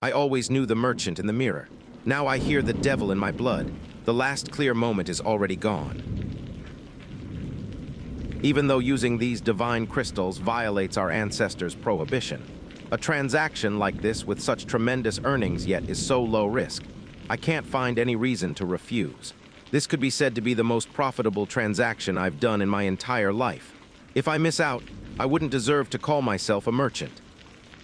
I always knew the merchant in the mirror. Now I hear the devil in my blood. The last clear moment is already gone. Even though using these divine crystals violates our ancestors' prohibition, a transaction like this with such tremendous earnings yet is so low risk, I can't find any reason to refuse. This could be said to be the most profitable transaction I've done in my entire life. If I miss out, I wouldn't deserve to call myself a merchant.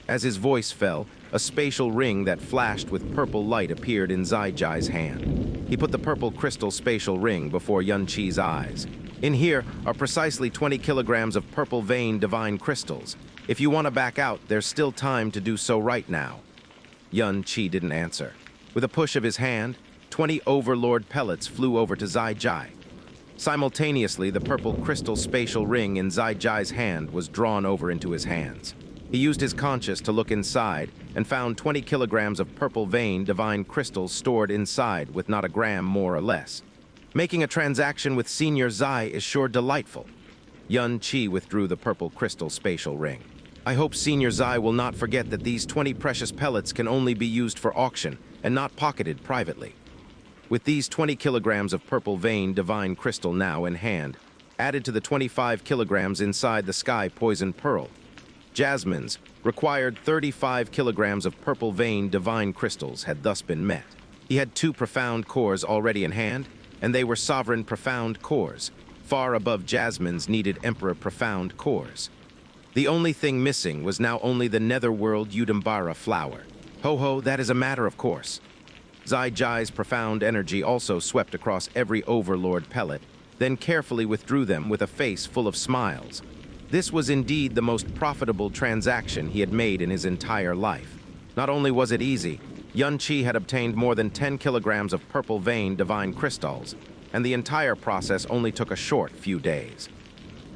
As his voice fell, a spatial ring that flashed with purple light appeared in Xianxia's hand. He put the purple crystal spatial ring before Xianxia's eyes. In here are precisely 20 kilograms of purple vein divine crystals. If you want to back out, there's still time to do so right now. Xianxia didn't answer. With a push of his hand, 20 overlord pellets flew over to Xianxia. Simultaneously, the purple crystal spatial ring in Xianxia's hand was drawn over into his hands. He used his conscience to look inside and found 20 kilograms of purple vein divine crystals stored inside with not a gram more or less. Making a transaction with Senior Xi is sure delightful. Xianxia withdrew the purple crystal spatial ring. I hope Senior Xi will not forget that these 20 precious pellets can only be used for auction and not pocketed privately. With these 20 kilograms of purple vein divine crystal now in hand, added to the 25 kilograms inside the sky poison pearl, Jasmine's required 35 kilograms of purple vein divine crystals had thus been met. He had 2 profound cores already in hand, and they were sovereign profound cores, far above Jasmine's needed emperor profound cores. The only thing missing was now only the netherworld Udambara flower. Ho, that is a matter of course. Xianxia's profound energy also swept across every overlord pellet, then carefully withdrew them with a face full of smiles. This was indeed the most profitable transaction he had made in his entire life. Not only was it easy, Xianxia had obtained more than 10 kilograms of purple vein divine crystals, and the entire process only took a short few days.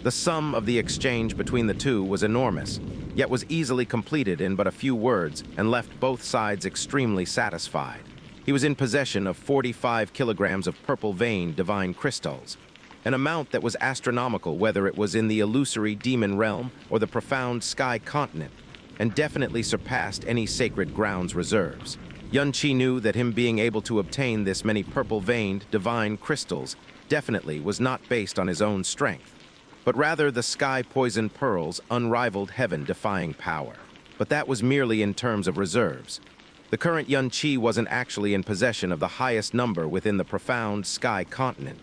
The sum of the exchange between the two was enormous, yet was easily completed in but a few words and left both sides extremely satisfied. He was in possession of 45 kilograms of purple vein divine crystals, an amount that was astronomical whether it was in the illusory demon realm or the profound sky continent, and definitely surpassed any sacred grounds reserves. Xianxia knew that him being able to obtain this many purple-veined divine crystals definitely was not based on his own strength, but rather the sky poison pearl's unrivaled heaven-defying power. But that was merely in terms of reserves. The current Xianxia wasn't actually in possession of the highest number within the profound sky continent.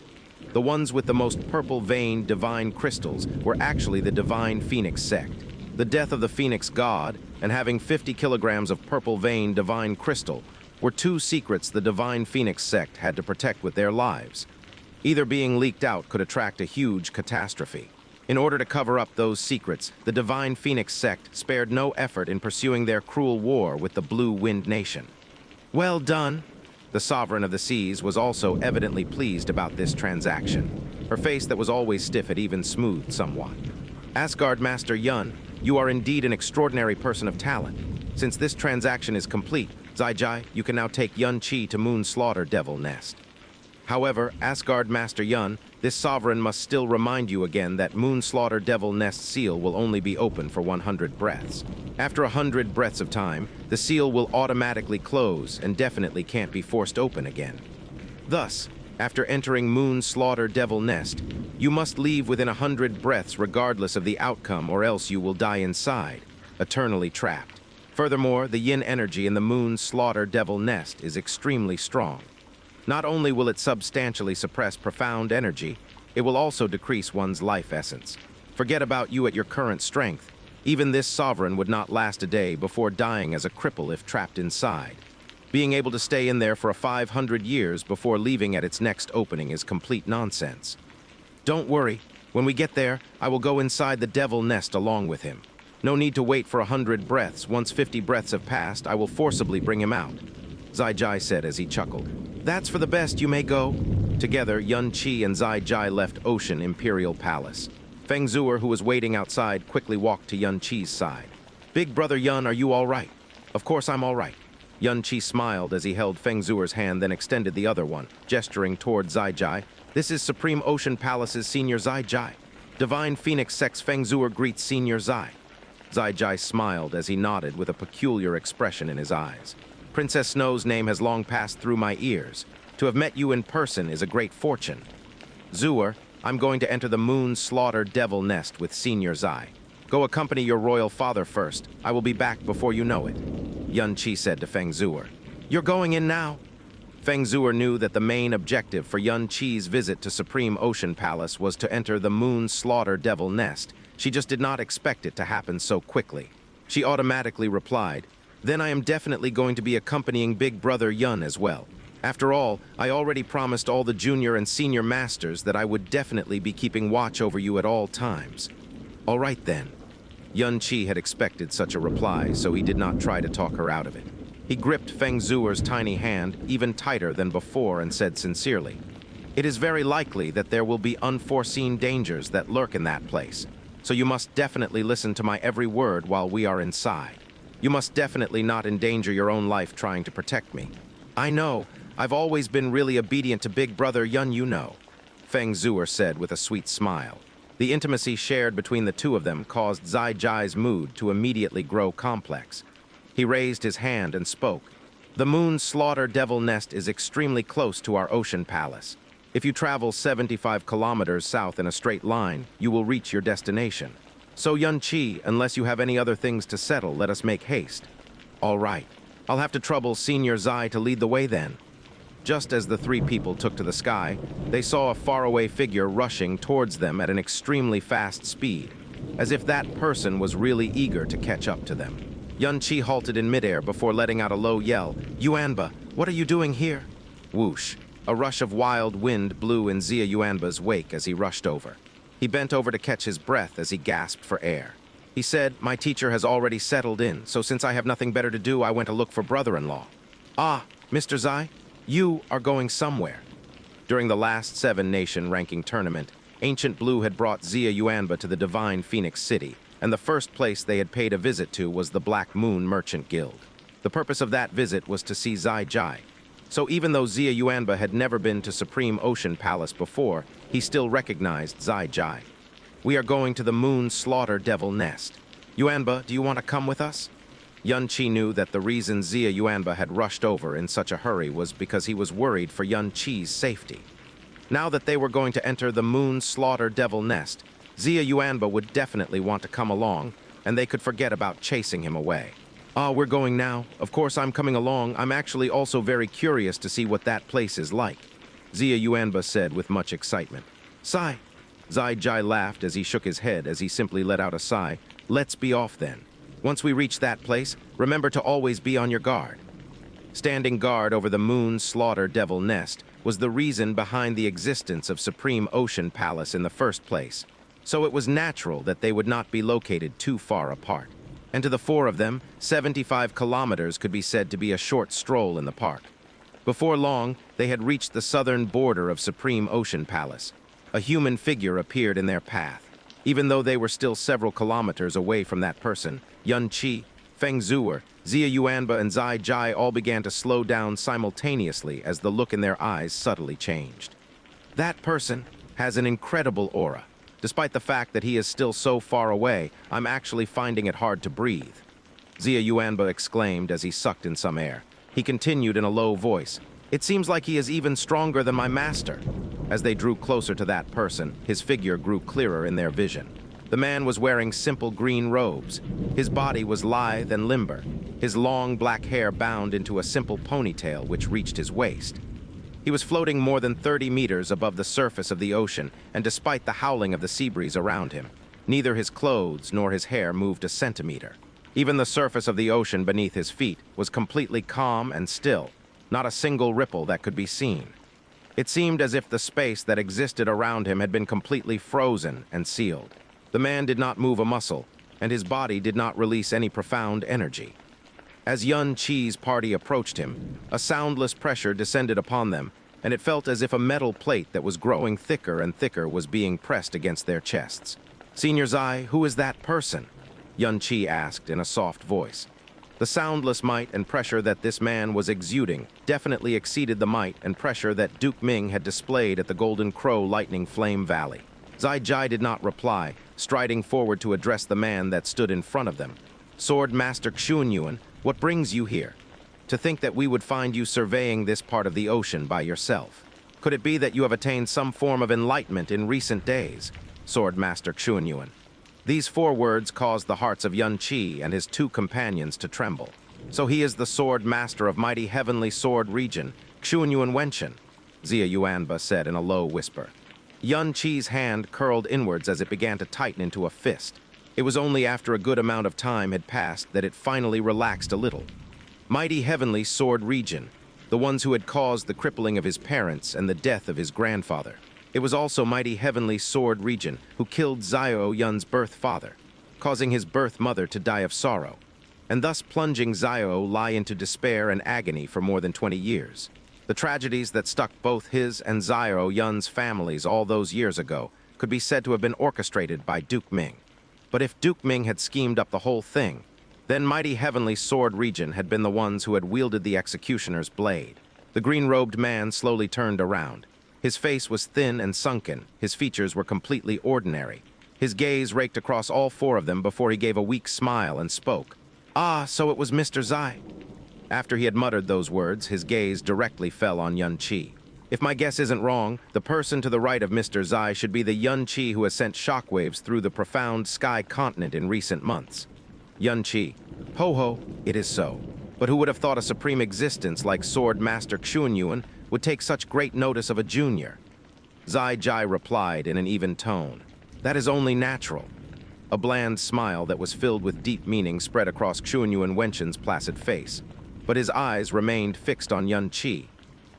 The ones with the most purple-veined divine crystals were actually the divine phoenix sect. The death of the phoenix god and having 50 kilograms of purple-veined divine crystal were 2 secrets the divine phoenix sect had to protect with their lives. Either being leaked out could attract a huge catastrophe. In order to cover up those secrets, the divine phoenix sect spared no effort in pursuing their cruel war with the Blue Wind Nation. Well done! The sovereign of the seas was also evidently pleased about this transaction. Her face that was always stiff had even smoothed somewhat. Asgard Master Yun, you are indeed an extraordinary person of talent. Since this transaction is complete, Xianxia, you can now take Xianxia to Moon Slaughter Devil Nest. However, Asgard Master Yun, this sovereign must still remind you again that Moon Slaughter Devil Nest seal will only be open for 100 breaths. After 100 breaths of time, the seal will automatically close and definitely can't be forced open again. Thus, after entering Moon Slaughter Devil Nest, you must leave within 100 breaths regardless of the outcome, or else you will die inside, eternally trapped. Furthermore, the yin energy in the Moon Slaughter Devil Nest is extremely strong. Not only will it substantially suppress profound energy, it will also decrease one's life essence. Forget about you at your current strength. Even this sovereign would not last a day before dying as a cripple if trapped inside. Being able to stay in there for 500 years before leaving at its next opening is complete nonsense. Don't worry, when we get there, I will go inside the devil nest along with him. No need to wait for 100 breaths. Once 50 breaths have passed, I will forcibly bring him out, Xianxia said as he chuckled. That's for the best, you may go. Together, Xianxia and Xianxia left Ocean Imperial Palace. Feng Zuer, who was waiting outside, quickly walked to Xianxia's side. Big brother Yun, are you all right? Of course I'm all right. Xianxia smiled as he held Feng Zuer's hand, then extended the other one, gesturing toward Xianxia. This is Supreme Ocean Palace's Senior Xianxia. Divine Phoenix Sex Feng Zuer greets Senior Xi. Zai smiled as he nodded with a peculiar expression in his eyes. Princess Snow's name has long passed through my ears. To have met you in person is a great fortune. Zuer, I'm going to enter the Moon Slaughter Devil Nest with Senior Zai. Go accompany your royal father first. I will be back before you know it, Xianxia said to Feng Zuer. You're going in now? Feng Zuer knew that the main objective for Xianxia's visit to Supreme Ocean Palace was to enter the Moon Slaughter Devil Nest. She just did not expect it to happen so quickly. She automatically replied, Then I am definitely going to be accompanying Big Brother Yun as well. After all, I already promised all the junior and senior masters that I would definitely be keeping watch over you at all times. All right then. Xianxia had expected such a reply, so he did not try to talk her out of it. He gripped Feng Zuer's tiny hand even tighter than before and said sincerely, It is very likely that there will be unforeseen dangers that lurk in that place, so you must definitely listen to my every word while we are inside. You must definitely not endanger your own life trying to protect me. I know, I've always been really obedient to Big Brother Yun, you know, Feng Zuer said with a sweet smile. The intimacy shared between the two of them caused Zai's mood to immediately grow complex. He raised his hand and spoke. The Moon Slaughter Devil Nest is extremely close to our ocean palace. If you travel 75 kilometers south in a straight line, you will reach your destination. So Xianxia, unless you have any other things to settle, let us make haste. All right. I'll have to trouble Senior Zai to lead the way then. Just as the three people took to the sky, they saw a faraway figure rushing towards them at an extremely fast speed, as if that person was really eager to catch up to them. Xianxia halted in midair before letting out a low yell. Yuanba, what are you doing here? Whoosh. A rush of wild wind blew in Xia Yuanba's wake as he rushed over. He bent over to catch his breath as he gasped for air. He said, My teacher has already settled in, so since I have nothing better to do, I went to look for brother-in-law. Ah, Mr. Zai, you are going somewhere. During the last 7-nation ranking tournament, Ancient Blue had brought Xia Yuanba to the Divine Phoenix City, and the first place they had paid a visit to was the Black Moon Merchant Guild. The purpose of that visit was to see Zai. So even though Xia Yuanba had never been to Supreme Ocean Palace before, he still recognized Zai. We are going to the Moon Slaughter Devil Nest. Yuanba, do you want to come with us? Xianxia knew that the reason Xia Yuanba had rushed over in such a hurry was because he was worried for Xianxia's safety. Now that they were going to enter the Moon Slaughter Devil Nest, Xia Yuanba would definitely want to come along, and they could forget about chasing him away. Ah, we're going now. Of course I'm coming along. I'm actually also very curious to see what that place is like, Xia Yuanba said with much excitement. Sigh. Zai laughed as he shook his head as he simply let out a sigh. Let's be off then. Once we reach that place, remember to always be on your guard. Standing guard over the Moon Slaughter Devil Nest was the reason behind the existence of Supreme Ocean Palace in the first place, so it was natural that they would not be located too far apart. And to the four of them, 75 kilometers could be said to be a short stroll in the park. Before long, they had reached the southern border of Supreme Ocean Palace. A human figure appeared in their path. Even though they were still several kilometers away from that person, Xianxia, Feng Zuer, Xia Yuanba, and Zai all began to slow down simultaneously as the look in their eyes subtly changed. That person has an incredible aura. Despite the fact that he is still so far away, I'm actually finding it hard to breathe, Xia Yuanba exclaimed as he sucked in some air. He continued in a low voice, It seems like he is even stronger than my master. As they drew closer to that person, his figure grew clearer in their vision. The man was wearing simple green robes. His body was lithe and limber, his long black hair bound into a simple ponytail which reached his waist. He was floating more than 30 meters above the surface of the ocean, and despite the howling of the sea breeze around him, neither his clothes nor his hair moved a centimeter. Even the surface of the ocean beneath his feet was completely calm and still, not a single ripple that could be seen. It seemed as if the space that existed around him had been completely frozen and sealed. The man did not move a muscle, and his body did not release any profound energy. As Xianxia's party approached him, a soundless pressure descended upon them, and it felt as if a metal plate that was growing thicker and thicker was being pressed against their chests. Senior Zai, who is that person? Xianxia asked in a soft voice. The soundless might and pressure that this man was exuding definitely exceeded the might and pressure that Duke Ming had displayed at the Golden Crow Lightning Flame Valley. Zai Jai did not reply, striding forward to address the man that stood in front of them. Sword Master Xuanyuan, what brings you here? To think that we would find you surveying this part of the ocean by yourself. Could it be that you have attained some form of enlightenment in recent days? Sword Master Xuanyuan. These 4 words caused the hearts of Xianxia and his 2 companions to tremble. So he is the Sword Master of mighty heavenly sword region, Xuanyuan Wenchen, Xia Yuanba said in a low whisper. Xianxia's hand curled inwards as it began to tighten into a fist. It was only after a good amount of time had passed that it finally relaxed a little. Mighty heavenly sword region, the ones who had caused the crippling of his parents and the death of his grandfather. It was also mighty heavenly sword region who killed Xiao Yun's birth father, causing his birth mother to die of sorrow, and thus plunging Xiao Lai into despair and agony for more than 20 years. The tragedies that stuck both his and Xiao Yun's families all those years ago could be said to have been orchestrated by Duke Ming. But if Duke Ming had schemed up the whole thing, then mighty heavenly sword region had been the ones who had wielded the executioner's blade. The green-robed man slowly turned around. His face was thin and sunken. His features were completely ordinary. His gaze raked across all 4 of them before he gave a weak smile and spoke. Ah, so it was Mr. Zai. After he had muttered those words, his gaze directly fell on Xianxia. If my guess isn't wrong, the person to the right of Mr. Zai should be the Xianxia who has sent shockwaves through the profound sky continent in recent months. Xianxia. Ho, it is so. But who would have thought a supreme existence like Sword Master Xuanyuan would take such great notice of a junior? Zai Jai replied in an even tone. That is only natural. A bland smile that was filled with deep meaning spread across Xuanyuan Wenchen's placid face, but his eyes remained fixed on Xianxia.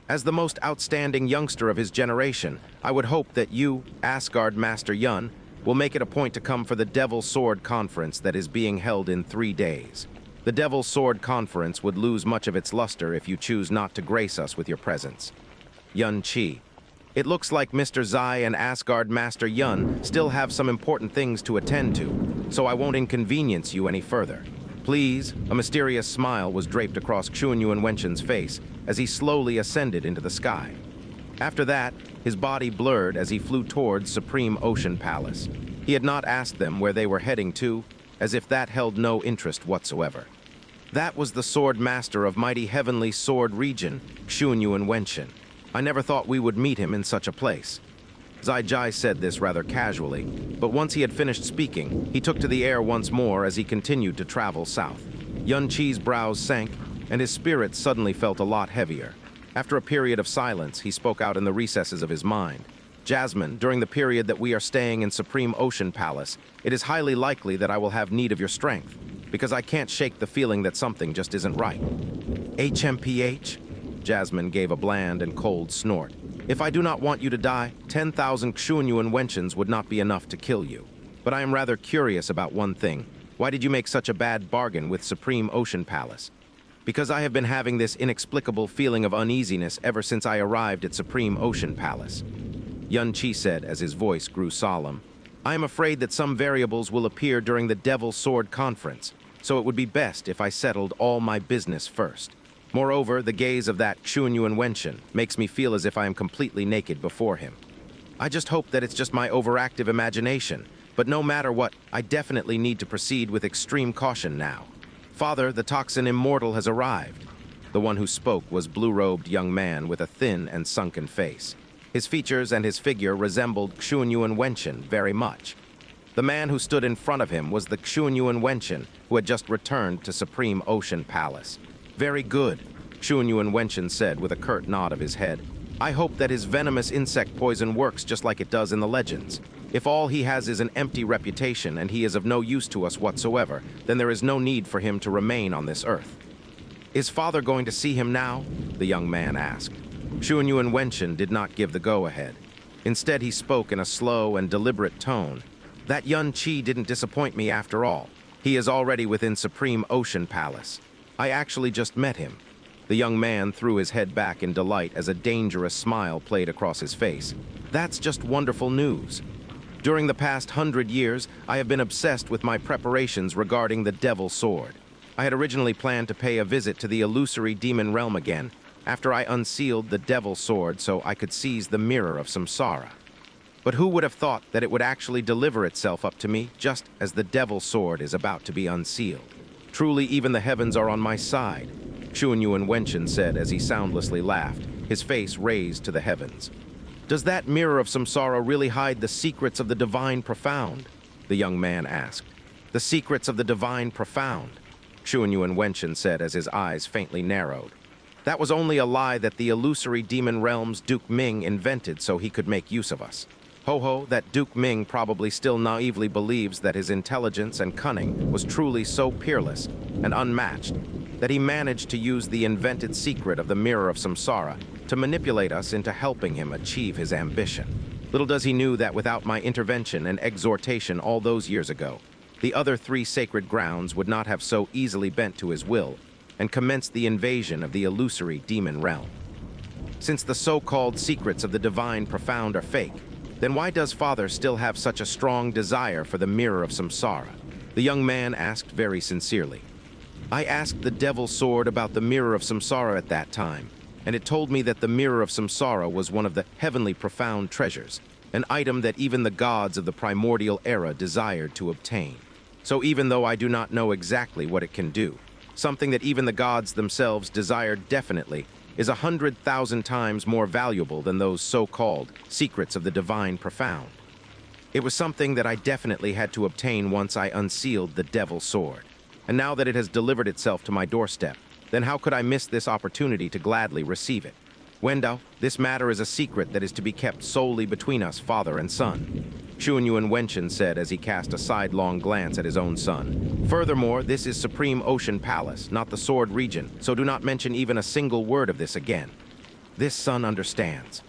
As the most outstanding youngster of his generation, I would hope that you, Asgard Master Yun, will make it a point to come for the Devil Sword Conference that is being held in 3 days. The Devil Sword Conference would lose much of its luster if you choose not to grace us with your presence. Xianxia. It looks like Mr. Zai and Asgard Master Yun still have some important things to attend to, so I won't inconvenience you any further. Please. A mysterious smile was draped across Xuanyuan Wenchen's face as he slowly ascended into the sky. After that, his body blurred as he flew towards Supreme Ocean Palace. He had not asked them where they were heading to, as if that held no interest whatsoever. That was the Sword Master of mighty heavenly sword region, Xuanyuan Wenchen. I never thought we would meet him in such a place. Zai Jai said this rather casually, but once he had finished speaking, he took to the air once more as he continued to travel south. Xianxia's brows sank, and his spirit suddenly felt a lot heavier. After a period of silence, he spoke out in the recesses of his mind. Jasmine, during the period that we are staying in Supreme Ocean Palace, it is highly likely that I will have need of your strength, because I can't shake the feeling that something just isn't right. HMPH? Jasmine gave a bland and cold snort. If I do not want you to die, 10,000 Xuanyuan Wenchens would not be enough to kill you. But I am rather curious about one thing. Why did you make such a bad bargain with Supreme Ocean Palace? Because I have been having this inexplicable feeling of uneasiness ever since I arrived at Supreme Ocean Palace. Xianxia said as his voice grew solemn. I am afraid that some variables will appear during the Devil Sword Conference, so it would be best if I settled all my business first. Moreover, the gaze of that Xuanyuan Wenchen makes me feel as if I am completely naked before him. I just hope that it's just my overactive imagination, but no matter what, I definitely need to proceed with extreme caution now. Father, the Toxin Immortal has arrived. The one who spoke was blue-robed young man with a thin and sunken face. His features and his figure resembled Xuanyuan Wenchen very much. The man who stood in front of him was the Xuanyuan Wenchen who had just returned to Supreme Ocean Palace. Very good, Xuanyuan Wenchen said with a curt nod of his head. I hope that his venomous insect poison works just like it does in the legends. If all he has is an empty reputation and he is of no use to us whatsoever, then there is no need for him to remain on this earth. Is father going to see him now? The young man asked. Xuanyuan Wenchen did not give the go-ahead. Instead, he spoke in a slow and deliberate tone. That Xianxia didn't disappoint me after all. He is already within Supreme Ocean Palace. I actually just met him. The young man threw his head back in delight as a dangerous smile played across his face. That's just wonderful news. During the past 100 years, I have been obsessed with my preparations regarding the Devil Sword. I had originally planned to pay a visit to the illusory demon realm again, after I unsealed the Devil Sword so I could seize the mirror of Samsara. But who would have thought that it would actually deliver itself up to me just as the devil's sword is about to be unsealed? Truly, even the heavens are on my side, Xianxia Cultivation said as he soundlessly laughed, his face raised to the heavens. Does that mirror of samsara really hide the secrets of the divine profound? The young man asked. The secrets of the divine profound, Xianxia Cultivation said as his eyes faintly narrowed. That was only a lie that the illusory demon realm's Duke Ming invented so he could make use of us. Ho-ho, that Duke Ming probably still naively believes that his intelligence and cunning was truly so peerless and unmatched that he managed to use the invented secret of the mirror of samsara to manipulate us into helping him achieve his ambition. Little does he knew that without my intervention and exhortation all those years ago, the other 3 sacred grounds would not have so easily bent to his will and commenced the invasion of the illusory demon realm. Since the so-called secrets of the divine profound are fake, then why does Father still have such a strong desire for the mirror of samsara? The young man asked very sincerely. I asked the devil's sword about the mirror of samsara at that time, and it told me that the mirror of samsara was one of the heavenly profound treasures, an item that even the gods of the primordial era desired to obtain. So even though I do not know exactly what it can do, something that even the gods themselves desired definitely is 100,000 times more valuable than those so-called secrets of the divine profound. It was something that I definitely had to obtain once I unsealed the devil's sword. And now that it has delivered itself to my doorstep, then how could I miss this opportunity to gladly receive it? Wendell, this matter is a secret that is to be kept solely between us, father and son, Xianxia Cultivation said as he cast a sidelong glance at his own son. Furthermore, this is Supreme Ocean Palace, not the Sword Region, so do not mention even a single word of this again. This son understands.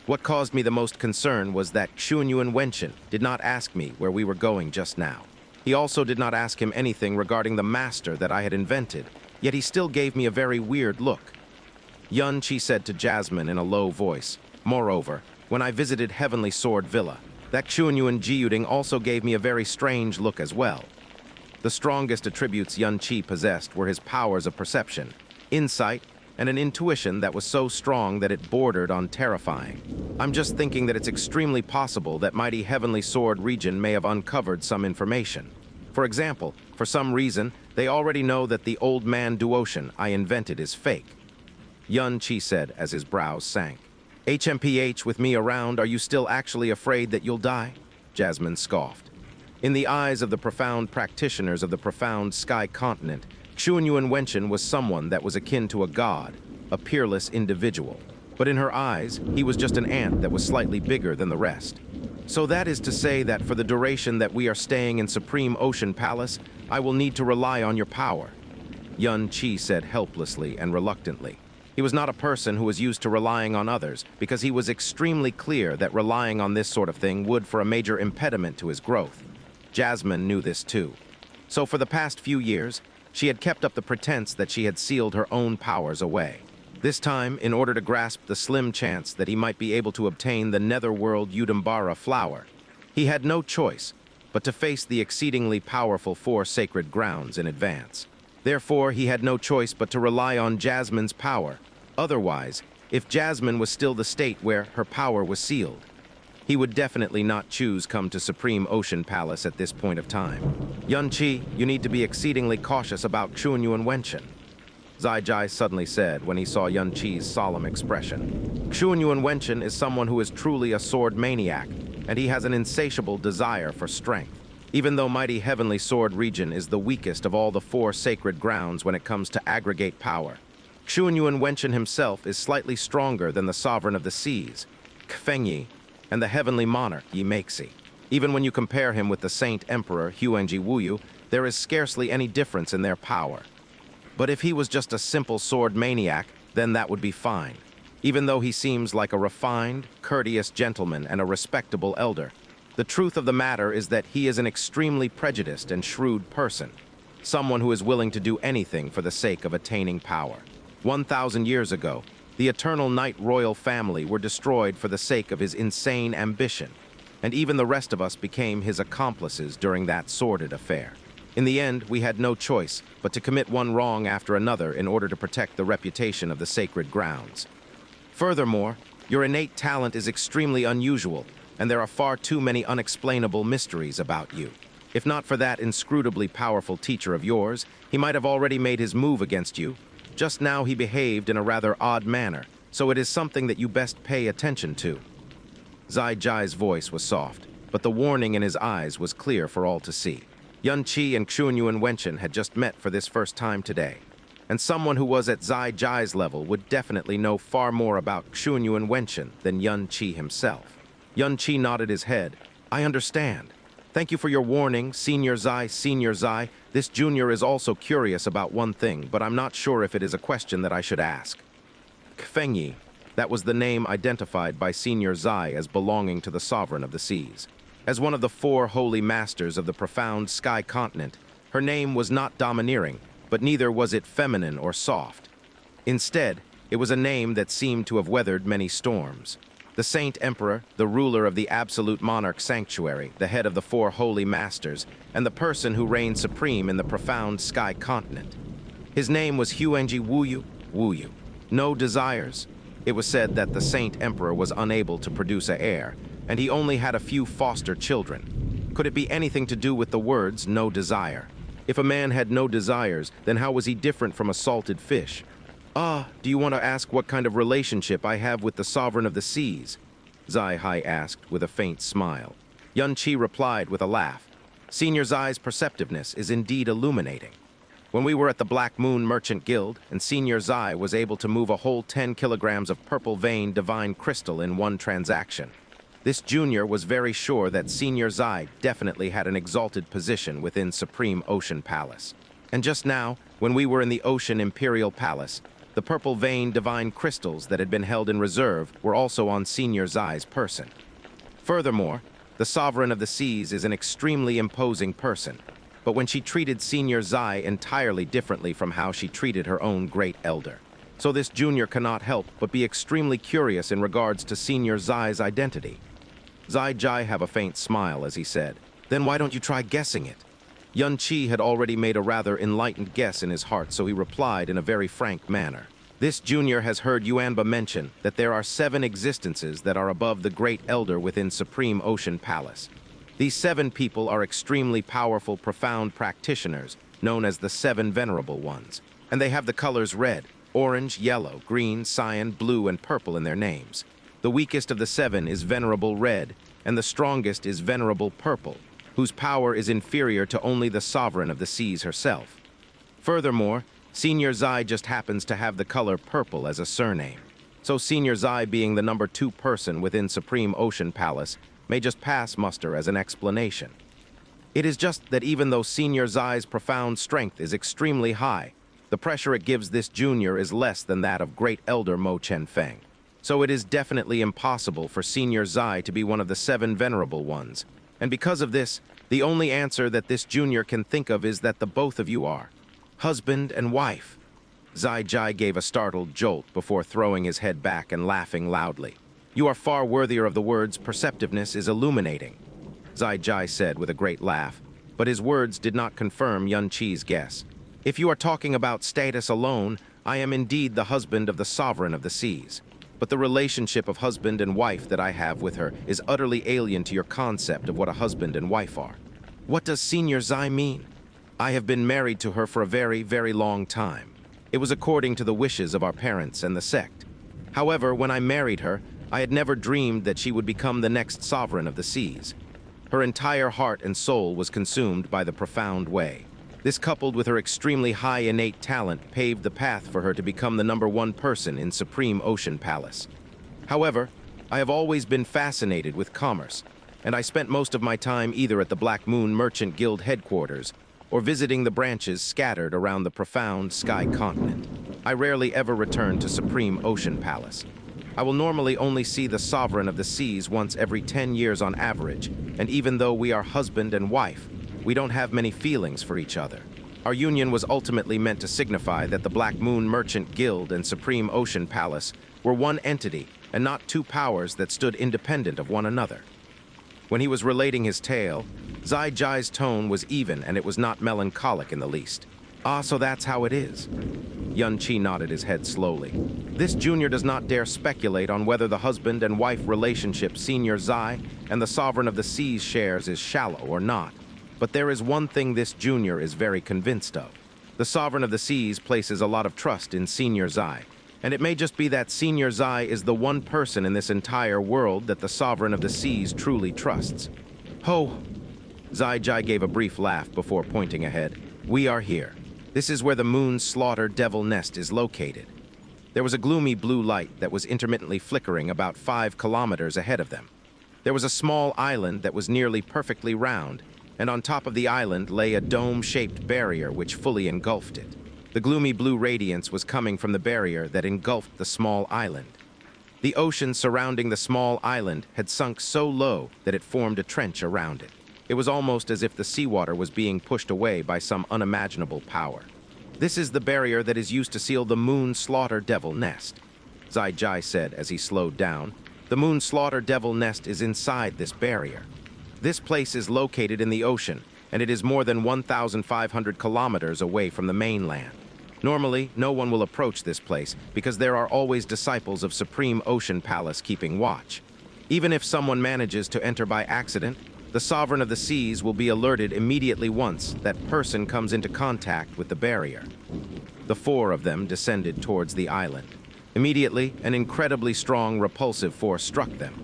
What caused me the most concern was that Xianxia Cultivation did not ask me where we were going just now. He also did not ask him anything regarding the master that I had invented, yet he still gave me a very weird look. Xianxia said to Jasmine in a low voice, moreover, when I visited Heavenly Sword Villa, that Xianxia also gave me a very strange look as well. The strongest attributes Xianxia possessed were his powers of perception, insight, and an intuition that was so strong that it bordered on terrifying. I'm just thinking that it's extremely possible that mighty Heavenly Sword Region may have uncovered some information. For example, for some reason, they already know that the old man Duocean I invented is fake. Xianxia said as his brows sank. HMPH, with me around, are you still actually afraid that you'll die? Jasmine scoffed. In the eyes of the profound practitioners of the profound sky continent, Xianxia Cultivation was someone that was akin to a god, a peerless individual. But in her eyes, he was just an ant that was slightly bigger than the rest. So that is to say that for the duration that we are staying in Supreme Ocean Palace, I will need to rely on your power, Xianxia said helplessly and reluctantly. He was not a person who was used to relying on others because he was extremely clear that relying on this sort of thing would for a major impediment to his growth. Jasmine knew this too. So for the past few years, she had kept up the pretense that she had sealed her own powers away. This time, in order to grasp the slim chance that he might be able to obtain the netherworld Udambara flower, he had no choice but to face the exceedingly powerful 4 sacred grounds in advance. Therefore, he had no choice but to rely on Jasmine's power. Otherwise, if Jasmine was still the state where her power was sealed, he would definitely not choose come to Supreme Ocean Palace at this point of time. Xianxia, you need to be exceedingly cautious about Xianxia Cultivation, Zai suddenly said when he saw Xianxia's solemn expression. Xianxia Cultivation is someone who is truly a sword maniac, and he has an insatiable desire for strength. Even though mighty Heavenly Sword Region is the weakest of all the 4 sacred grounds when it comes to aggregate power, Xianxia Cultivation himself is slightly stronger than the Sovereign of the Seas, Kfengyi, and the Heavenly Monarch, Yimeixi. Even when you compare him with the Saint Emperor Huangji Wuyu, there is scarcely any difference in their power. But if he was just a simple sword maniac, then that would be fine. Even though he seems like a refined, courteous gentleman and a respectable elder, the truth of the matter is that he is an extremely prejudiced and shrewd person, someone who is willing to do anything for the sake of attaining power. 1,000 years ago, the eternal Knight Royal family were destroyed for the sake of his insane ambition, and even the rest of us became his accomplices during that sordid affair. In the end, we had no choice but to commit one wrong after another in order to protect the reputation of the sacred grounds. Furthermore, your innate talent is extremely unusual, and there are far too many unexplainable mysteries about you. If not for that inscrutably powerful teacher of yours, he might have already made his move against you. Just now he behaved in a rather odd manner, so it is something that you best pay attention to." Zai-Jai's voice was soft, but the warning in his eyes was clear for all to see. Yun-Chi and Xuanyuan Wenchen had just met for this first time today, and someone who was at Zai-Jai's level would definitely know far more about Xuanyuan Wenchen than Yun-Chi himself. Yun-Chi nodded his head. "I understand. Thank you for your warning, Senior Zai, Senior Zai. This junior is also curious about one thing, but I'm not sure if it is a question that I should ask." Kfengyi, that was the name identified by Senior Zai as belonging to the Sovereign of the Seas. As one of the 4 holy masters of the profound sky continent, her name was not domineering, but neither was it feminine or soft. Instead, it was a name that seemed to have weathered many storms. The Saint Emperor, the ruler of the Absolute Monarch Sanctuary, the head of the 4 holy masters, and the person who reigned supreme in the profound sky continent. His name was Huangji Wuyu, Wuyu. No desires. It was said that the Saint Emperor was unable to produce an heir, and he only had a few foster children. Could it be anything to do with the words, no desire? If a man had no desires, then how was he different from a salted fish? Do you want to ask what kind of relationship I have with the Sovereign of the Seas?" Zai-Hai asked with a faint smile. Yun-Chi replied with a laugh. "Senior Zai's perceptiveness is indeed illuminating. When we were at the Black Moon Merchant Guild, and Senior Zai was able to move a whole 10 kilograms of purple vein divine crystal in one transaction. This junior was very sure that Senior Zai definitely had an exalted position within Supreme Ocean Palace. And just now, when we were in the Ocean Imperial Palace, the purple vein divine crystals that had been held in reserve were also on Senior Zai's person. Furthermore, the Sovereign of the Seas is an extremely imposing person, but when she treated Senior Zai entirely differently from how she treated her own great elder. So this junior cannot help but be extremely curious in regards to Senior Zai's identity." Zai-Jai have a faint smile as he said, "Then why don't you try guessing it?" Yun-Chi had already made a rather enlightened guess in his heart, so he replied in a very frank manner. "This junior has heard Yuanba mention that there are 7 existences that are above the Great Elder within Supreme Ocean Palace. These 7 people are extremely powerful, profound practitioners, known as the 7 Venerable Ones, and they have the colors red, orange, yellow, green, cyan, blue, and purple in their names. The weakest of the 7 is Venerable Red, and the strongest is Venerable Purple, whose power is inferior to only the Sovereign of the Seas herself. Furthermore, Senior Zai just happens to have the color purple as a surname. So Senior Zai, being the number 2 person within Supreme Ocean Palace, may just pass muster as an explanation. It is just that even though Senior Zai's profound strength is extremely high, the pressure it gives this junior is less than that of Great Elder Mo Chen Feng. So it is definitely impossible for Senior Zai to be one of the 7 Venerable Ones. And because of this, the only answer that this junior can think of is that the both of you are husband and wife." Zai-Jai gave a startled jolt before throwing his head back and laughing loudly. "You are far worthier of the words perceptiveness is illuminating," Zai-Jai said with a great laugh, but his words did not confirm Yun-Chi's guess. "If you are talking about status alone, I am indeed the husband of the Sovereign of the Seas. But the relationship of husband and wife that I have with her is utterly alien to your concept of what a husband and wife are. What does Senior Zai mean? I have been married to her for a very, very long time. It was according to the wishes of our parents and the sect. However, when I married her, I had never dreamed that she would become the next Sovereign of the Seas. Her entire heart and soul was consumed by the profound way. This, coupled with her extremely high innate talent, paved the path for her to become the number 1 person in Supreme Ocean Palace. However, I have always been fascinated with commerce, and I spent most of my time either at the Black Moon Merchant Guild headquarters or visiting the branches scattered around the profound sky continent. I rarely ever return to Supreme Ocean Palace. I will normally only see the Sovereign of the Seas once every 10 years on average, and even though we are husband and wife, we don't have many feelings for each other. Our union was ultimately meant to signify that the Black Moon Merchant Guild and Supreme Ocean Palace were one entity and not 2 powers that stood independent of one another." When he was relating his tale, Zai-Jai's tone was even and it was not melancholic in the least. Ah, so that's how it is. Xianxia nodded his head slowly. This junior does not dare speculate on whether the husband and wife relationship Senior Zai and the Sovereign of the Seas shares is shallow or not. But there is one thing this junior is very convinced of. The Sovereign of the Seas places a lot of trust in Senior Zai, and it may just be that Senior Zai is the one person in this entire world that the Sovereign of the Seas truly trusts. Ho! Zai Jai gave a brief laugh before pointing ahead. We are here. This is where the Moon's Slaughter Devil Nest is located. There was a gloomy blue light that was intermittently flickering about 5 kilometers ahead of them. There was a small island that was nearly perfectly round, and on top of the island lay a dome-shaped barrier which fully engulfed it. The gloomy blue radiance was coming from the barrier that engulfed the small island. The ocean surrounding the small island had sunk so low that it formed a trench around it. It was almost as if the seawater was being pushed away by some unimaginable power. This is the barrier that is used to seal the Moon Slaughter Devil Nest, Zai Jai said as he slowed down. The Moon Slaughter Devil Nest is inside this barrier. This place is located in the ocean, and it is more than 1,500 kilometers away from the mainland. Normally, no one will approach this place because there are always disciples of Supreme Ocean Palace keeping watch. Even if someone manages to enter by accident, the Sovereign of the Seas will be alerted immediately once that person comes into contact with the barrier. The 4 of them descended towards the island. Immediately, an incredibly strong repulsive force struck them.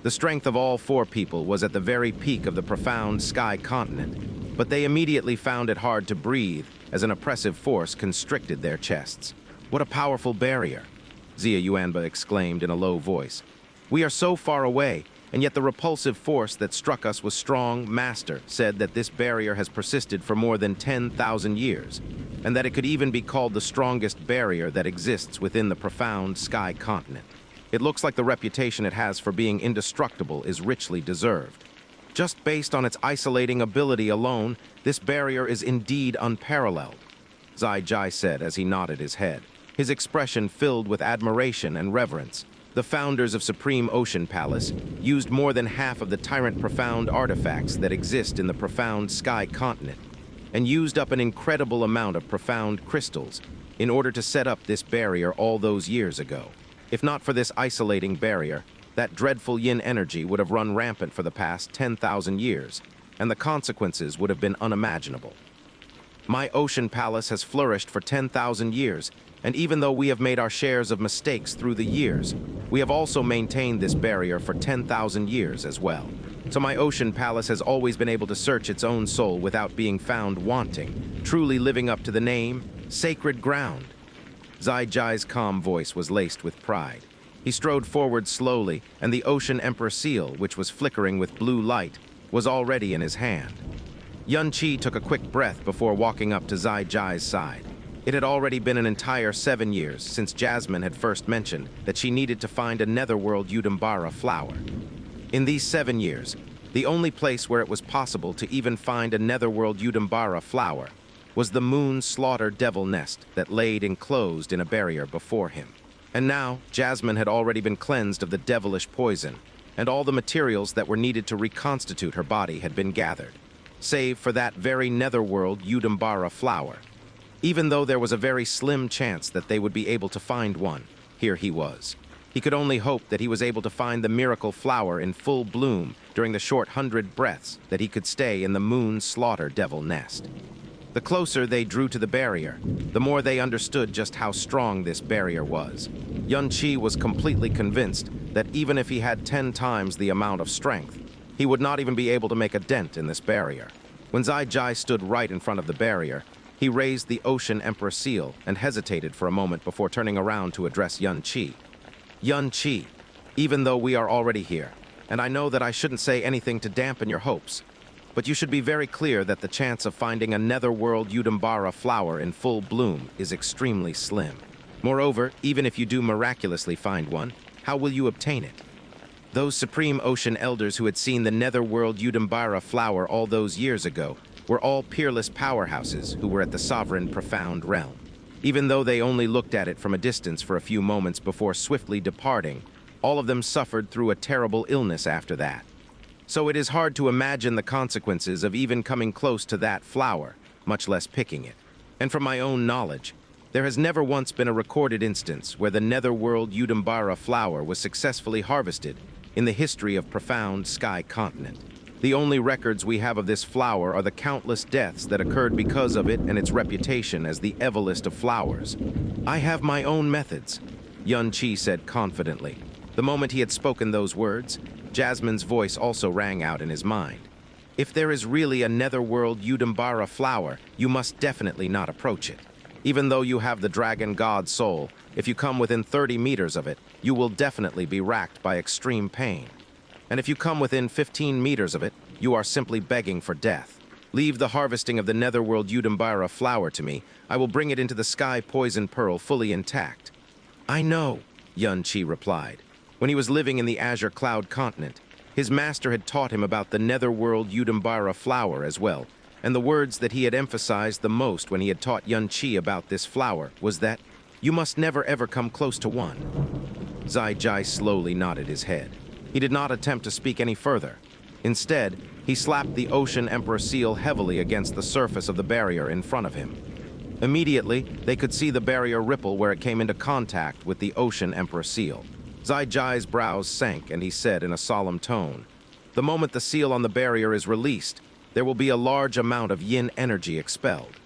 The strength of all 4 people was at the very peak of the profound sky continent, but they immediately found it hard to breathe as an oppressive force constricted their chests. What a powerful barrier, Xia Yuanba exclaimed in a low voice. We are so far away, and yet the repulsive force that struck us was strong. Master said that this barrier has persisted for more than 10,000 years, and that it could even be called the strongest barrier that exists within the profound sky continent. It looks like the reputation it has for being indestructible is richly deserved. Just based on its isolating ability alone, this barrier is indeed unparalleled, Zai Jai said as he nodded his head, his expression filled with admiration and reverence. The founders of Supreme Ocean Palace used more than half of the Tyrant Profound artifacts that exist in the profound sky continent, and used up an incredible amount of profound crystals in order to set up this barrier all those years ago. If not for this isolating barrier, that dreadful yin energy would have run rampant for the past 10,000 years, and the consequences would have been unimaginable. My ocean palace has flourished for 10,000 years, and even though we have made our shares of mistakes through the years, we have also maintained this barrier for 10,000 years as well. So my ocean palace has always been able to search its own soul without being found wanting, truly living up to the name, sacred ground. Zai Jai's calm voice was laced with pride. He strode forward slowly, and the Ocean Emperor seal, which was flickering with blue light, was already in his hand. Xianxia took a quick breath before walking up to Zai Jai's side. It had already been an entire 7 years since Jasmine had first mentioned that she needed to find a netherworld Yudambara flower. In these 7 years, the only place where it was possible to even find a netherworld Yudambara flower was the Moon Slaughter Devil Nest that laid enclosed in a barrier before him. And now, Jasmine had already been cleansed of the devilish poison, and all the materials that were needed to reconstitute her body had been gathered, save for that very netherworld Yudambara flower. Even though there was a very slim chance that they would be able to find one, here he was. He could only hope that he was able to find the miracle flower in full bloom during the short 100 breaths that he could stay in the Moon Slaughter Devil Nest. The closer they drew to the barrier, the more they understood just how strong this barrier was. Xianxia was completely convinced that even if he had 10 times the amount of strength, he would not even be able to make a dent in this barrier. When Zai Jai stood right in front of the barrier, he raised the Ocean Emperor seal and hesitated for a moment before turning around to address Xianxia. Xianxia, even though we are already here, and I know that I shouldn't say anything to dampen your hopes, but you should be very clear that the chance of finding a netherworld Yudambara flower in full bloom is extremely slim. Moreover, even if you do miraculously find one, how will you obtain it? Those Supreme Ocean Elders who had seen the netherworld Yudambara flower all those years ago were all peerless powerhouses who were at the sovereign profound realm. Even though they only looked at it from a distance for a few moments before swiftly departing, all of them suffered through a terrible illness after that. So it is hard to imagine the consequences of even coming close to that flower, much less picking it. And from my own knowledge, there has never once been a recorded instance where the netherworld Udambara flower was successfully harvested in the history of profound sky continent. The only records we have of this flower are the countless deaths that occurred because of it and its reputation as the evilest of flowers. I have my own methods, Xianxia said confidently. The moment he had spoken those words, Jasmine's voice also rang out in his mind. If there is really a netherworld Udambara flower, you must definitely not approach it. Even though you have the dragon god soul, if you come within 30 meters of it, you will definitely be racked by extreme pain. And if you come within 15 meters of it, you are simply begging for death. Leave the harvesting of the netherworld Udambara flower to me. I will bring it into the sky poison pearl fully intact. I know, Xianxia replied. When he was living in the Azure Cloud continent, his master had taught him about the netherworld Udambara flower as well, and the words that he had emphasized the most when he had taught Xianxia about this flower was that, you must never ever come close to one. Xianxia slowly nodded his head. He did not attempt to speak any further. Instead, he slapped the Ocean Emperor seal heavily against the surface of the barrier in front of him. Immediately, they could see the barrier ripple where it came into contact with the Ocean Emperor seal. Xianxia's brows sank, and he said in a solemn tone, the moment the seal on the barrier is released, there will be a large amount of yin energy expelled.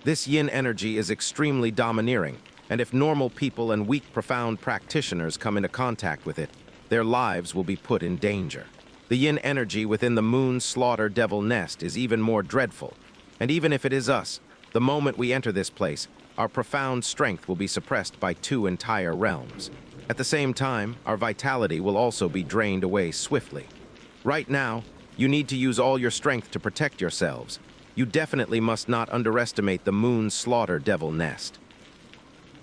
This yin energy is extremely domineering, and if normal people and weak, profound practitioners come into contact with it, their lives will be put in danger. The yin energy within the moon slaughter devil nest is even more dreadful, and even if it is us, the moment we enter this place, our profound strength will be suppressed by 2 entire realms. At the same time, our vitality will also be drained away swiftly. Right now, you need to use all your strength to protect yourselves. You definitely must not underestimate the moon slaughter devil nest.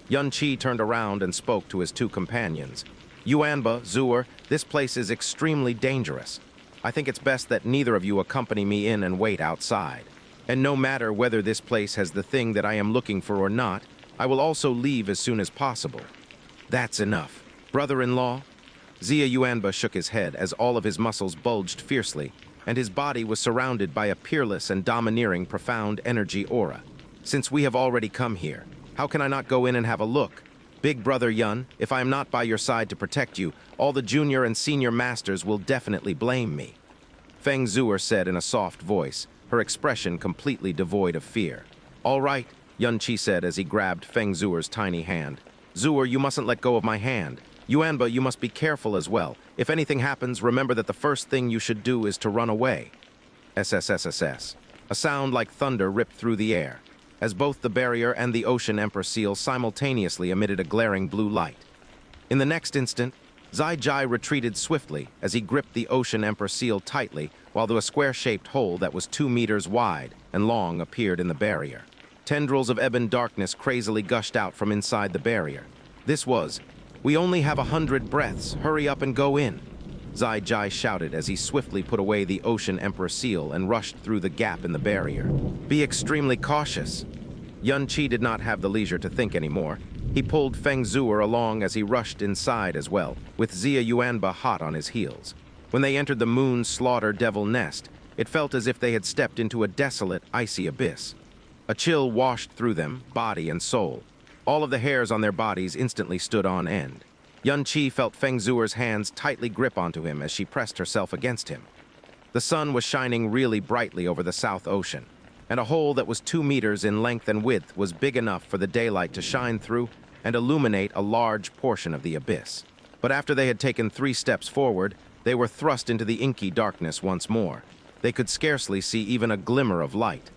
Xianxia turned around and spoke to his 2 companions. Yuanba, Zuer, this place is extremely dangerous. I think it's best that neither of you accompany me in and wait outside. And no matter whether this place has the thing that I am looking for or not, I will also leave as soon as possible. That's enough. Brother-in-law? Xia Yuanba shook his head as all of his muscles bulged fiercely, and his body was surrounded by a peerless and domineering profound energy aura. Since we have already come here, how can I not go in and have a look? Big brother Yun, if I am not by your side to protect you, all the junior and senior masters will definitely blame me. Feng Zuer said in a soft voice, her expression completely devoid of fear. All right, Xianxia said as he grabbed Feng Zuer's tiny hand. Zuer, you mustn't let go of my hand. Yuanba, you must be careful as well. If anything happens, remember that the first thing you should do is to run away. SSSSS. A sound like thunder ripped through the air, as both the barrier and the Ocean Emperor seal simultaneously emitted a glaring blue light. In the next instant, Xianxia retreated swiftly as he gripped the Ocean Emperor seal tightly, while a square-shaped hole that was 2 meters wide and long appeared in the barrier. Tendrils of ebon darkness crazily gushed out from inside the barrier. This was, we only have 100 breaths, hurry up and go in. Xianxia shouted as he swiftly put away the Ocean Emperor seal and rushed through the gap in the barrier. Be extremely cautious. Xianxia did not have the leisure to think anymore. He pulled Feng Zuer along as he rushed inside as well, with Xia Yuanba hot on his heels. When they entered the moon slaughter devil nest, it felt as if they had stepped into a desolate, icy abyss. A chill washed through them, body and soul. All of the hairs on their bodies instantly stood on end. Xianxia felt Feng Zuer's hands tightly grip onto him as she pressed herself against him. The sun was shining really brightly over the South Ocean, and a hole that was 2 meters in length and width was big enough for the daylight to shine through and illuminate a large portion of the abyss. But after they had taken 3 steps forward, they were thrust into the inky darkness once more. They could scarcely see even a glimmer of light.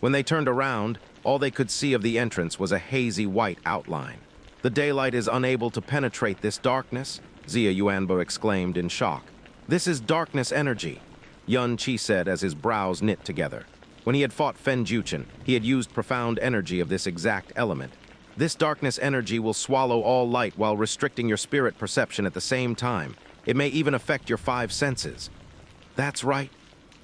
When they turned around, all they could see of the entrance was a hazy white outline. The daylight is unable to penetrate this darkness, Xia Yuanba exclaimed in shock. This is darkness energy, Xianxia said as his brows knit together. When he had fought Fen Juchen, he had used profound energy of this exact element. This darkness energy will swallow all light while restricting your spirit perception at the same time. It may even affect your 5 senses. That's right,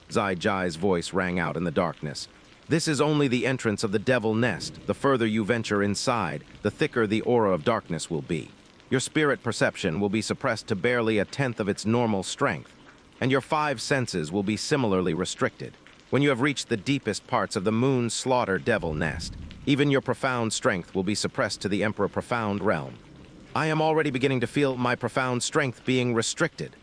Xianxia's voice rang out in the darkness. This is only the entrance of the devil nest. The further you venture inside, the thicker the aura of darkness will be. Your spirit perception will be suppressed to barely 1/10 of its normal strength, and your 5 senses will be similarly restricted. When you have reached the deepest parts of the moon slaughter devil nest, Even your profound strength will be suppressed to the Emperor Profound realm. I am already beginning to feel my profound strength being restricted,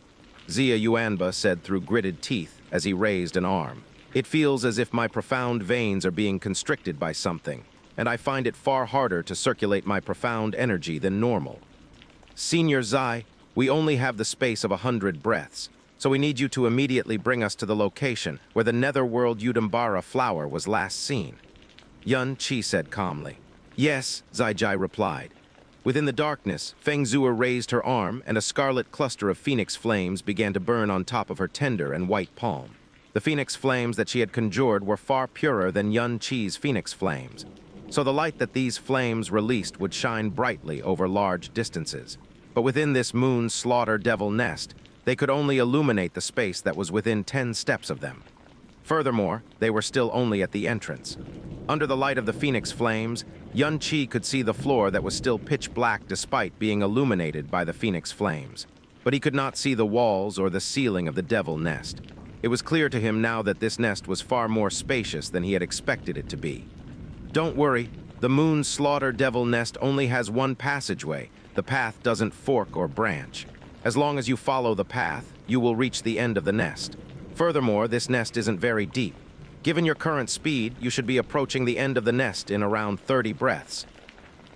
Xianxia said through gritted teeth as he raised an arm. It feels as if my profound veins are being constricted by something, and I find it far harder to circulate my profound energy than normal. Senior Zai, we only have the space of 100 breaths, so we need you to immediately bring us to the location where the netherworld Udambara flower was last seen. Xianxia said calmly. Yes, Zai replied. Within the darkness, Feng Zhuo raised her arm, and a scarlet cluster of phoenix flames began to burn on top of her tender and white palm. The phoenix flames that she had conjured were far purer than Xia's phoenix flames, so the light that these flames released would shine brightly over large distances. But within this moon slaughter devil nest, they could only illuminate the space that was within 10 steps of them. Furthermore, they were still only at the entrance. Under the light of the phoenix flames, Xianxia could see the floor that was still pitch black despite being illuminated by the phoenix flames. But he could not see the walls or the ceiling of the devil nest. It was clear to him now that this nest was far more spacious than he had expected it to be. Don't worry, the moon slaughter devil nest only has one passageway. The path doesn't fork or branch. As long as you follow the path, you will reach the end of the nest. Furthermore, this nest isn't very deep. Given your current speed, you should be approaching the end of the nest in around 30 breaths.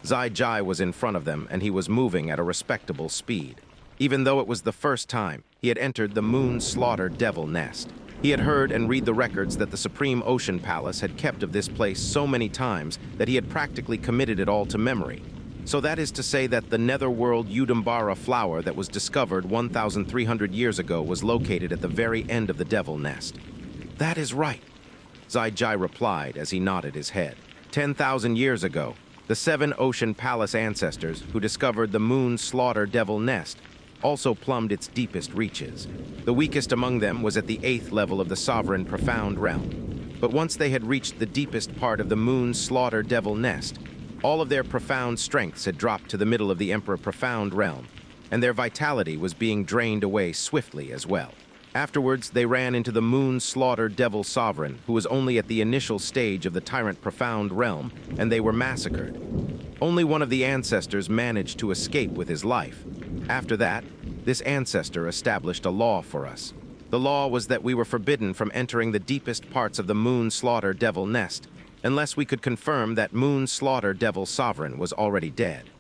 Zai was in front of them, and he was moving at a respectable speed. Even though it was the first time he had entered the moon slaughter devil nest. He had heard and read the records that the Supreme Ocean Palace had kept of this place so many times that he had practically committed it all to memory. So that is to say that the netherworld Udambara flower that was discovered 1,300 years ago was located at the very end of the devil nest. That is right, Zai replied as he nodded his head. 10,000 years ago, the 7 Ocean Palace ancestors who discovered the moon slaughter devil nest also plumbed its deepest reaches. The weakest among them was at the 8th level of the sovereign profound realm. But once they had reached the deepest part of the moon slaughter devil nest, all of their profound strengths had dropped to the middle of the Emperor Profound realm, and their vitality was being drained away swiftly as well. Afterwards, they ran into the moon slaughter devil sovereign, who was only at the initial stage of the tyrant profound realm, and they were massacred. Only one of the ancestors managed to escape with his life. After that, this ancestor established a law for us. The law was that we were forbidden from entering the deepest parts of the moon slaughter devil nest, unless we could confirm that moon slaughter devil sovereign was already dead.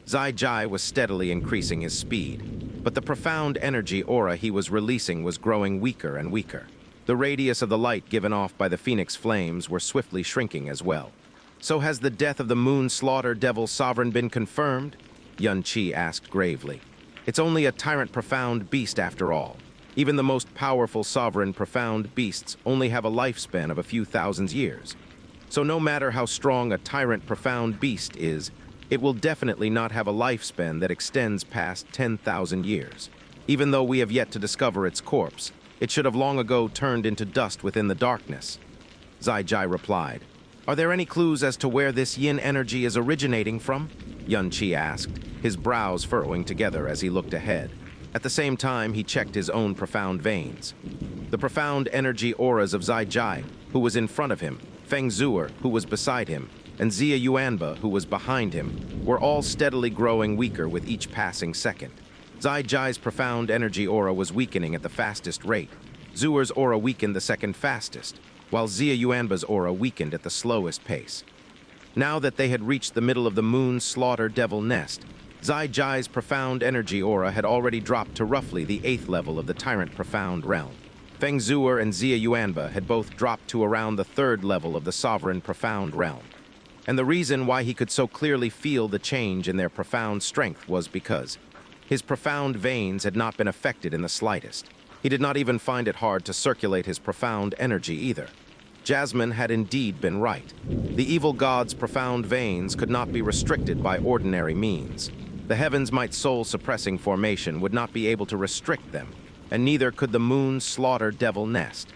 Zai was steadily increasing his speed, but the profound energy aura he was releasing was growing weaker and weaker. The radius of the light given off by the phoenix flames were swiftly shrinking as well. So has the death of the moon slaughter devil sovereign been confirmed? Xianxia asked gravely. It's only a tyrant profound beast after all. Even the most powerful sovereign profound beasts only have a lifespan of a few thousand years. So no matter how strong a tyrant profound beast is, it will definitely not have a lifespan that extends past 10,000 years. Even though we have yet to discover its corpse, it should have long ago turned into dust within the darkness. Zai replied. Are there any clues as to where this yin energy is originating from? Xianxia asked, his brows furrowing together as he looked ahead. At the same time, he checked his own profound veins. The profound energy auras of Zai, who was in front of him, Feng Zhuo, who was beside him, and Xianxia, who was behind him, were all steadily growing weaker with each passing second. Zai's profound energy aura was weakening at the fastest rate. Zhuo's aura weakened the second fastest, while Xianxia's aura weakened at the slowest pace. Now that they had reached the middle of the moon slaughter devil nest, Zai's profound energy aura had already dropped to roughly the 8th level of the tyrant profound realm. Feng Zhuo and Xianxia had both dropped to around the 3rd level of the sovereign profound realm. And the reason why he could so clearly feel the change in their profound strength was because his profound veins had not been affected in the slightest. He did not even find it hard to circulate his profound energy either. Jasmine had indeed been right. The evil god's profound veins could not be restricted by ordinary means. The heavens might soul-suppressing formation would not be able to restrict them, and neither could the moon slaughter devil nest.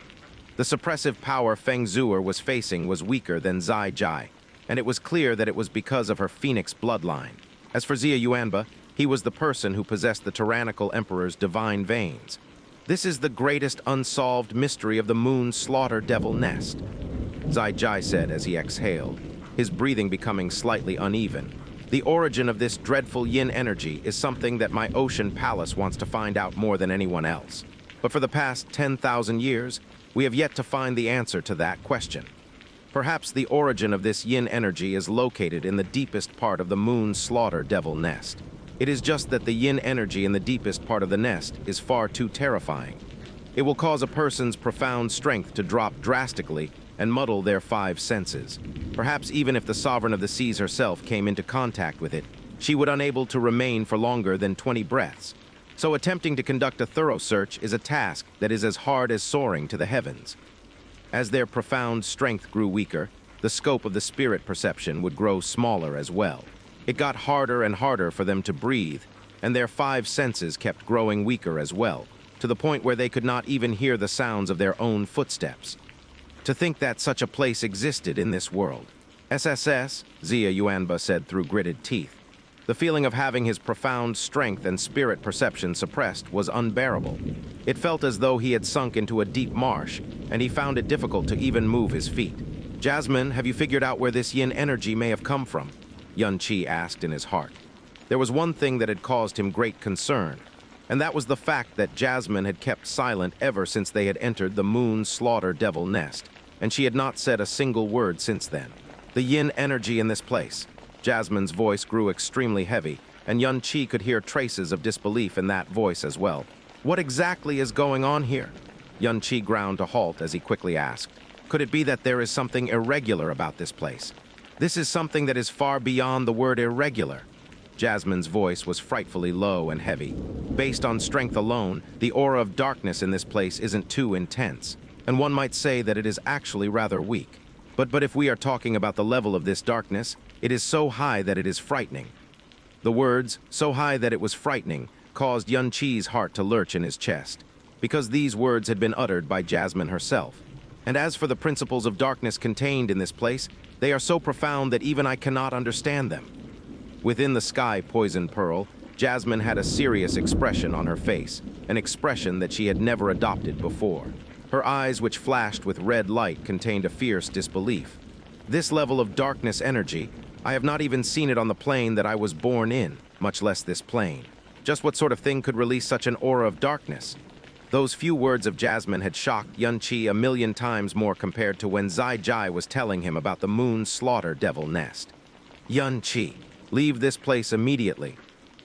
The suppressive power Feng Zhuo was facing was weaker than Zai, and it was clear that it was because of her phoenix bloodline. As for Xianxia, he was the person who possessed the tyrannical emperor's divine veins. This is the greatest unsolved mystery of the moon slaughter devil nest, Zai said as he exhaled. his breathing becoming slightly uneven. The origin of this dreadful yin energy is something that my ocean palace wants to find out more than anyone else. But for the past 10,000 years, we have yet to find the answer to that question. Perhaps the origin of this yin energy is located in the deepest part of the moon's slaughter devil nest. It is just that the yin energy in the deepest part of the nest is far too terrifying. It will cause a person's profound strength to drop drastically and muddle their five senses. Perhaps even if the sovereign of the seas herself came into contact with it, she would unable to remain for longer than 20 breaths. So attempting to conduct a thorough search is a task that is as hard as soaring to the heavens. As their profound strength grew weaker, the scope of the spirit perception would grow smaller as well. It got harder and harder for them to breathe, and their five senses kept growing weaker as well, to the point where they could not even hear the sounds of their own footsteps. To think that such a place existed in this world. SSS, Xianxia said through gritted teeth. The feeling of having his profound strength and spirit perception suppressed was unbearable. It felt as though he had sunk into a deep marsh, and he found it difficult to even move his feet. Jasmine, have you figured out where this yin energy may have come from? Xianxia asked in his heart. There was one thing that had caused him great concern, and that was the fact that Jasmine had kept silent ever since they had entered the moon's slaughter devil nest, and she had not said a single word since then. The yin energy in this place. Jasmine's voice grew extremely heavy, and Xianxia could hear traces of disbelief in that voice as well. What exactly is going on here? Xianxia ground to halt as he quickly asked. Could it be that there is something irregular about this place? This is something that is far beyond the word irregular. Jasmine's voice was frightfully low and heavy. Based on strength alone, the aura of darkness in this place isn't too intense, and one might say that it is actually rather weak. But if we are talking about the level of this darkness, it is so high that it is frightening. The words, so high that it was frightening, caused Xianxia's heart to lurch in his chest, because these words had been uttered by Jasmine herself. And as for the principles of darkness contained in this place, they are so profound that even I cannot understand them. Within the sky poison pearl, Jasmine had a serious expression on her face, an expression that she had never adopted before. Her eyes, which flashed with red light, contained a fierce disbelief. This level of darkness energy, I have not even seen it on the plane that I was born in, much less this plane. Just what sort of thing could release such an aura of darkness? Those few words of Jasmine had shocked Xianxia 1,000,000 times more compared to when Xianxia was telling him about the moon's slaughter devil nest. Xianxia, leave this place immediately,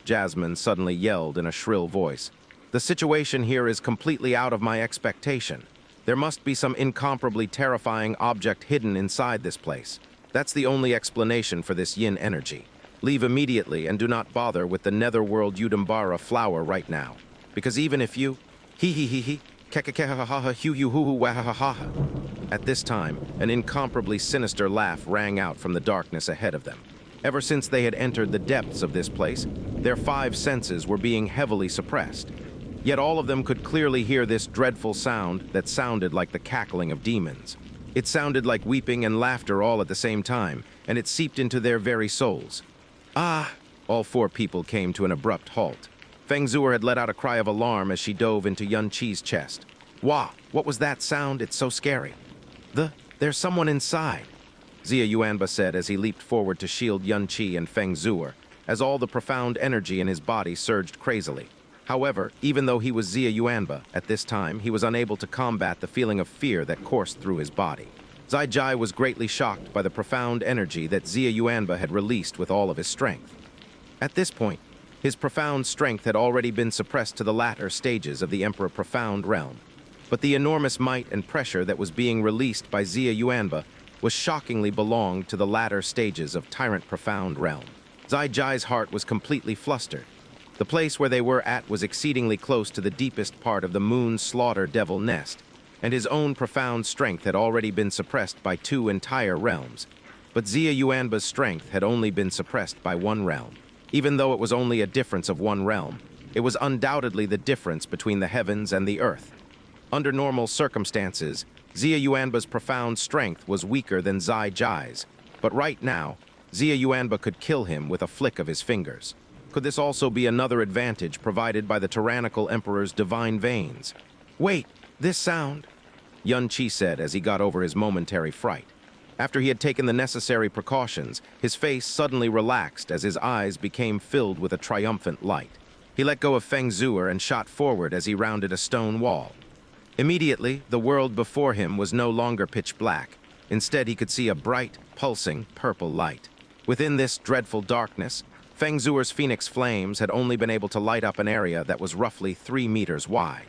Jasmine suddenly yelled in a shrill voice. The situation here is completely out of my expectation. There must be some incomparably terrifying object hidden inside this place. That's the only explanation for this yin energy. Leave immediately and do not bother with the netherworld Udambara flower right now. Because even if you... He kekakehahaha hu wahahaha. At this time, an incomparably sinister laugh rang out from the darkness ahead of them. Ever since they had entered the depths of this place, their five senses were being heavily suppressed. Yet all of them could clearly hear this dreadful sound that sounded like the cackling of demons. It sounded like weeping and laughter all at the same time, and it seeped into their very souls. Ah! All four people came to an abrupt halt. Feng Zhuo had let out a cry of alarm as she dove into Xianxia's chest. Wah! What was that sound? It's so scary. There's someone inside, Xianxia said as he leaped forward to shield Xianxia and Feng Zhuo, as all the profound energy in his body surged crazily. However, even though he was Xianxia, at this time, he was unable to combat the feeling of fear that coursed through his body. Xianxia was greatly shocked by the profound energy that Xianxia had released with all of his strength. At this point, his profound strength had already been suppressed to the latter stages of the Emperor Profound realm. But the enormous might and pressure that was being released by Xianxia was shockingly belonged to the latter stages of Tyrant Profound realm. Xianxia's heart was completely flustered. The place where they were at was exceedingly close to the deepest part of the moon's slaughter devil nest, and his own profound strength had already been suppressed by 2 entire realms. But Xianxia's strength had only been suppressed by 1 realm. Even though it was only a difference of 1 realm, it was undoubtedly the difference between the heavens and the earth. Under normal circumstances, Xianxia's profound strength was weaker than Xianxia's, but right now, Xianxia could kill him with a flick of his fingers. Could this also be another advantage provided by the tyrannical emperor's divine veins? Wait, this sound, Xianxia said as he got over his momentary fright. After he had taken the necessary precautions, his face suddenly relaxed as his eyes became filled with a triumphant light. He let go of Feng Zuer and shot forward as he rounded a stone wall. Immediately, the world before him was no longer pitch black. Instead, he could see a bright, pulsing, purple light. Within this dreadful darkness, Feng Zuer's phoenix flames had only been able to light up an area that was roughly 3 meters wide.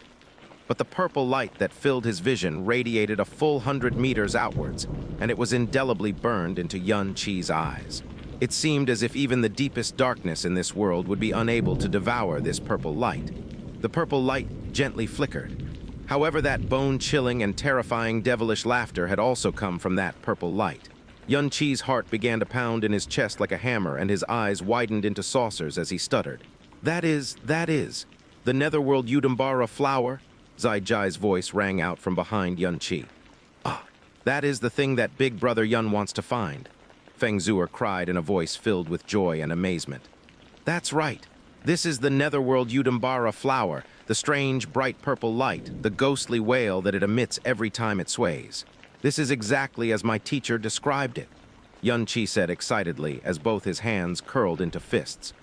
But the purple light that filled his vision radiated a full 100 meters outwards, and it was indelibly burned into Yun Qi's eyes. It seemed as if even the deepest darkness in this world would be unable to devour this purple light. The purple light gently flickered. However, that bone-chilling and terrifying devilish laughter had also come from that purple light. Yun Qi's heart began to pound in his chest like a hammer, and his eyes widened into saucers as he stuttered. That is, the Netherworld Yudambara flower? Zai Jai's voice rang out from behind Yun Qi. Ah, that is the thing that Big Brother Yun wants to find, Feng Zuer cried in a voice filled with joy and amazement. That's right. This is the Netherworld Yudambara flower, the strange, bright purple light, the ghostly wail that it emits every time it sways. This is exactly as my teacher described it, Yun Qi said excitedly as both his hands curled into fists.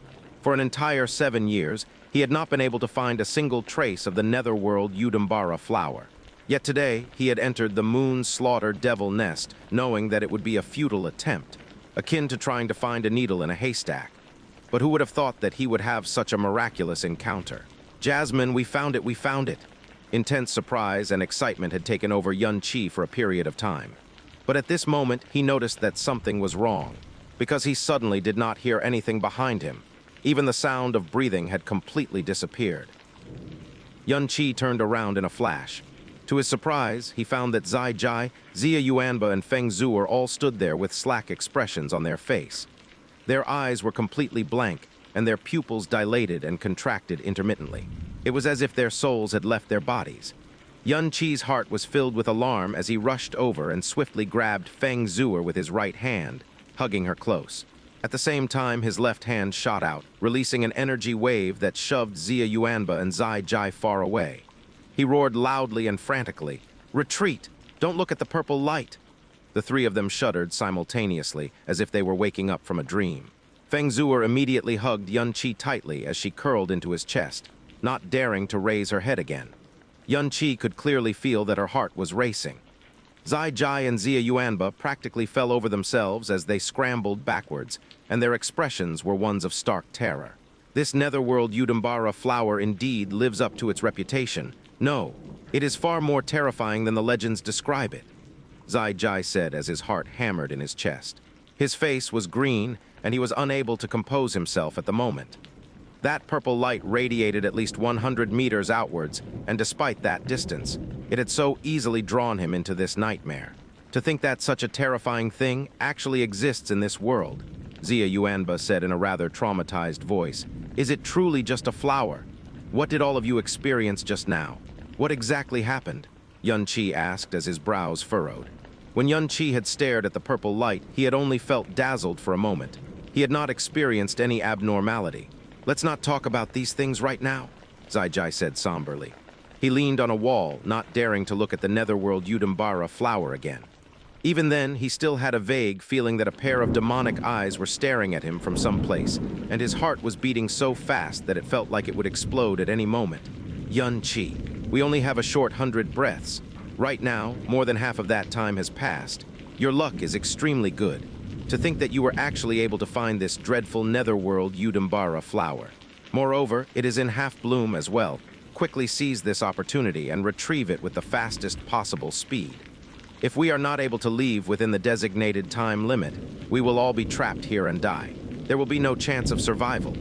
For an entire 7 years, he had not been able to find a single trace of the Netherworld Yudambara flower. Yet today, he had entered the moon-slaughtered devil nest, knowing that it would be a futile attempt, akin to trying to find a needle in a haystack. But who would have thought that he would have such a miraculous encounter? Jasmine, we found it, we found it. Intense surprise and excitement had taken over Yun Qi for a period of time. But at this moment, he noticed that something was wrong, because he suddenly did not hear anything behind him. Even the sound of breathing had completely disappeared. Yun Qi turned around in a flash. To his surprise, he found that Zai Jai, Xia Yuanba, and Feng Zuer all stood there with slack expressions on their face. Their eyes were completely blank, and their pupils dilated and contracted intermittently. It was as if their souls had left their bodies. Yun Qi's heart was filled with alarm as he rushed over and swiftly grabbed Feng Zuer with his right hand, hugging her close. At the same time, his left hand shot out, releasing an energy wave that shoved Xia Yuanba and Zai Jai far away. He roared loudly and frantically, "Retreat! Don't look at the purple light!" The three of them shuddered simultaneously, as if they were waking up from a dream. Feng Zuer immediately hugged Yun Qi tightly as she curled into his chest, not daring to raise her head again. Yun Qi could clearly feel that her heart was racing. Zai Jai and Xia Yuanba practically fell over themselves as they scrambled backwards, and their expressions were ones of stark terror. This Netherworld Yudambara flower indeed lives up to its reputation. No, it is far more terrifying than the legends describe it, Zai Jai said as his heart hammered in his chest. His face was green, and he was unable to compose himself at the moment. That purple light radiated at least 100 meters outwards, and despite that distance, it had so easily drawn him into this nightmare. To think that such a terrifying thing actually exists in this world, Xia Yuanba said in a rather traumatized voice. Is it truly just a flower? What did all of you experience just now? What exactly happened? Yun Qi asked as his brows furrowed. When Yun Qi had stared at the purple light, he had only felt dazzled for a moment. He had not experienced any abnormality. Let's not talk about these things right now, Zai Jai said somberly. He leaned on a wall, not daring to look at the Netherworld Yudambara flower again. Even then, he still had a vague feeling that a pair of demonic eyes were staring at him from some place, and his heart was beating so fast that it felt like it would explode at any moment. Yun Qi, we only have a short 100 breaths. Right now, more than half of that time has passed. Your luck is extremely good. To think that you were actually able to find this dreadful Netherworld Yudambara flower. Moreover, it is in half bloom as well. Quickly seize this opportunity and retrieve it with the fastest possible speed. If we are not able to leave within the designated time limit, we will all be trapped here and die. There will be no chance of survival.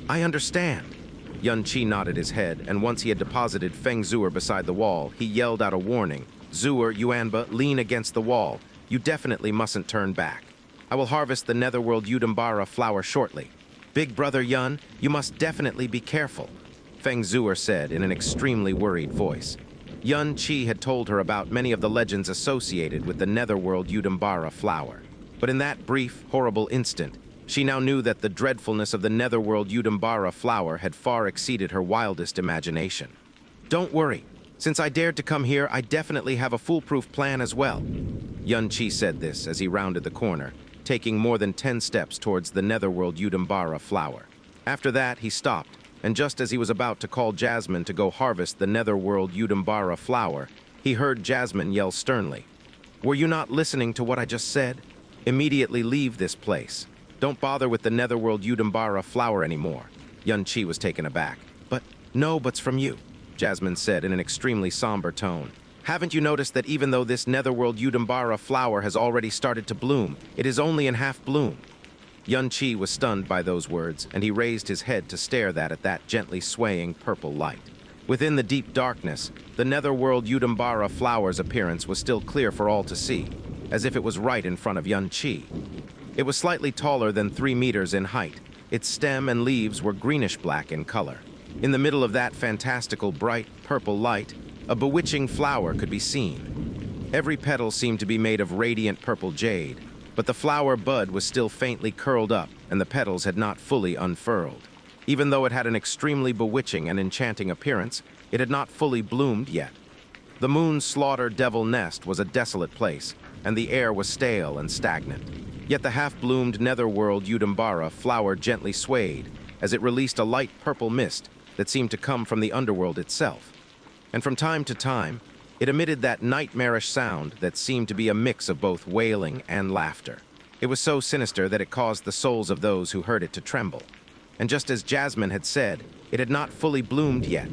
I understand. Yun Qi nodded his head, and once he had deposited Feng Zuer beside the wall, he yelled out a warning. Zuer, Yuanba, lean against the wall. You definitely mustn't turn back. I will harvest the Netherworld Yudambara flower shortly. Big Brother Yun, you must definitely be careful, Feng Zuer said in an extremely worried voice. Yun Qi had told her about many of the legends associated with the Netherworld Yudambara flower. But in that brief, horrible instant, she now knew that the dreadfulness of the Netherworld Yudambara flower had far exceeded her wildest imagination. Don't worry. Since I dared to come here, I definitely have a foolproof plan as well. Xianxia said this as he rounded the corner, taking more than 10 steps towards the netherworld Yudambara flower. After that, he stopped, and just as he was about to call Jasmine to go harvest the netherworld Yudambara flower, he heard Jasmine yell sternly, "Were you not listening to what I just said? Immediately leave this place. Don't bother with the netherworld Yudambara flower anymore." Xianxia was taken aback. "But no buts from you," Jasmine said in an extremely somber tone. "Haven't you noticed that even though this netherworld Yudambara flower has already started to bloom, it is only in half bloom?" Xianxia was stunned by those words, and he raised his head to stare at that gently swaying purple light. Within the deep darkness, the netherworld Yudambara flower's appearance was still clear for all to see, as if it was right in front of Xianxia. It was slightly taller than 3 meters in height. Its stem and leaves were greenish-black in color. In the middle of that fantastical bright purple light, a bewitching flower could be seen. Every petal seemed to be made of radiant purple jade, but the flower bud was still faintly curled up and the petals had not fully unfurled. Even though it had an extremely bewitching and enchanting appearance, it had not fully bloomed yet. The moon's slaughter devil nest was a desolate place, and the air was stale and stagnant. Yet the half-bloomed netherworld Yudambara flower gently swayed as it released a light purple mist that seemed to come from the underworld itself. And from time to time, it emitted that nightmarish sound that seemed to be a mix of both wailing and laughter. It was so sinister that it caused the souls of those who heard it to tremble. And just as Jasmine had said, it had not fully bloomed yet.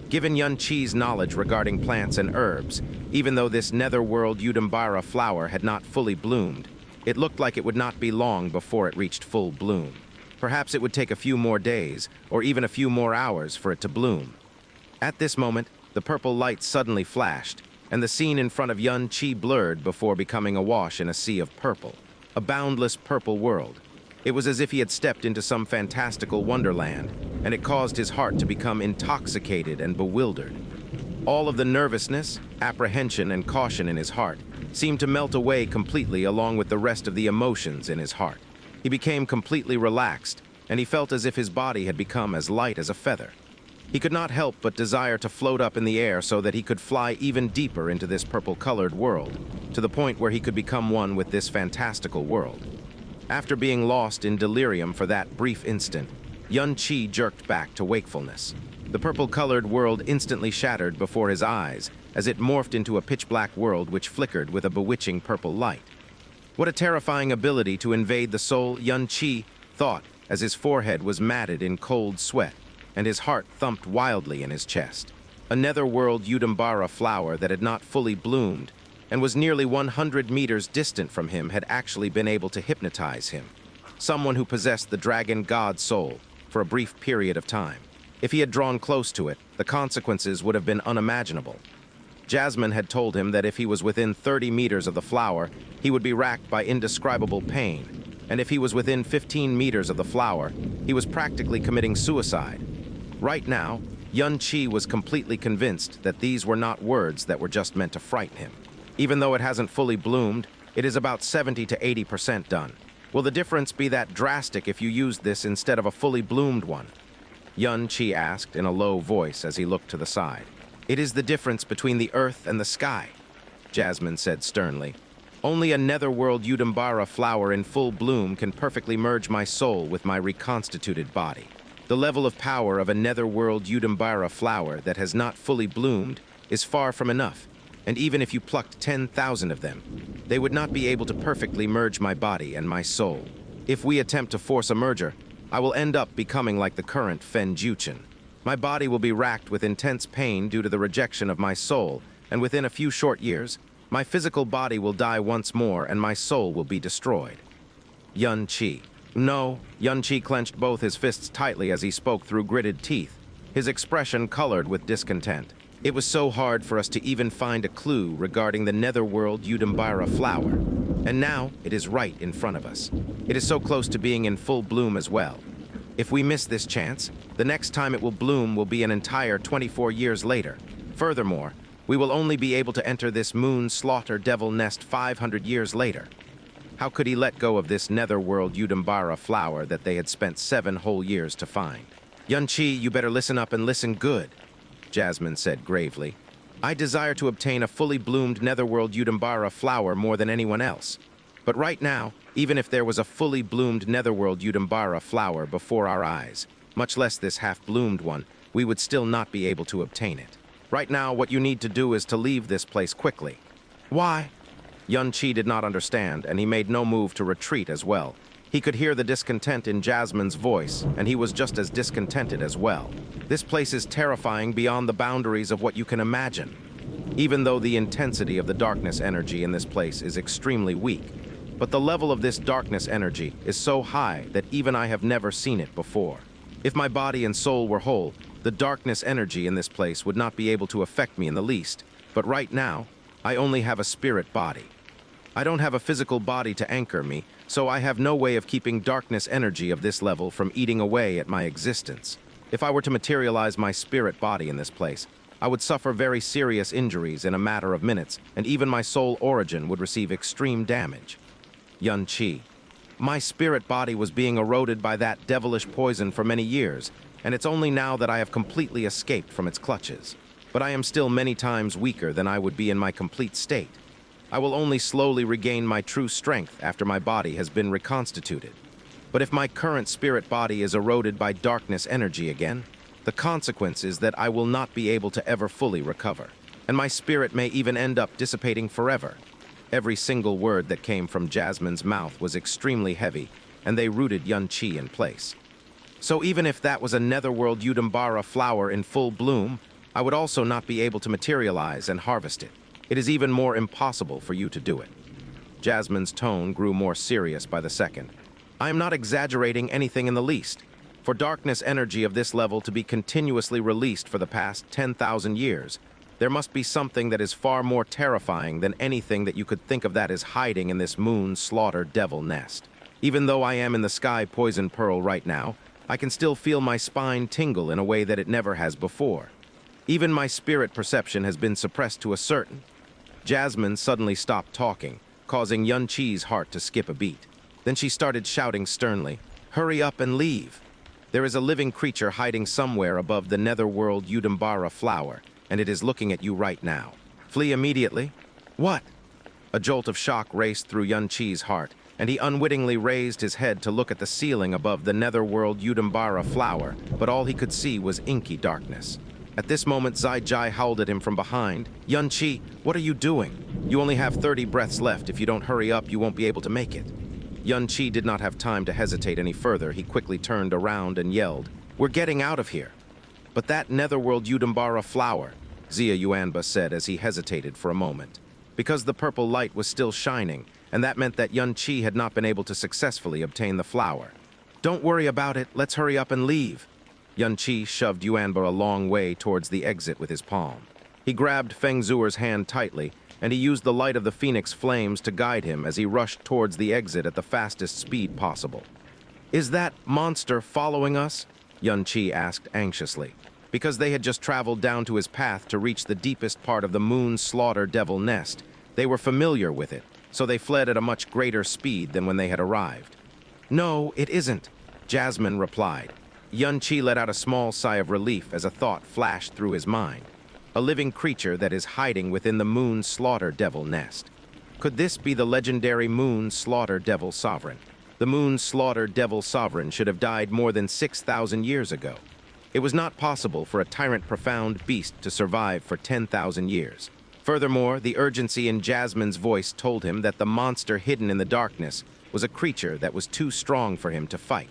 Given Xianxia's knowledge regarding plants and herbs, even though this netherworld Yudambara flower had not fully bloomed, it looked like it would not be long before it reached full bloom. Perhaps it would take a few more days, or even a few more hours for it to bloom. At this moment, the purple light suddenly flashed, and the scene in front of Xianxia blurred before becoming awash in a sea of purple. A boundless purple world. It was as if he had stepped into some fantastical wonderland, and it caused his heart to become intoxicated and bewildered. All of the nervousness, apprehension, and caution in his heart seemed to melt away completely along with the rest of the emotions in his heart. He became completely relaxed, and he felt as if his body had become as light as a feather. He could not help but desire to float up in the air so that he could fly even deeper into this purple-colored world, to the point where he could become one with this fantastical world. After being lost in delirium for that brief instant, Xianxia jerked back to wakefulness. The purple-colored world instantly shattered before his eyes as it morphed into a pitch-black world which flickered with a bewitching purple light. What a terrifying ability to invade the soul, Xianxia thought as his forehead was matted in cold sweat and his heart thumped wildly in his chest. A netherworld Yudambara flower that had not fully bloomed and was nearly 100 meters distant from him had actually been able to hypnotize him. Someone who possessed the dragon god soul for a brief period of time. If he had drawn close to it, the consequences would have been unimaginable. Jasmine had told him that if he was within 30 meters of the flower, he would be racked by indescribable pain, and if he was within 15 meters of the flower, he was practically committing suicide. Right now, Xianxia was completely convinced that these were not words that were just meant to frighten him. Even though it hasn't fully bloomed, it is about 70 to 80% done. Will the difference be that drastic if you used this instead of a fully bloomed one? Xianxia asked in a low voice as he looked to the side. It is the difference between the earth and the sky, Jasmine said sternly. Only a netherworld Yudambara flower in full bloom can perfectly merge my soul with my reconstituted body. The level of power of a netherworld Yudambara flower that has not fully bloomed is far from enough, and even if you plucked 10,000 of them, they would not be able to perfectly merge my body and my soul. If we attempt to force a merger, I will end up becoming like the current Fen Juchen. My body will be racked with intense pain due to the rejection of my soul, and within a few short years, my physical body will die once more and my soul will be destroyed. Xianxia. No, Xianxia clenched both his fists tightly as he spoke through gritted teeth, his expression colored with discontent. It was so hard for us to even find a clue regarding the netherworld Yudambara flower, and now it is right in front of us. It is so close to being in full bloom as well. If we miss this chance, the next time it will bloom will be an entire 24 years later. Furthermore, we will only be able to enter this moon slaughter devil nest 500 years later. How could he let go of this netherworld Yudambara flower that they had spent 7 whole years to find? Xianxia, you better listen up and listen good, Jasmine said gravely. I desire to obtain a fully bloomed netherworld Udambara flower more than anyone else. But right now, even if there was a fully bloomed netherworld Udambara flower before our eyes, much less this half-bloomed one, we would still not be able to obtain it. Right now, what you need to do is to leave this place quickly. Why? Xianxia did not understand, and he made no move to retreat as well. He could hear the discontent in Jasmine's voice, and he was just as discontented as well. This place is terrifying beyond the boundaries of what you can imagine. Even though the intensity of the darkness energy in this place is extremely weak, but the level of this darkness energy is so high that even I have never seen it before. If my body and soul were whole, the darkness energy in this place would not be able to affect me in the least. But right now, I only have a spirit body. I don't have a physical body to anchor me, so I have no way of keeping darkness energy of this level from eating away at my existence. If I were to materialize my spirit body in this place, I would suffer very serious injuries in a matter of minutes, and even my soul origin would receive extreme damage. Xianxia. My spirit body was being eroded by that devilish poison for many years, and it's only now that I have completely escaped from its clutches. But I am still many times weaker than I would be in my complete state. I will only slowly regain my true strength after my body has been reconstituted. But if my current spirit body is eroded by darkness energy again, the consequence is that I will not be able to ever fully recover, and my spirit may even end up dissipating forever. Every single word that came from Jasmine's mouth was extremely heavy, and they rooted Xianxia in place. So even if that was a netherworld Udambara flower in full bloom, I would also not be able to materialize and harvest it. It is even more impossible for you to do it. Jasmine's tone grew more serious by the second. I am not exaggerating anything in the least. For darkness energy of this level to be continuously released for the past 10,000 years, there must be something that is far more terrifying than anything that you could think of that is hiding in this moon slaughter devil nest. Even though I am in the sky poison pearl right now, I can still feel my spine tingle in a way that it never has before. Even my spirit perception has been suppressed to a certain. Jasmine suddenly stopped talking, causing Xianxia's heart to skip a beat. Then she started shouting sternly, "Hurry up and leave! There is a living creature hiding somewhere above the netherworld Udambara flower, and it is looking at you right now. Flee immediately." What? A jolt of shock raced through Xianxia's heart, and he unwittingly raised his head to look at the ceiling above the netherworld Udambara flower, but all he could see was inky darkness. At this moment, Xianxia howled at him from behind. "Xianxia, what are you doing? You only have 30 breaths left. If you don't hurry up, you won't be able to make it." Xianxia did not have time to hesitate any further. He quickly turned around and yelled, "We're getting out of here." "But that netherworld Udambara flower," Xianxia said as he hesitated for a moment. Because the purple light was still shining, and that meant that Xianxia had not been able to successfully obtain the flower. "Don't worry about it. Let's hurry up and leave." Xianxia shoved Yuanba a long way towards the exit with his palm. He grabbed Feng Zuer's hand tightly, and he used the light of the phoenix flames to guide him as he rushed towards the exit at the fastest speed possible. "Is that monster following us?" Xianxia asked anxiously. Because they had just traveled down to his path to reach the deepest part of the moon slaughter devil nest, they were familiar with it, so they fled at a much greater speed than when they had arrived. "No, it isn't," Jasmine replied. Xianxia let out a small sigh of relief as a thought flashed through his mind. A living creature that is hiding within the moon slaughter devil nest. Could this be the legendary moon slaughter devil sovereign? The moon slaughter devil sovereign should have died more than 6,000 years ago. It was not possible for a tyrant profound beast to survive for 10,000 years. Furthermore, the urgency in Jasmine's voice told him that the monster hidden in the darkness was a creature that was too strong for him to fight.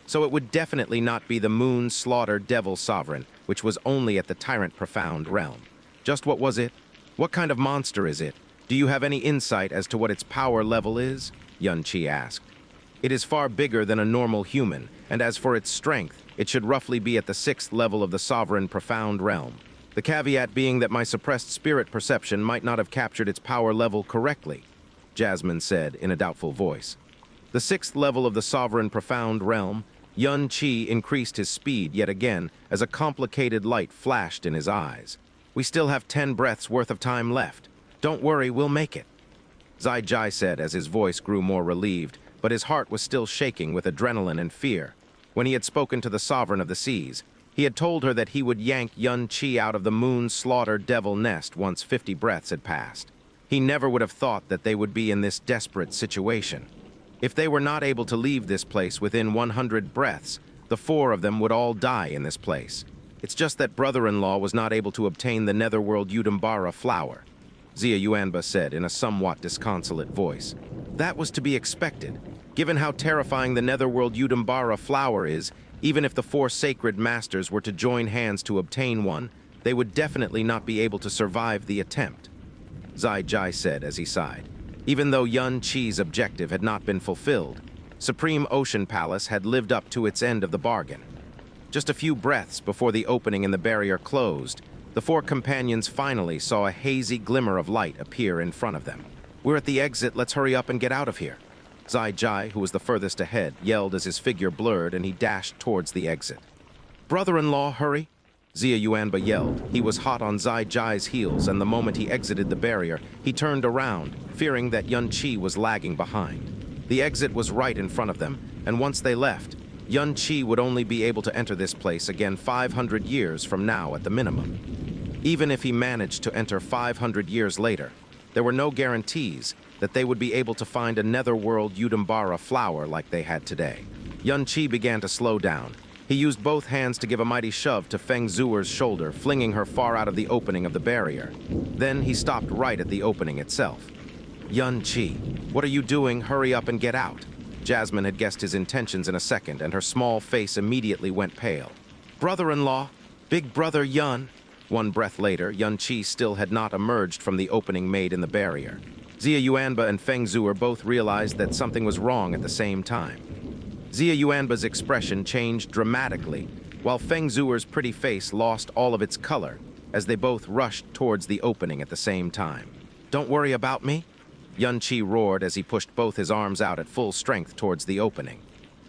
So it would definitely not be the moon slaughter devil sovereign, which was only at the tyrant profound realm. Just what was it? What kind of monster is it? Do you have any insight as to what its power level is? Xianxia asked. It is far bigger than a normal human, and as for its strength, it should roughly be at the 6th level of the sovereign profound realm. The caveat being that my suppressed spirit perception might not have captured its power level correctly, Jasmine said in a doubtful voice. The 6th level of the sovereign profound realm, Xianxia increased his speed yet again as a complicated light flashed in his eyes. "We still have 10 breaths worth of time left. Don't worry, we'll make it," Xianxia said as his voice grew more relieved, but his heart was still shaking with adrenaline and fear. When he had spoken to the sovereign of the seas, He had told her that he would yank Xianxia out of the moon's slaughtered devil nest once 50 breaths had passed. He never would have thought that they would be in this desperate situation. If they were not able to leave this place within 100 breaths, the 4 of them would all die in this place. It's just that brother-in-law was not able to obtain the netherworld Yudambara flower, Xianxia said in a somewhat disconsolate voice. That was to be expected. Given how terrifying the netherworld Yudambara flower is, even if the 4 sacred masters were to join hands to obtain one, they would definitely not be able to survive the attempt, Xianxia said as he sighed. Even though Xianxia's objective had not been fulfilled, Supreme Ocean Palace had lived up to its end of the bargain. Just a few breaths before the opening in the barrier closed, the 4 companions finally saw a hazy glimmer of light appear in front of them. We're at the exit, let's hurry up and get out of here. Xianxia, who was the furthest ahead, yelled as his figure blurred and he dashed towards the exit. Brother-in-law, hurry! Xianxia yelled. He was hot on Xianxia's heels, and the moment he exited the barrier, he turned around, fearing that Xianxia was lagging behind. The exit was right in front of them, and once they left, Xianxia would only be able to enter this place again 500 years from now at the minimum. Even if he managed to enter 500 years later, there were no guarantees that they would be able to find a netherworld Yudambara flower like they had today. Xianxia began to slow down. He used both hands to give a mighty shove to Feng Zuer's shoulder, flinging her far out of the opening of the barrier. Then he stopped right at the opening itself. Xianxia, what are you doing? Hurry up and get out. Jasmine had guessed his intentions in a second, and her small face immediately went pale. Brother-in-law, big brother Yun. One breath later, Xianxia still had not emerged from the opening made in the barrier. Xianxia and Feng Zuer both realized that something was wrong at the same time. Xianxia's expression changed dramatically, while Feng Zuer's pretty face lost all of its color as they both rushed towards the opening at the same time. Don't worry about me, Xianxia roared as he pushed both his arms out at full strength towards the opening.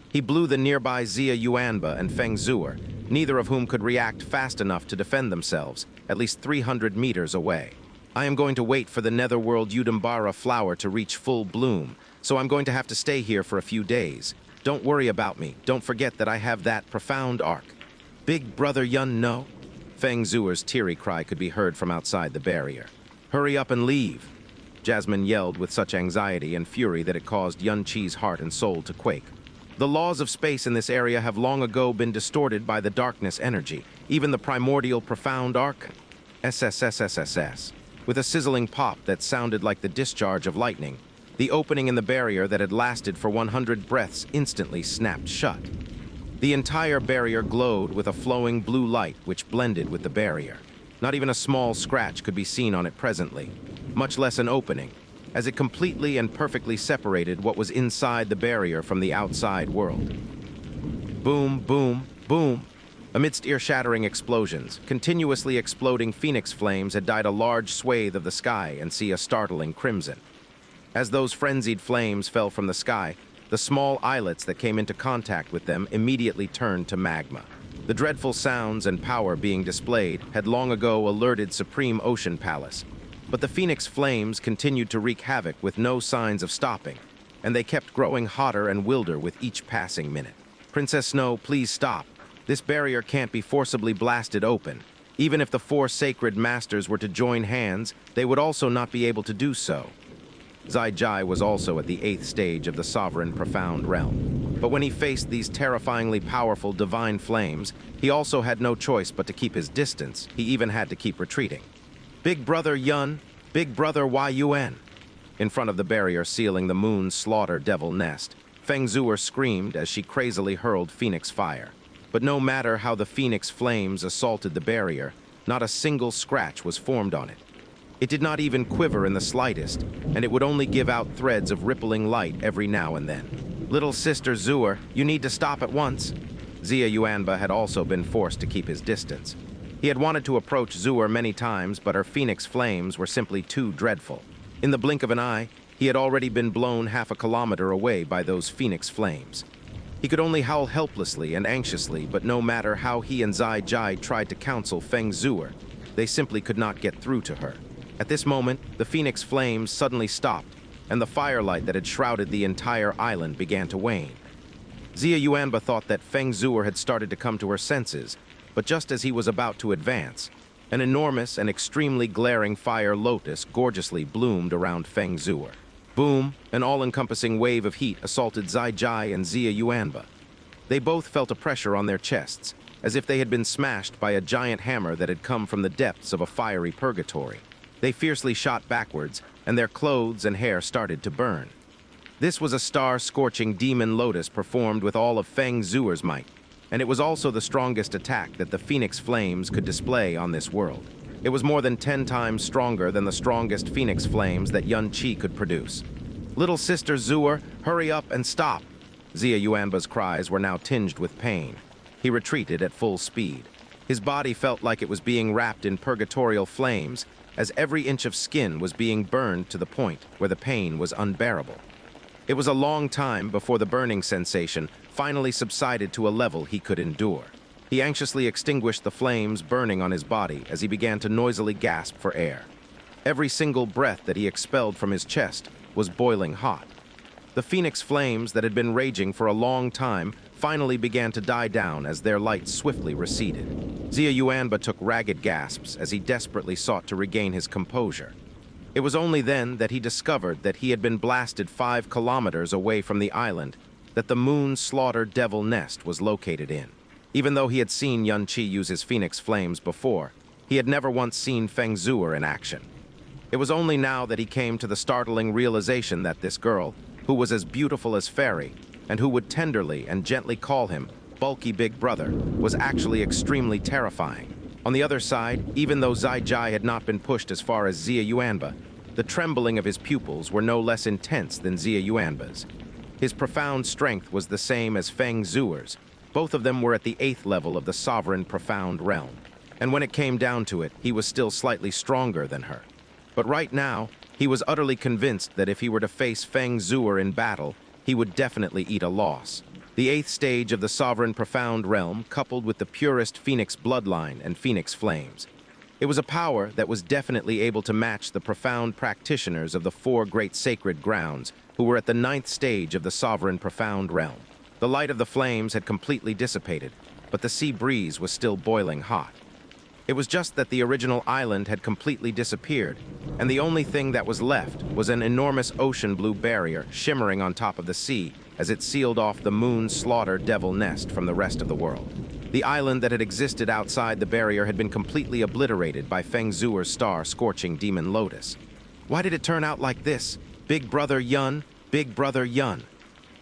He blew the nearby Xianxia and Feng Zuer, neither of whom could react fast enough to defend themselves, at least 300 meters away. I am going to wait for the netherworld Yudambara flower to reach full bloom, so I'm going to have to stay here for a few days. Don't worry about me. Don't forget that I have that profound arc. Big brother Yun, no? Feng Zuer's teary cry could be heard from outside the barrier. Hurry up and leave, Jasmine yelled with such anxiety and fury that it caused Xianxia's heart and soul to quake. The laws of space in this area have long ago been distorted by the darkness energy, even the primordial profound arc, SSSSSS. With a sizzling pop that sounded like the discharge of lightning, the opening in the barrier that had lasted for 100 breaths instantly snapped shut. The entire barrier glowed with a flowing blue light which blended with the barrier. Not even a small scratch could be seen on it presently, much less an opening, as it completely and perfectly separated what was inside the barrier from the outside world. Boom, boom, boom. Amidst ear-shattering explosions, continuously exploding phoenix flames had dyed a large swathe of the sky and see a startling crimson. As those frenzied flames fell from the sky, the small islets that came into contact with them immediately turned to magma. The dreadful sounds and power being displayed had long ago alerted Supreme Ocean Palace, but the phoenix flames continued to wreak havoc with no signs of stopping, and they kept growing hotter and wilder with each passing minute. Princess Snow, please stop. This barrier can't be forcibly blasted open. Even if the 4 sacred masters were to join hands, they would also not be able to do so. Xianxia was also at the 8th stage of the sovereign profound realm. But when he faced these terrifyingly powerful divine flames, he also had no choice but to keep his distance. He even had to keep retreating. Big brother Yun, big brother Yun. In front of the barrier sealing the moon's slaughter devil nest, Feng Zuer screamed as she crazily hurled phoenix fire. But no matter how the phoenix flames assaulted the barrier, not a single scratch was formed on it. It did not even quiver in the slightest, and it would only give out threads of rippling light every now and then. Little sister Zuer, you need to stop at once. Xianxia had also been forced to keep his distance. He had wanted to approach Zuer many times, but her phoenix flames were simply too dreadful. In the blink of an eye, he had already been blown half a kilometer away by those phoenix flames. He could only howl helplessly and anxiously, but no matter how he and Xianxia tried to counsel Feng Zuer, they simply could not get through to her. At this moment, the phoenix flames suddenly stopped, and the firelight that had shrouded the entire island began to wane. Xianxia thought that Feng Zuer had started to come to her senses, but just as he was about to advance, an enormous and extremely glaring fire lotus gorgeously bloomed around Feng Zuer. Boom, an all-encompassing wave of heat assaulted Zai Jai and Xia Yuanba. They both felt a pressure on their chests, as if they had been smashed by a giant hammer that had come from the depths of a fiery purgatory. They fiercely shot backwards, and their clothes and hair started to burn. This was a star-scorching demon lotus performed with all of Feng Zuer's might, and it was also the strongest attack that the Phoenix Flames could display on this world. It was more than 10 times stronger than the strongest Phoenix Flames that Yun Qi could produce. "Little Sister Zuer, hurry up and stop!" Xia Yuanba's cries were now tinged with pain. He retreated at full speed. His body felt like it was being wrapped in purgatorial flames, as every inch of skin was being burned to the point where the pain was unbearable. It was a long time before the burning sensation finally subsided to a level he could endure. He anxiously extinguished the flames burning on his body as he began to noisily gasp for air. Every single breath that he expelled from his chest was boiling hot. The Phoenix Flames that had been raging for a long time finally began to die down as their light swiftly receded. Xia Yuanba took ragged gasps as he desperately sought to regain his composure. It was only then that he discovered that he had been blasted 5 kilometers away from the island that the Moon Slaughter Devil Nest was located in. Even though he had seen Yun Qi use his Phoenix Flames before, he had never once seen Feng Zuer in action. It was only now that he came to the startling realization that this girl, who was as beautiful as fairy, and who would tenderly and gently call him bulky big brother, was actually extremely terrifying. On the other side, even though Zai Jai had not been pushed as far as Xia Yuanba, the trembling of his pupils were no less intense than Xia Yuanba's. His profound strength was the same as Feng Zuer's. Both of them were at the 8th level of the sovereign profound realm. And when it came down to it, he was still slightly stronger than her. But right now, he was utterly convinced that if he were to face Feng Zuer in battle, he would definitely eat a loss. The 8th stage of the sovereign profound realm, coupled with the purest Phoenix bloodline and Phoenix Flames. It was a power that was definitely able to match the profound practitioners of the 4 great sacred grounds who were at the 9th stage of the sovereign profound realm. The light of the flames had completely dissipated, but the sea breeze was still boiling hot. It was just that the original island had completely disappeared, and the only thing that was left was an enormous ocean blue barrier shimmering on top of the sea as it sealed off the Moon Slaughter Devil Nest from the rest of the world. The island that had existed outside the barrier had been completely obliterated by Feng Zuer's star-scorching demon lotus. Why did it turn out like this? Big Brother Yun, Big Brother Yun.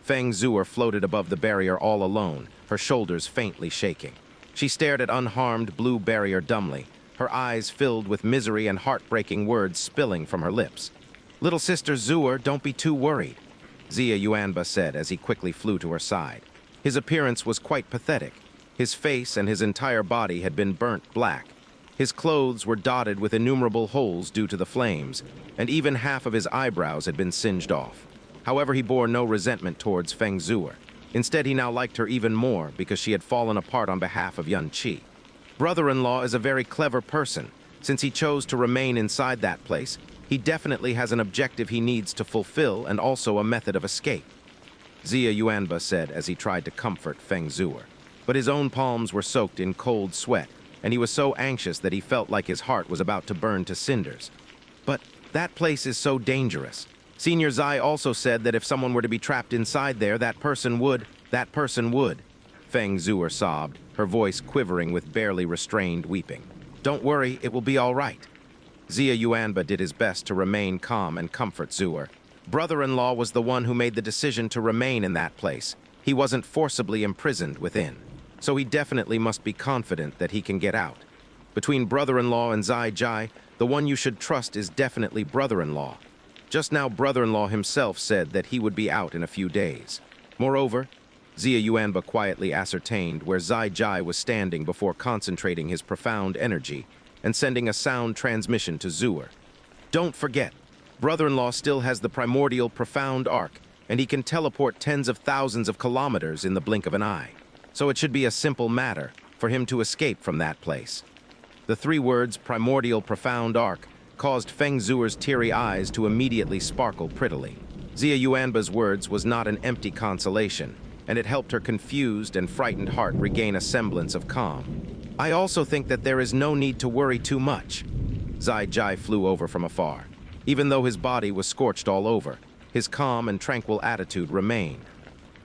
Feng Zuer floated above the barrier all alone, her shoulders faintly shaking. She stared at unharmed blue barrier dumbly, her eyes filled with misery and heartbreaking words spilling from her lips. "Little Sister Zuer, don't be too worried," Xia Yuanba said as he quickly flew to her side. His appearance was quite pathetic. His face and his entire body had been burnt black. His clothes were dotted with innumerable holes due to the flames, and even half of his eyebrows had been singed off. However, he bore no resentment towards Feng Zuer. Instead, he now liked her even more because she had fallen apart on behalf of Yun Qi. Brother-in-law is a very clever person. Since he chose to remain inside that place, he definitely has an objective he needs to fulfill and also a method of escape, Xia Yuanba said as he tried to comfort Feng Zuer. But his own palms were soaked in cold sweat, and he was so anxious that he felt like his heart was about to burn to cinders. "But that place is so dangerous. Senior Zai also said that if someone were to be trapped inside there, that person would. Feng Zuer sobbed, her voice quivering with barely restrained weeping. "Don't worry, it will be all right." Xia Yuanba did his best to remain calm and comfort Zuer. Brother-in-law was the one who made the decision to remain in that place. He wasn't forcibly imprisoned within, so he definitely must be confident that he can get out. Between brother-in-law and Zai Jai, the one you should trust is definitely brother-in-law. Just now, brother-in-law himself said that he would be out in a few days. Moreover, Xia Yuanba quietly ascertained where Zai Jai was standing before concentrating his profound energy and sending a sound transmission to Zuer. "Don't forget, brother-in-law still has the primordial profound arc, and he can teleport tens of thousands of kilometers in the blink of an eye. So it should be a simple matter for him to escape from that place." The 3 words, primordial profound arc, caused Feng Zuer's teary eyes to immediately sparkle prettily. Xia Yuanba's words was not an empty consolation, and it helped her confused and frightened heart regain a semblance of calm. I also think that there is no need to worry too much. Zai Jai flew over from afar. Even though his body was scorched all over, his calm and tranquil attitude remained.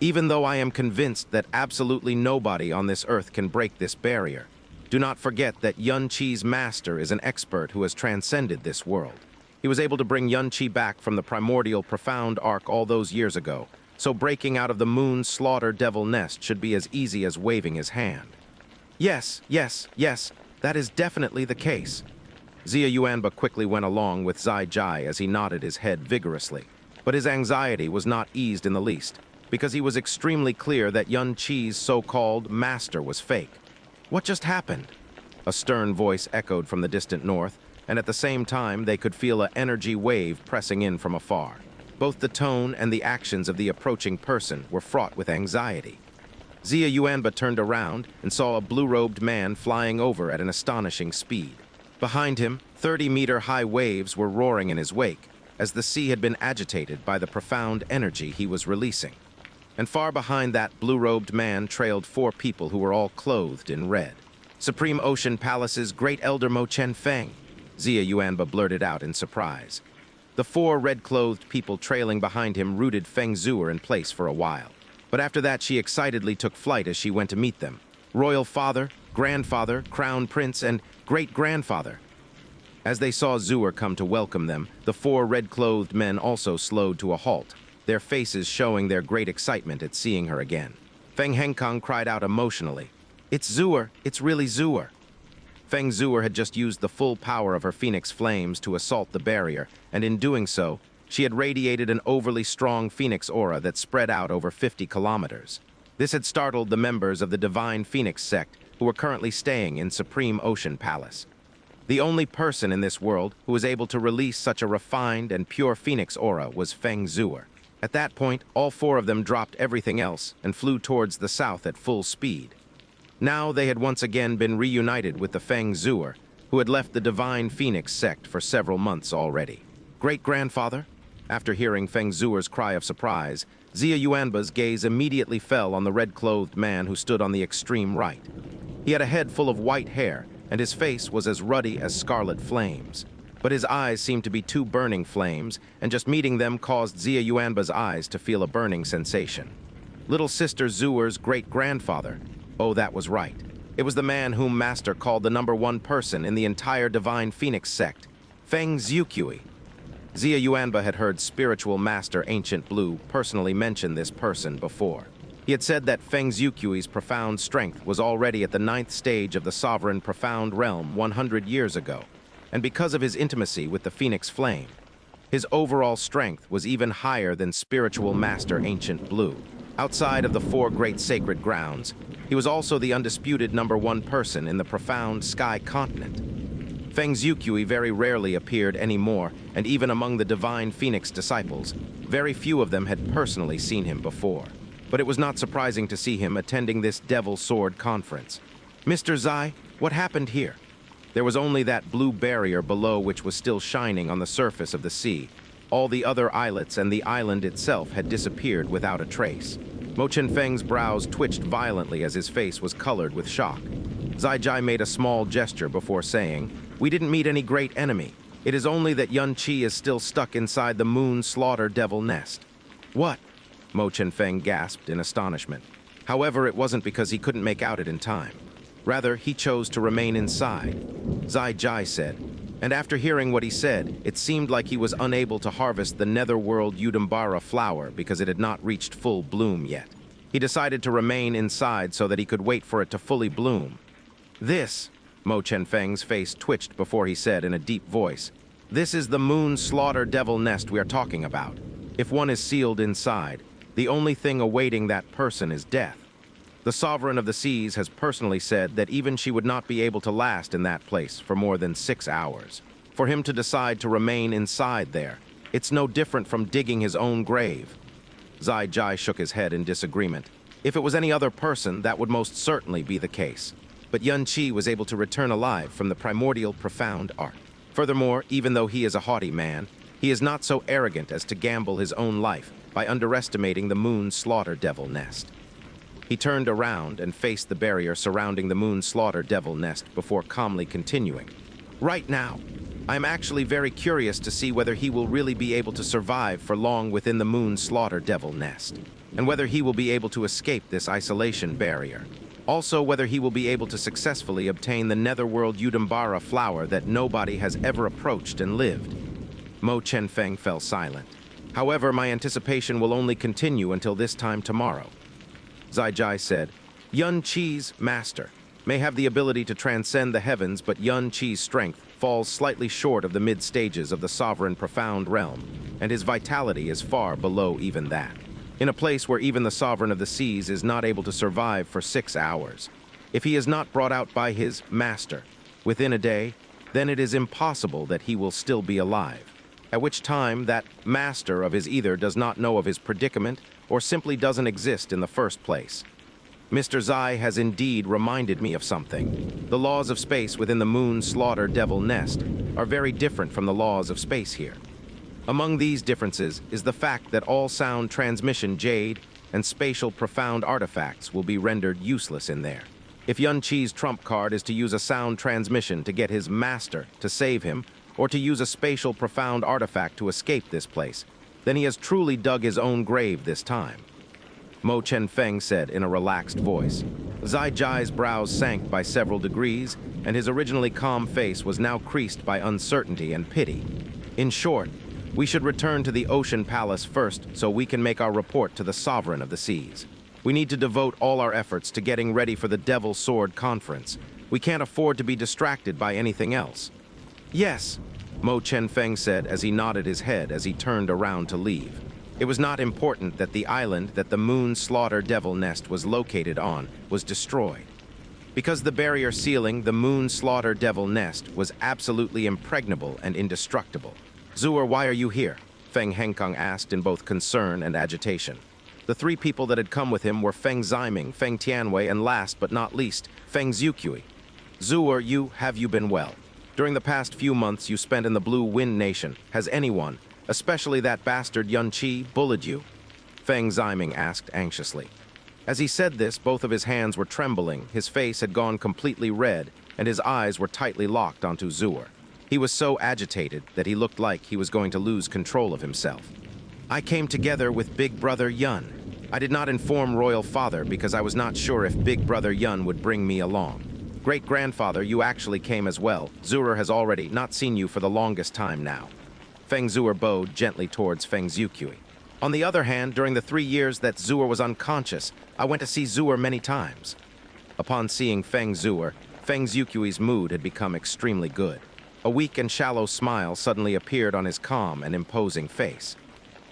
Even though I am convinced that absolutely nobody on this earth can break this barrier, do not forget that Yun Qi's master is an expert who has transcended this world. He was able to bring Yun Qi back from the primordial profound arc all those years ago, so breaking out of the moon's slaughter devil nest should be as easy as waving his hand. Yes, that is definitely the case. Xia Yuanba quickly went along with Zai Jai as he nodded his head vigorously, but his anxiety was not eased in the least, because he was extremely clear that Yun Qi's so-called master was fake. What just happened? A stern voice echoed from the distant north, and at the same time they could feel an energy wave pressing in from afar. Both the tone and the actions of the approaching person were fraught with anxiety. Xia Yuanba turned around and saw a blue-robed man flying over at an astonishing speed. Behind him, 30-meter-high waves were roaring in his wake, as the sea had been agitated by the profound energy he was releasing. And far behind that blue-robed man trailed 4 people who were all clothed in red. Supreme Ocean Palace's Great Elder Mo Chen Feng, Xia Yuanba blurted out in surprise. The 4 red-clothed people trailing behind him rooted Feng Zuer in place for a while. But after that, she excitedly took flight as she went to meet them. Royal father, grandfather, crown prince, and great-grandfather. As they saw Zuer come to welcome them, the 4 red-clothed men also slowed to a halt, their faces showing their great excitement at seeing her again. Feng Hengkang cried out emotionally, "It's Zuer! It's really Zuer!" Feng Zuer had just used the full power of her phoenix flames to assault the barrier, and in doing so, she had radiated an overly strong phoenix aura that spread out over 50 kilometers. This had startled the members of the Divine Phoenix sect who were currently staying in Supreme Ocean Palace. The only person in this world who was able to release such a refined and pure phoenix aura was Feng Zuer. At that point, all 4 of them dropped everything else and flew towards the south at full speed. Now they had once again been reunited with the Feng Zuer, who had left the Divine Phoenix sect for several months already. Great-grandfather? After hearing Feng Zuer's cry of surprise, Xia Yuanba's gaze immediately fell on the red-clothed man who stood on the extreme right. He had a head full of white hair, and his face was as ruddy as scarlet flames. But his eyes seemed to be 2 burning flames, and just meeting them caused Xia Yuanba's eyes to feel a burning sensation. Little sister Zuer's great-grandfather. Oh, that was right. It was the man whom Master called the #1 person in the entire Divine Phoenix sect, Feng Zuqiu. Xia Yuanba had heard Spiritual Master Ancient Blue personally mention this person before. He had said that Feng Zuqiu's profound strength was already at the 9th stage of the Sovereign Profound Realm 100 years ago, and because of his intimacy with the Phoenix Flame, his overall strength was even higher than Spiritual Master Ancient Blue. Outside of the 4 great sacred grounds, he was also the undisputed #1 person in the profound sky continent. Feng Zuqiu very rarely appeared anymore, and even among the Divine Phoenix disciples, very few of them had personally seen him before. But it was not surprising to see him attending this Devil Sword conference. "Mr. Zai, what happened here?" There was only that blue barrier below which was still shining on the surface of the sea. All the other islets and the island itself had disappeared without a trace. Mo Chen Feng's brows twitched violently as his face was colored with shock. Zai Jai made a small gesture before saying, "We didn't meet any great enemy. It is only that Yun Qi is still stuck inside the moon slaughter devil nest." "What?" Mo Chen Feng gasped in astonishment. However, it wasn't because he couldn't make out it in time. Rather, he chose to remain inside. Zai Jai said, and after hearing what he said, it seemed like he was unable to harvest the netherworld Udambara flower because it had not reached full bloom yet. He decided to remain inside so that he could wait for it to fully bloom. "This," Mo Chen Feng's face twitched before he said in a deep voice, "this is the moon slaughter devil nest we are talking about. If one is sealed inside, the only thing awaiting that person is death. The Sovereign of the Seas has personally said that even she would not be able to last in that place for more than 6 hours. For him to decide to remain inside there, it's no different from digging his own grave." Zai Jai shook his head in disagreement. If it was any other person, that would most certainly be the case. But Yun Qi was able to return alive from the primordial profound arc. Furthermore, even though he is a haughty man, he is not so arrogant as to gamble his own life by underestimating the moon slaughter devil nest. He turned around and faced the barrier surrounding the moon slaughter devil nest before calmly continuing. Right now, I'm actually very curious to see whether he will really be able to survive for long within the moon slaughter devil nest, and whether he will be able to escape this isolation barrier. Also, whether he will be able to successfully obtain the netherworld Udambara flower that nobody has ever approached and lived. Mo Chenfeng fell silent. However, my anticipation will only continue until this time tomorrow. Zai Jai said, Yun Qi's master may have the ability to transcend the heavens, but Yun Qi's strength falls slightly short of the mid-stages of the sovereign profound realm, and his vitality is far below even that. In a place where even the sovereign of the seas is not able to survive for 6 hours. If he is not brought out by his master within a day, then it is impossible that he will still be alive, at which time that master of his either does not know of his predicament or simply doesn't exist in the first place. Mr. Zai has indeed reminded me of something. The laws of space within the moon slaughter devil nest are very different from the laws of space here. Among these differences is the fact that all sound transmission jade and spatial profound artifacts will be rendered useless in there. If Yun Qi's trump card is to use a sound transmission to get his master to save him, or to use a spatial profound artifact to escape this place, then he has truly dug his own grave this time. Mo Chenfeng said in a relaxed voice. Zai Jai's brows sank by several degrees, and his originally calm face was now creased by uncertainty and pity. In short, we should return to the Ocean Palace first so we can make our report to the Sovereign of the Seas. We need to devote all our efforts to getting ready for the Devil Sword Conference. We can't afford to be distracted by anything else. Yes, Mo Chenfeng said as he nodded his head as he turned around to leave. It was not important that the island that the Moon Slaughter Devil Nest was located on was destroyed. Because the barrier sealing the Moon Slaughter Devil Nest was absolutely impregnable and indestructible. Zuer, why are you here? Feng Henkong asked in both concern and agitation. The 3 people that had come with him were Feng Ziming, Feng Tianwei, and last but not least, Feng Xiuqui. Zuer, have you been well? During the past few months you spent in the Blue Wind Nation, has anyone, especially that bastard Yun Qi, bullied you? Feng Ziming asked anxiously. As he said this, both of his hands were trembling, his face had gone completely red, and his eyes were tightly locked onto Zuer. He was so agitated that he looked like he was going to lose control of himself. I came together with Big Brother Yun. I did not inform Royal Father because I was not sure if Big Brother Yun would bring me along. Great-grandfather, you actually came as well. Zuer has already not seen you for the longest time now. Feng Zuer bowed gently towards Feng Xiuqui. On the other hand, during the 3 years that Zuer was unconscious, I went to see Zuer many times. Upon seeing Feng Zuer, Feng Xiuqi's mood had become extremely good. A weak and shallow smile suddenly appeared on his calm and imposing face.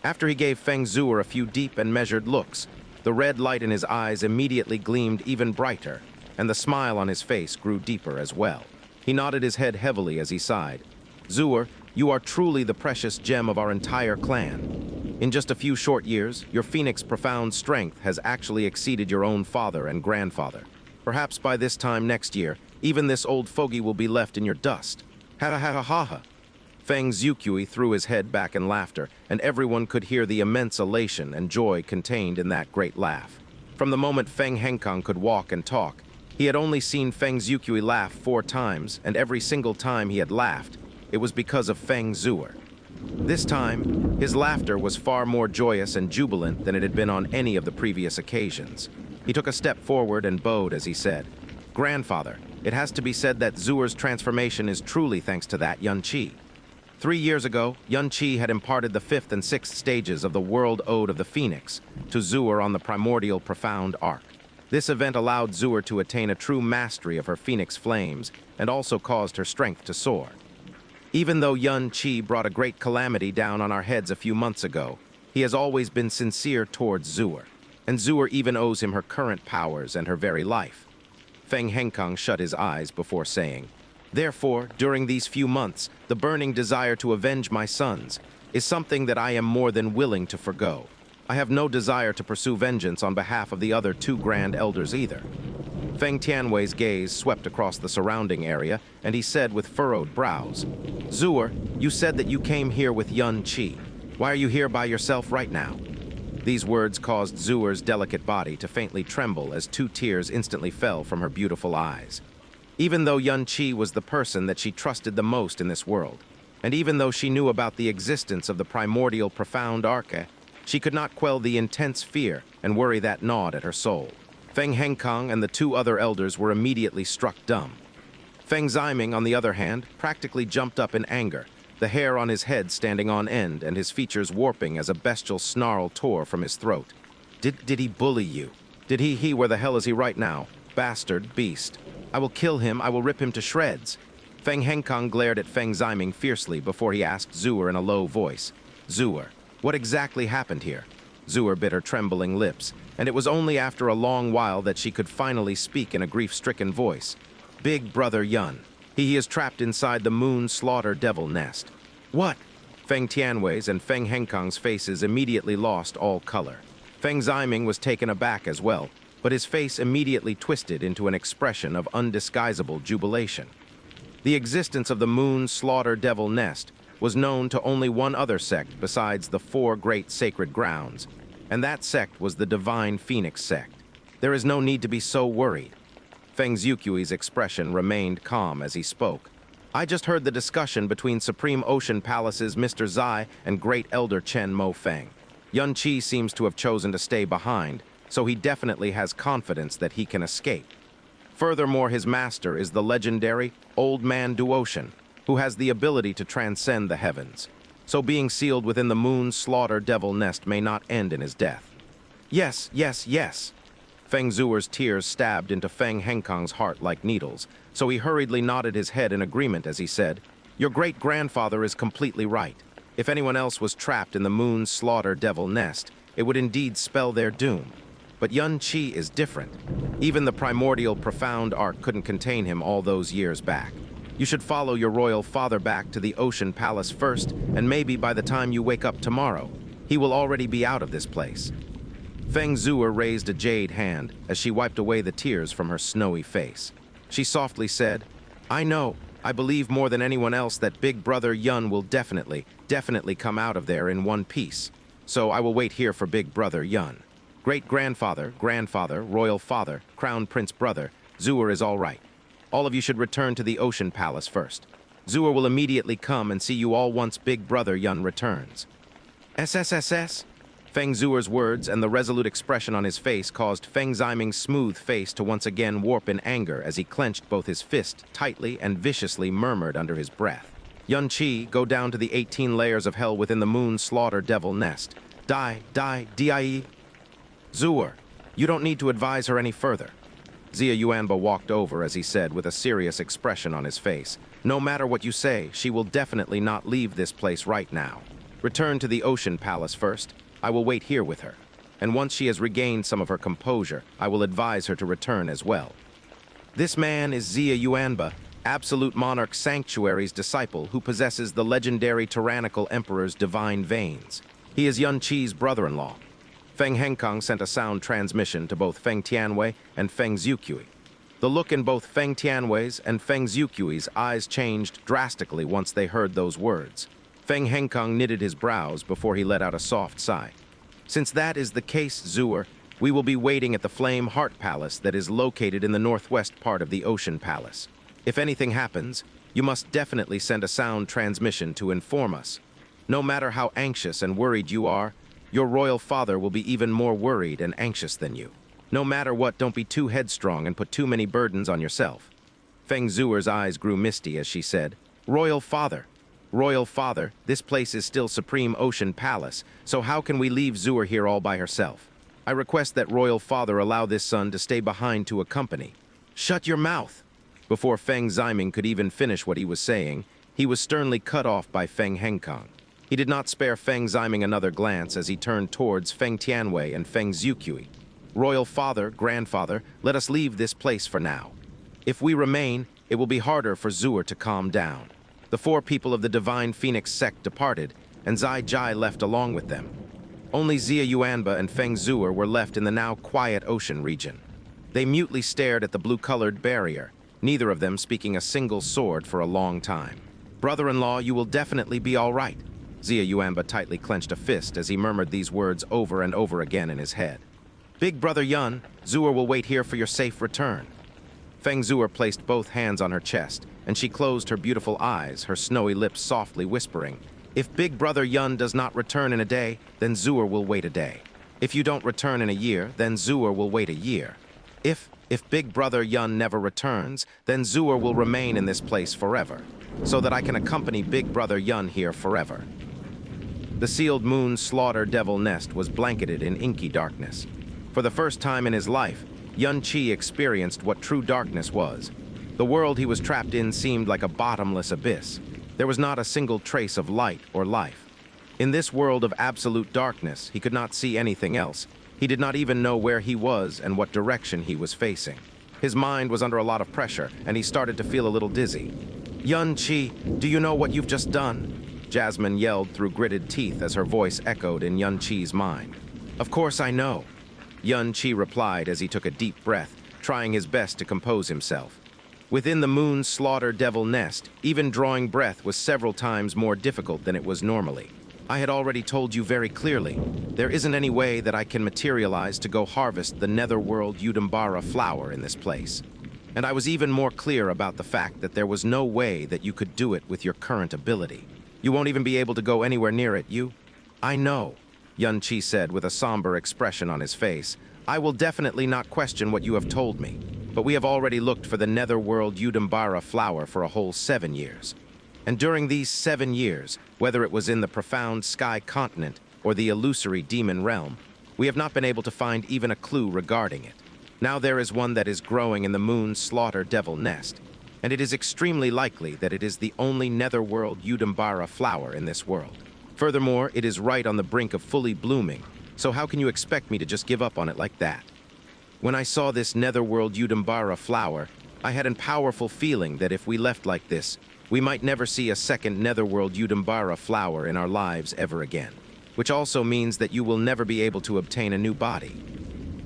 After he gave Feng Zuer a few deep and measured looks, the red light in his eyes immediately gleamed even brighter, and the smile on his face grew deeper as well. He nodded his head heavily as he sighed. Zuer, you are truly the precious gem of our entire clan. In just a few short years, your phoenix profound strength has actually exceeded your own father and grandfather. Perhaps by this time next year, even this old fogey will be left in your dust. Ha-ha-ha-ha-ha. Feng Xiuqui threw his head back in laughter, and everyone could hear the immense elation and joy contained in that great laugh. From the moment Feng Henkong could walk and talk, he had only seen Feng Xiuqui laugh 4 times, and every single time he had laughed, it was because of Feng Zuer. This time, his laughter was far more joyous and jubilant than it had been on any of the previous occasions. He took a step forward and bowed as he said, Grandfather, it has to be said that Zuer's transformation is truly thanks to that Yun Qi. 3 years ago, Yun Qi had imparted the 5th and 6th stages of the World Ode of the Phoenix to Zuer on the primordial profound arc. This event allowed Zuer to attain a true mastery of her phoenix flames and also caused her strength to soar. Even though Yun Qi brought a great calamity down on our heads a few months ago, he has always been sincere towards Zuer, and Zuer even owes him her current powers and her very life. Feng Henkong shut his eyes before saying, Therefore, during these few months, the burning desire to avenge my sons is something that I am more than willing to forgo. I have no desire to pursue vengeance on behalf of the other 2 grand elders either. Feng Tianwei's gaze swept across the surrounding area, and he said with furrowed brows, Zuer, you said that you came here with Yun Qi. Why are you here by yourself right now? These words caused Zuer's delicate body to faintly tremble as 2 tears instantly fell from her beautiful eyes. Even though Xianxia was the person that she trusted the most in this world, and even though she knew about the existence of the primordial profound arche, she could not quell the intense fear and worry that gnawed at her soul. Feng Henkang and the 2 other elders were immediately struck dumb. Feng Ziming, on the other hand, practically jumped up in anger, the hair on his head standing on end and his features warping as a bestial snarl tore from his throat. Did he bully you? Did he where the hell is he right now? Bastard, beast. I will kill him, I will rip him to shreds. Feng Henkang glared at Feng Ziming fiercely before he asked Zuer in a low voice. Zuer, what exactly happened here? Zuer bit her trembling lips, and it was only after a long while that she could finally speak in a grief-stricken voice. Big Brother Yun. He is trapped inside the Moon Slaughter Devil Nest. What? Feng Tianwei's and Feng Henkang's faces immediately lost all color. Feng Ziming was taken aback as well, but his face immediately twisted into an expression of undisguisable jubilation. The existence of the Moon Slaughter Devil Nest was known to only one other sect besides the 4 great sacred grounds, and that sect was the Divine Phoenix sect. There is no need to be so worried. Feng Zhuqi's expression remained calm as he spoke. I just heard the discussion between Supreme Ocean Palace's Mr. Zai and Great Elder Chen Mo Feng. Xianxia seems to have chosen to stay behind, so he definitely has confidence that he can escape. Furthermore, his master is the legendary Old Man Duocean, who has the ability to transcend the heavens. So being sealed within the Moon Slaughter Devil Nest may not end in his death. Yes, yes, yes. Feng Zuer's tears stabbed into Feng Henkang's heart like needles, so he hurriedly nodded his head in agreement as he said, Your great-grandfather is completely right. If anyone else was trapped in the Moon Slaughter Devil Nest, it would indeed spell their doom. But Xianxia is different. Even the primordial profound arc couldn't contain him all those years back. You should follow your royal father back to the Ocean Palace first, and maybe by the time you wake up tomorrow, he will already be out of this place. Feng Zuer raised a jade hand as she wiped away the tears from her snowy face. She softly said, I know, I believe more than anyone else that Big Brother Yun will definitely come out of there in one piece. So I will wait here for Big Brother Yun. Great-grandfather, grandfather, royal father, crown prince brother, Zuer is all right. All of you should return to the Ocean Palace first. Zuer will immediately come and see you all once Big Brother Yun returns. SSSS? Feng Zuer's words and the resolute expression on his face caused Feng Ziming's smooth face to once again warp in anger as he clenched both his fist tightly and viciously murmured under his breath. Xianxia, go down to the 18 layers of hell within the Moon Slaughter Devil Nest. Die, die. Zuer, you don't need to advise her any further. Xia Yuanba walked over as he said with a serious expression on his face. No matter what you say, she will definitely not leave this place right now. Return to the Ocean Palace first. I will wait here with her. And once she has regained some of her composure, I will advise her to return as well. This man is Xia Yuanba, Absolute Monarch Sanctuary's disciple who possesses the legendary tyrannical emperor's divine veins. He is Xianxia's brother-in-law. Feng Henkang sent a sound transmission to both Feng Tianwei and Feng Zhuqi. The look in both Feng Tianwei's and Feng Zhuqi's eyes changed drastically once they heard those words. Feng Henkang knitted his brows before he let out a soft sigh. Since that is the case, Zuer, we will be waiting at the Flame Heart Palace that is located in the northwest part of the Ocean Palace. If anything happens, you must definitely send a sound transmission to inform us. No matter how anxious and worried you are, your royal father will be even more worried and anxious than you. No matter what, don't be too headstrong and put too many burdens on yourself. Feng Zuer's eyes grew misty as she said, Royal Father, this place is still Supreme Ocean Palace, so how can we leave Zuer here all by herself? I request that Royal Father allow this son to stay behind to accompany. Shut your mouth! Before Feng Ziming could even finish what he was saying, he was sternly cut off by Feng Henkang. He did not spare Feng Ziming another glance as he turned towards Feng Tianwei and Feng Zhuqi. Royal Father, Grandfather, let us leave this place for now. If we remain, it will be harder for Zuer to calm down. The 4 people of the Divine Phoenix sect departed, and Zai Jai left along with them. Only Xia Yuanba and Feng Zuer were left in the now quiet ocean region. They mutely stared at the blue-colored barrier, neither of them speaking a single sword for a long time. Brother-in-law, you will definitely be all right. Xia Yuanba tightly clenched a fist as he murmured these words over and over again in his head. Big Brother Yun, Zuer will wait here for your safe return. Feng Zuer placed both hands on her chest, and she closed her beautiful eyes, her snowy lips softly whispering, "If Big Brother Yun does not return in a day, then Zuer will wait a day. If you don't return in a year, then Zuer will wait a year. If Big Brother Yun never returns, then Zuer will remain in this place forever, so that I can accompany Big Brother Yun here forever." The sealed moon slaughter devil nest was blanketed in inky darkness. For the first time in his life, Yun Qi experienced what true darkness was. The world he was trapped in seemed like a bottomless abyss. There was not a single trace of light or life. In this world of absolute darkness, he could not see anything else. He did not even know where he was and what direction he was facing. His mind was under a lot of pressure, and he started to feel a little dizzy. "Yun Qi, do you know what you've just done?" Jasmine yelled through gritted teeth as her voice echoed in Yun Qi's mind. "Of course I know," Yun Qi replied as he took a deep breath, trying his best to compose himself. Within the moon's slaughter devil nest, even drawing breath was several times more difficult than it was normally. "I had already told you very clearly, there isn't any way that I can materialize to go harvest the netherworld Yudambara flower in this place. And I was even more clear about the fact that there was no way that you could do it with your current ability. You won't even be able to go anywhere near it, you—" "I know," Yun Qi said with a somber expression on his face. "I will definitely not question what you have told me, but we have already looked for the netherworld Yudambara flower for a whole 7 years. And during these 7 years, whether it was in the profound sky continent or the illusory demon realm, we have not been able to find even a clue regarding it. Now there is one that is growing in the moon's slaughter devil nest, and it is extremely likely that it is the only netherworld Yudambara flower in this world. Furthermore, it is right on the brink of fully blooming, so how can you expect me to just give up on it like that? When I saw this netherworld Yudambara flower, I had a powerful feeling that if we left like this, we might never see a second netherworld Yudambara flower in our lives ever again, which also means that you will never be able to obtain a new body,"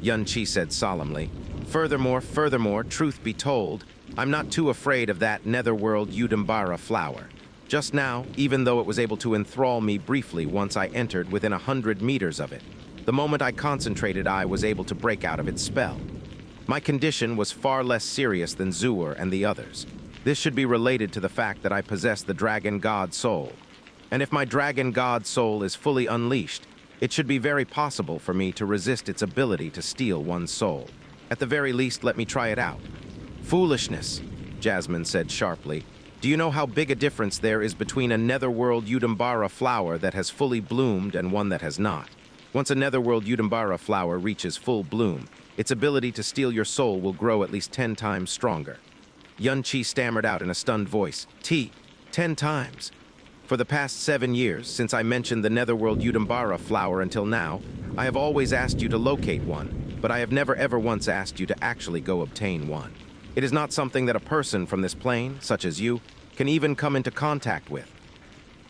Yun Qi said solemnly. Furthermore, truth be told, I'm not too afraid of that netherworld Yudambara flower. Just now, even though it was able to enthrall me briefly once I entered within 100 meters of it, the moment I concentrated, I was able to break out of its spell. My condition was far less serious than Zuer and the others. This should be related to the fact that I possess the Dragon God Soul. And if my Dragon God Soul is fully unleashed, it should be very possible for me to resist its ability to steal one's soul. At the very least, let me try it out. "Foolishness," Jasmine said sharply. "Do you know how big a difference there is between a netherworld Yudambara flower that has fully bloomed and one that has not? Once a netherworld Yudambara flower reaches full bloom, its ability to steal your soul will grow at least 10 times stronger." Yun Qi stammered out in a stunned voice, 10 times. For the past 7 years, since I mentioned the netherworld Yudambara flower until now, I have always asked you to locate one, but I have never ever once asked you to actually go obtain one. It is not something that a person from this plane, such as you, can even come into contact with."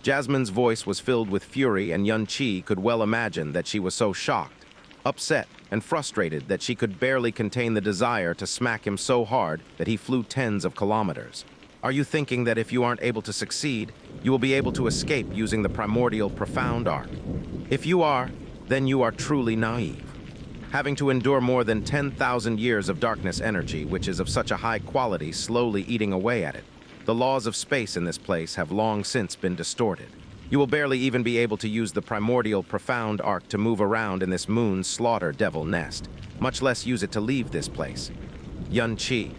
Jasmine's voice was filled with fury, and Yun Qi could well imagine that she was so shocked, upset, and frustrated that she could barely contain the desire to smack him so hard that he flew tens of kilometers. "Are you thinking that if you aren't able to succeed, you will be able to escape using the primordial profound arc? If you are, then you are truly naive. Having to endure more than 10,000 years of darkness energy, which is of such a high quality, slowly eating away at it, the laws of space in this place have long since been distorted. You will barely even be able to use the primordial profound arc to move around in this moon's slaughter devil nest, much less use it to leave this place." Yun Qi.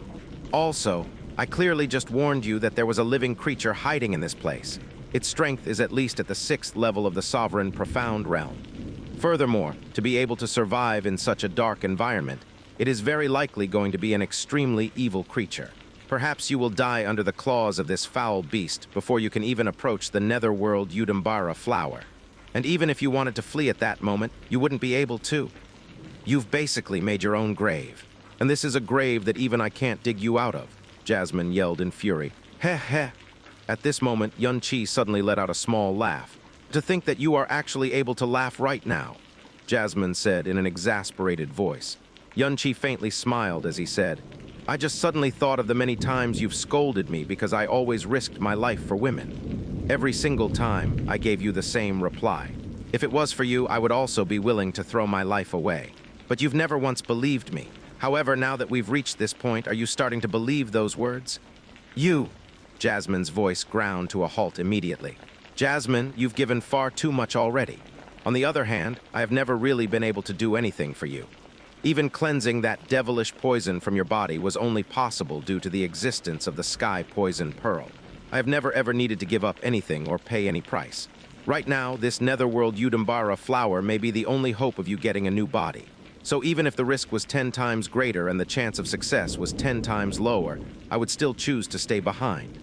"Also, I clearly just warned you that there was a living creature hiding in this place. Its strength is at least at the 6th level of the sovereign profound realm. Furthermore, to be able to survive in such a dark environment, it is very likely going to be an extremely evil creature. Perhaps you will die under the claws of this foul beast before you can even approach the netherworld Yudambara flower. And even if you wanted to flee at that moment, you wouldn't be able to. You've basically made your own grave. And this is a grave that even I can't dig you out of," Jasmine yelled in fury. "Heh heh." At this moment, Yun Qi suddenly let out a small laugh. "To think that you are actually able to laugh right now," Jasmine said in an exasperated voice. Yun Qi faintly smiled as he said, "I just suddenly thought of the many times you've scolded me because I always risked my life for women. Every single time, I gave you the same reply. If it was for you, I would also be willing to throw my life away. But you've never once believed me. However, now that we've reached this point, are you starting to believe those words? You! Jasmine's voice ground to a halt immediately. Jasmine, you've given far too much already. On the other hand, I have never really been able to do anything for you. Even cleansing that devilish poison from your body was only possible due to the existence of the sky poison pearl. I have never ever needed to give up anything or pay any price. Right now, this netherworld Yudambara flower may be the only hope of you getting a new body. So even if the risk was 10 times greater and the chance of success was 10 times lower, I would still choose to stay behind.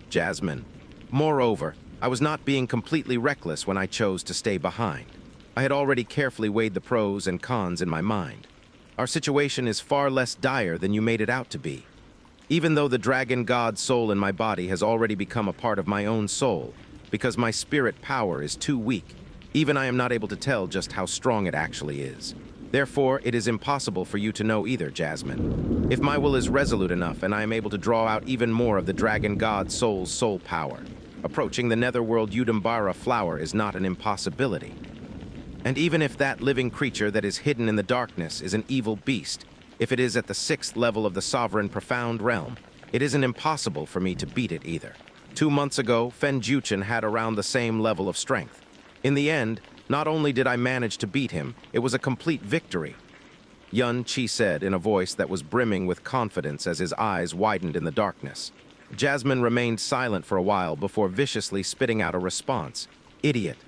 Jasmine. Moreover, I was not being completely reckless when I chose to stay behind. I had already carefully weighed the pros and cons in my mind. Our situation is far less dire than you made it out to be. Even though the dragon god soul in my body has already become a part of my own soul, because my spirit power is too weak, even I am not able to tell just how strong it actually is. Therefore, it is impossible for you to know either, Jasmine. If my will is resolute enough and I am able to draw out even more of the dragon god soul's soul power, approaching the netherworld Yudambara flower is not an impossibility. And even if that living creature that is hidden in the darkness is an evil beast, if it is at the 6th level of the sovereign profound realm, it isn't impossible for me to beat it either. 2 months ago, Fen Juchen had around the same level of strength. In the end, not only did I manage to beat him, it was a complete victory. Xianxia said in a voice that was brimming with confidence as his eyes widened in the darkness. Jasmine remained silent for a while before viciously spitting out a response. Idiot.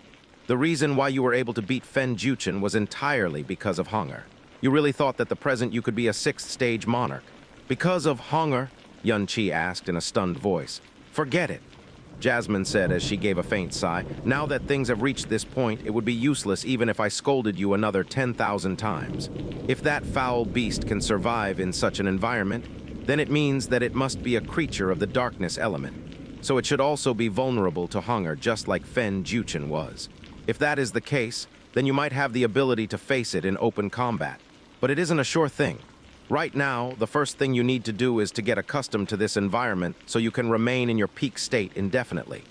The reason why you were able to beat Fen Juchen was entirely because of hunger. You really thought that the present you could be a 6th stage monarch. Because of hunger? Xianxia asked in a stunned voice. Forget it. Jasmine said as she gave a faint sigh. Now that things have reached this point, it would be useless even if I scolded you another 10,000 times. If that foul beast can survive in such an environment, then it means that it must be a creature of the darkness element. So it should also be vulnerable to hunger just like Fen Juchen was. If that is the case, then you might have the ability to face it in open combat. But it isn't a sure thing. Right now, the first thing you need to do is to get accustomed to this environment so you can remain in your peak state indefinitely.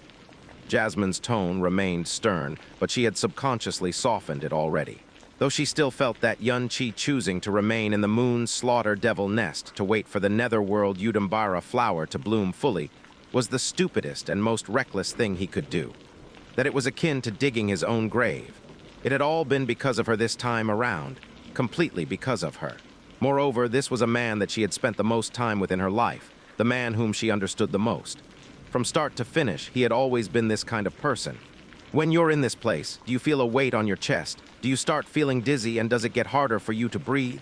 Jasmine's tone remained stern, but she had subconsciously softened it already. Though she still felt that Xianxia choosing to remain in the moon's slaughter devil nest to wait for the netherworld Yudambara flower to bloom fully was the stupidest and most reckless thing he could do. That it was akin to digging his own grave. It had all been because of her this time around, completely because of her. Moreover, this was a man that she had spent the most time with in her life, the man whom she understood the most. From start to finish, he had always been this kind of person. When you're in this place, do you feel a weight on your chest? Do you start feeling dizzy and does it get harder for you to breathe?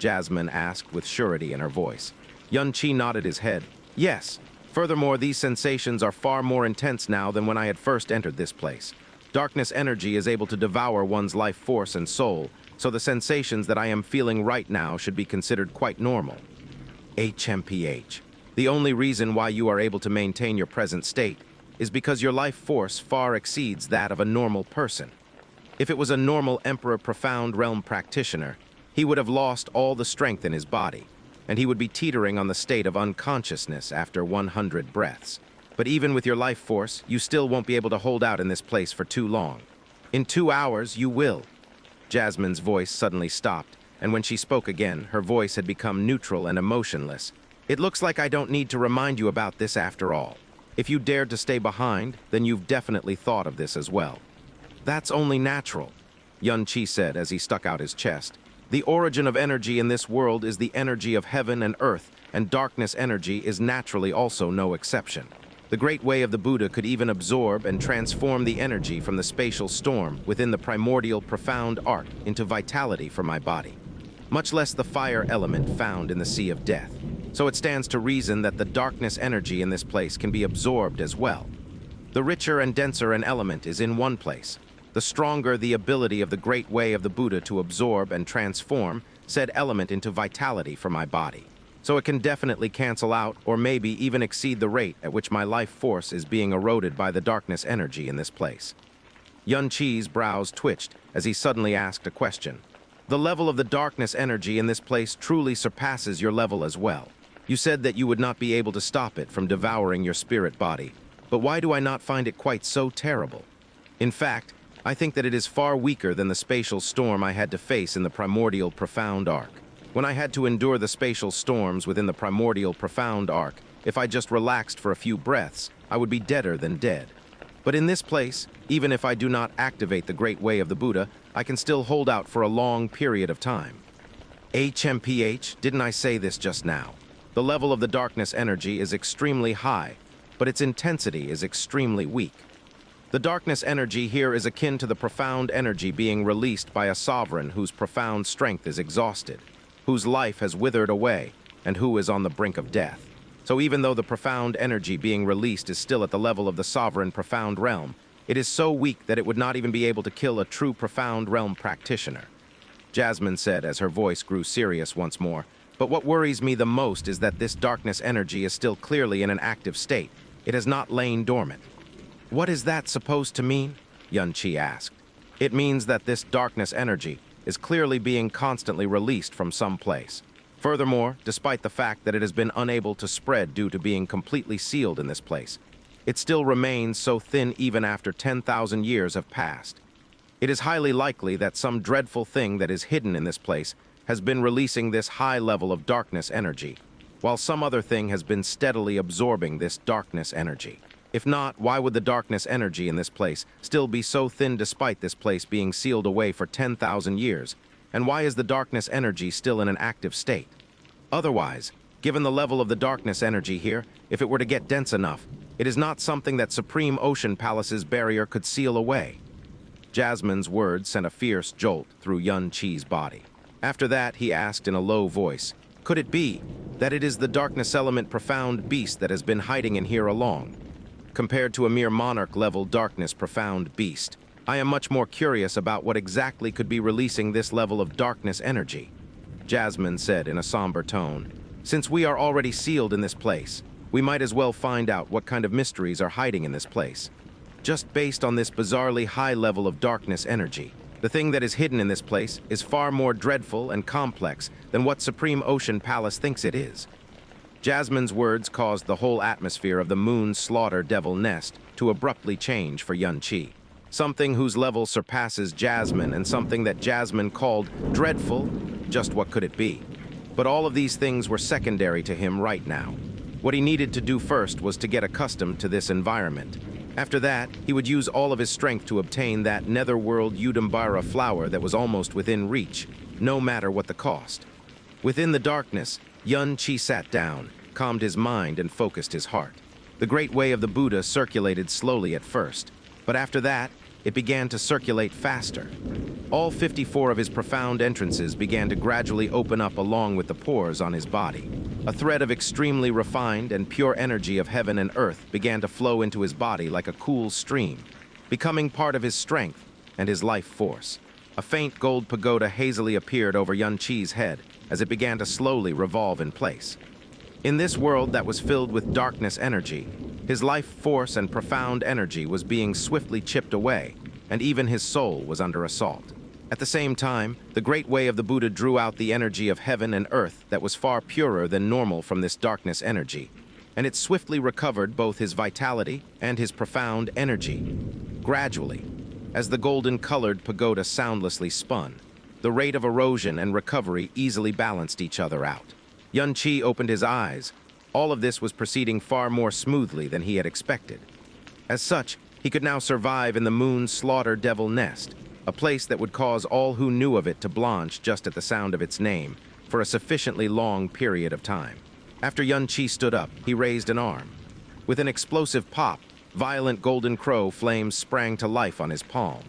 Jasmine asked with surety in her voice. Xianxia nodded his head. Yes. Furthermore, these sensations are far more intense now than when I had first entered this place. Darkness energy is able to devour one's life force and soul, so the sensations that I am feeling right now should be considered quite normal. HMPH. The only reason why you are able to maintain your present state is because your life force far exceeds that of a normal person. If it was a normal Emperor Profound Realm practitioner, he would have lost all the strength in his body, and he would be teetering on the state of unconsciousness after 100 breaths. But even with your life force, you still won't be able to hold out in this place for too long. In 2 hours, you will. Jasmine's voice suddenly stopped, and when she spoke again, her voice had become neutral and emotionless. It looks like I don't need to remind you about this after all. If you dared to stay behind, then you've definitely thought of this as well. That's only natural, Xianxia said as he stuck out his chest. The origin of energy in this world is the energy of heaven and earth, and darkness energy is naturally also no exception. The great way of the Buddha could even absorb and transform the energy from the spatial storm within the primordial profound arc into vitality for my body, much less the fire element found in the sea of death. So it stands to reason that the darkness energy in this place can be absorbed as well. The richer and denser an element is in one place, the stronger the ability of the great way of the Buddha to absorb and transform said element into vitality for my body. So it can definitely cancel out or maybe even exceed the rate at which my life force is being eroded by the darkness energy in this place. Xianxia's brows twitched as he suddenly asked a question. The level of the darkness energy in this place truly surpasses your level as well. You said that you would not be able to stop it from devouring your spirit body, But why do I not find it quite so terrible? In fact, I think that it is far weaker than the spatial storm I had to face in the primordial profound arc. When I had to endure the spatial storms within the primordial profound arc, if I just relaxed for a few breaths, I would be deader than dead. But in this place, even if I do not activate the great way of the Buddha, I can still hold out for a long period of time. HMPH, didn't I say this just now? The level of the darkness energy is extremely high, but its intensity is extremely weak. The darkness energy here is akin to the profound energy being released by a sovereign whose profound strength is exhausted, whose life has withered away, and who is on the brink of death. So even though the profound energy being released is still at the level of the sovereign profound realm, it is so weak that it would not even be able to kill a true profound realm practitioner. Jasmine said as her voice grew serious once more, but what worries me the most is that this darkness energy is still clearly in an active state. It has not lain dormant. What is that supposed to mean? Xianxia asked. It means that this darkness energy is clearly being constantly released from some place. Furthermore, despite the fact that it has been unable to spread due to being completely sealed in this place, it still remains so thin even after 10,000 years have passed. It is highly likely that some dreadful thing that is hidden in this place has been releasing this high level of darkness energy, while some other thing has been steadily absorbing this darkness energy. If not, why would the darkness energy in this place still be so thin despite this place being sealed away for 10,000 years? And why is the darkness energy still in an active state? Otherwise, given the level of the darkness energy here, if it were to get dense enough, it is not something that Supreme Ocean Palace's barrier could seal away. Jasmine's words sent a fierce jolt through Xianxia's body. After that, he asked in a low voice, could it be that it is the darkness element profound beast that has been hiding in here along? Compared to a mere monarch-level darkness profound beast, I am much more curious about what exactly could be releasing this level of darkness energy. Jasmine said in a somber tone, since we are already sealed in this place, we might as well find out what kind of mysteries are hiding in this place. Just based on this bizarrely high level of darkness energy, the thing that is hidden in this place is far more dreadful and complex than what Supreme Ocean Palace thinks it is. Jasmine's words caused the whole atmosphere of the Moon's Slaughter Devil Nest to abruptly change for Xianxia. Something whose level surpasses Jasmine and something that Jasmine called dreadful, just what could it be? But all of these things were secondary to him right now. What he needed to do first was to get accustomed to this environment. After that, he would use all of his strength to obtain that netherworld Udambara flower that was almost within reach, no matter what the cost. Within the darkness, Xianxia sat down, calmed his mind, and focused his heart. The great way of the Buddha circulated slowly at first, but after that, it began to circulate faster. All 54 of his profound entrances began to gradually open up along with the pores on his body. A thread of extremely refined and pure energy of heaven and earth began to flow into his body like a cool stream, becoming part of his strength and his life force. A faint gold pagoda hazily appeared over Xianxia's head as it began to slowly revolve in place. In this world that was filled with darkness energy, his life force and profound energy was being swiftly chipped away, and even his soul was under assault. At the same time, the great way of the Buddha drew out the energy of heaven and earth that was far purer than normal from this darkness energy, and it swiftly recovered both his vitality and his profound energy. Gradually, as the golden-colored pagoda soundlessly spun, the rate of erosion and recovery easily balanced each other out. Xianxia opened his eyes. All of this was proceeding far more smoothly than he had expected. As such, he could now survive in the Moon's Slaughter Devil Nest, a place that would cause all who knew of it to blanch just at the sound of its name, for a sufficiently long period of time. After Xianxia stood up, he raised an arm. With an explosive pop, violent golden crow flames sprang to life on his palm.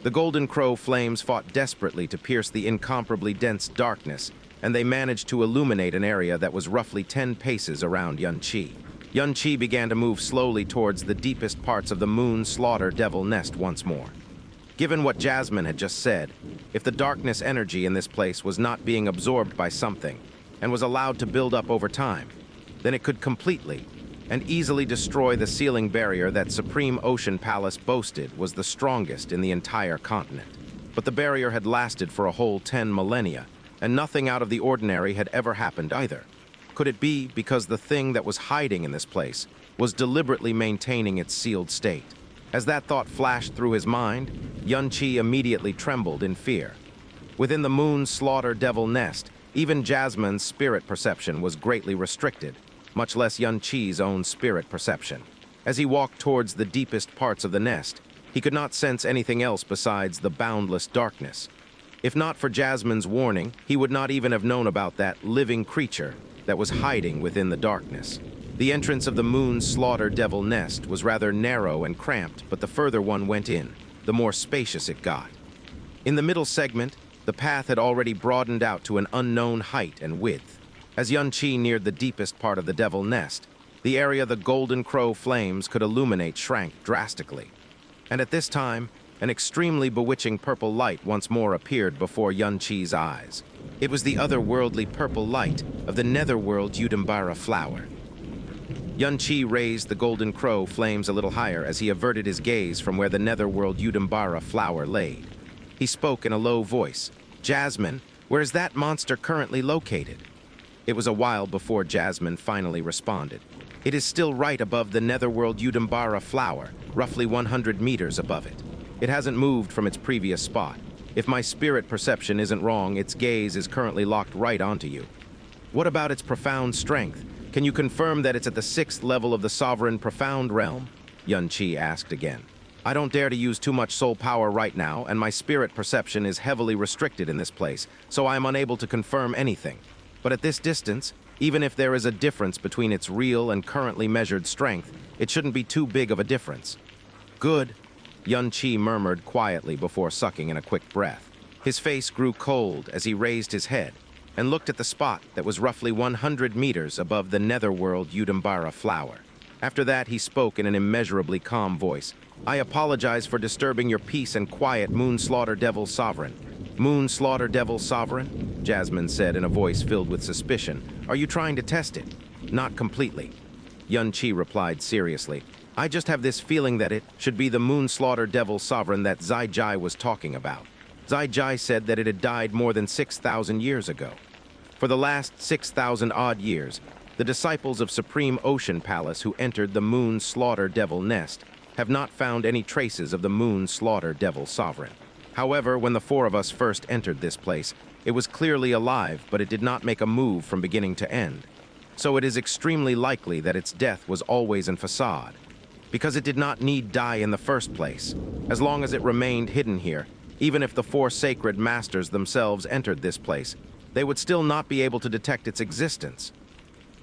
The golden crow flames fought desperately to pierce the incomparably dense darkness, and they managed to illuminate an area that was roughly 10 paces around Xianxia. Xianxia began to move slowly towards the deepest parts of the Moon's Slaughter Devil Nest once more. Given what Jasmine had just said, if the darkness energy in this place was not being absorbed by something and was allowed to build up over time, then it could completely and easily destroy the sealing barrier that Supreme Ocean Palace boasted was the strongest in the entire continent. But the barrier had lasted for a whole 10 millennia, and nothing out of the ordinary had ever happened either. Could it be because the thing that was hiding in this place was deliberately maintaining its sealed state? As that thought flashed through his mind, Xianxia immediately trembled in fear. Within the moon slaughter devil nest, even Jasmine's spirit perception was greatly restricted, much less Xianxia's own spirit perception. As he walked towards the deepest parts of the nest, he could not sense anything else besides the boundless darkness. If not for Jasmine's warning, he would not even have known about that living creature that was hiding within the darkness. The entrance of the moon slaughter devil nest was rather narrow and cramped, but the further one went in, the more spacious it got. In the middle segment, the path had already broadened out to an unknown height and width. As Xianxia neared the deepest part of the devil nest, the area the golden crow flames could illuminate shrank drastically. And at this time, an extremely bewitching purple light once more appeared before Xianxia's eyes. It was the otherworldly purple light of the netherworld Yudambara flower. Xianxia raised the golden crow flames a little higher as he averted his gaze from where the netherworld Yudambara flower lay. He spoke in a low voice. "Jasmine, where is that monster currently located?" It was a while before Jasmine finally responded. "It is still right above the netherworld Yudambara flower, roughly 100 meters above it. It hasn't moved from its previous spot. If my spirit perception isn't wrong, its gaze is currently locked right onto you." "What about its profound strength? Can you confirm that it's at the 6th level of the sovereign profound realm?" Xianxia asked again. "I don't dare to use too much soul power right now, and my spirit perception is heavily restricted in this place, so I am unable to confirm anything. But at this distance, even if there is a difference between its real and currently measured strength, it shouldn't be too big of a difference." "Good," Xianxia murmured quietly before sucking in a quick breath. His face grew cold as he raised his head and looked at the spot that was roughly 100 meters above the netherworld Yudambara flower. After that, he spoke in an immeasurably calm voice. "I apologize for disturbing your peace and quiet, Moon Slaughter Devil Sovereign." "Moon Slaughter Devil Sovereign?" Jasmine said in a voice filled with suspicion. "Are you trying to test it?" "Not completely," Xianxia replied seriously. "I just have this feeling that it should be the Moon Slaughter Devil Sovereign that Xianxia was talking about. Xianxia said that it had died more than 6,000 years ago. For the last 6,000 odd years, the disciples of Supreme Ocean Palace who entered the Moon Slaughter Devil Nest have not found any traces of the Moon Slaughter Devil Sovereign. However, when the 4 of us first entered this place, it was clearly alive, but it did not make a move from beginning to end. So it is extremely likely that its death was always in facade, because it did not need die in the first place. As long as it remained hidden here, even if the 4 sacred masters themselves entered this place, they would still not be able to detect its existence."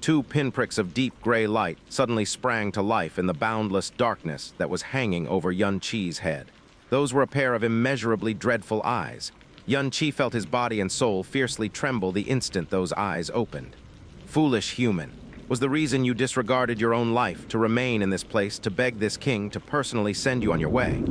2 pinpricks of deep gray light suddenly sprang to life in the boundless darkness that was hanging over Xianxia's head. Those were a pair of immeasurably dreadful eyes. Xianxia felt his body and soul fiercely tremble the instant those eyes opened. "Foolish human, was the reason you disregarded your own life to remain in this place to beg this king to personally send you on your way?"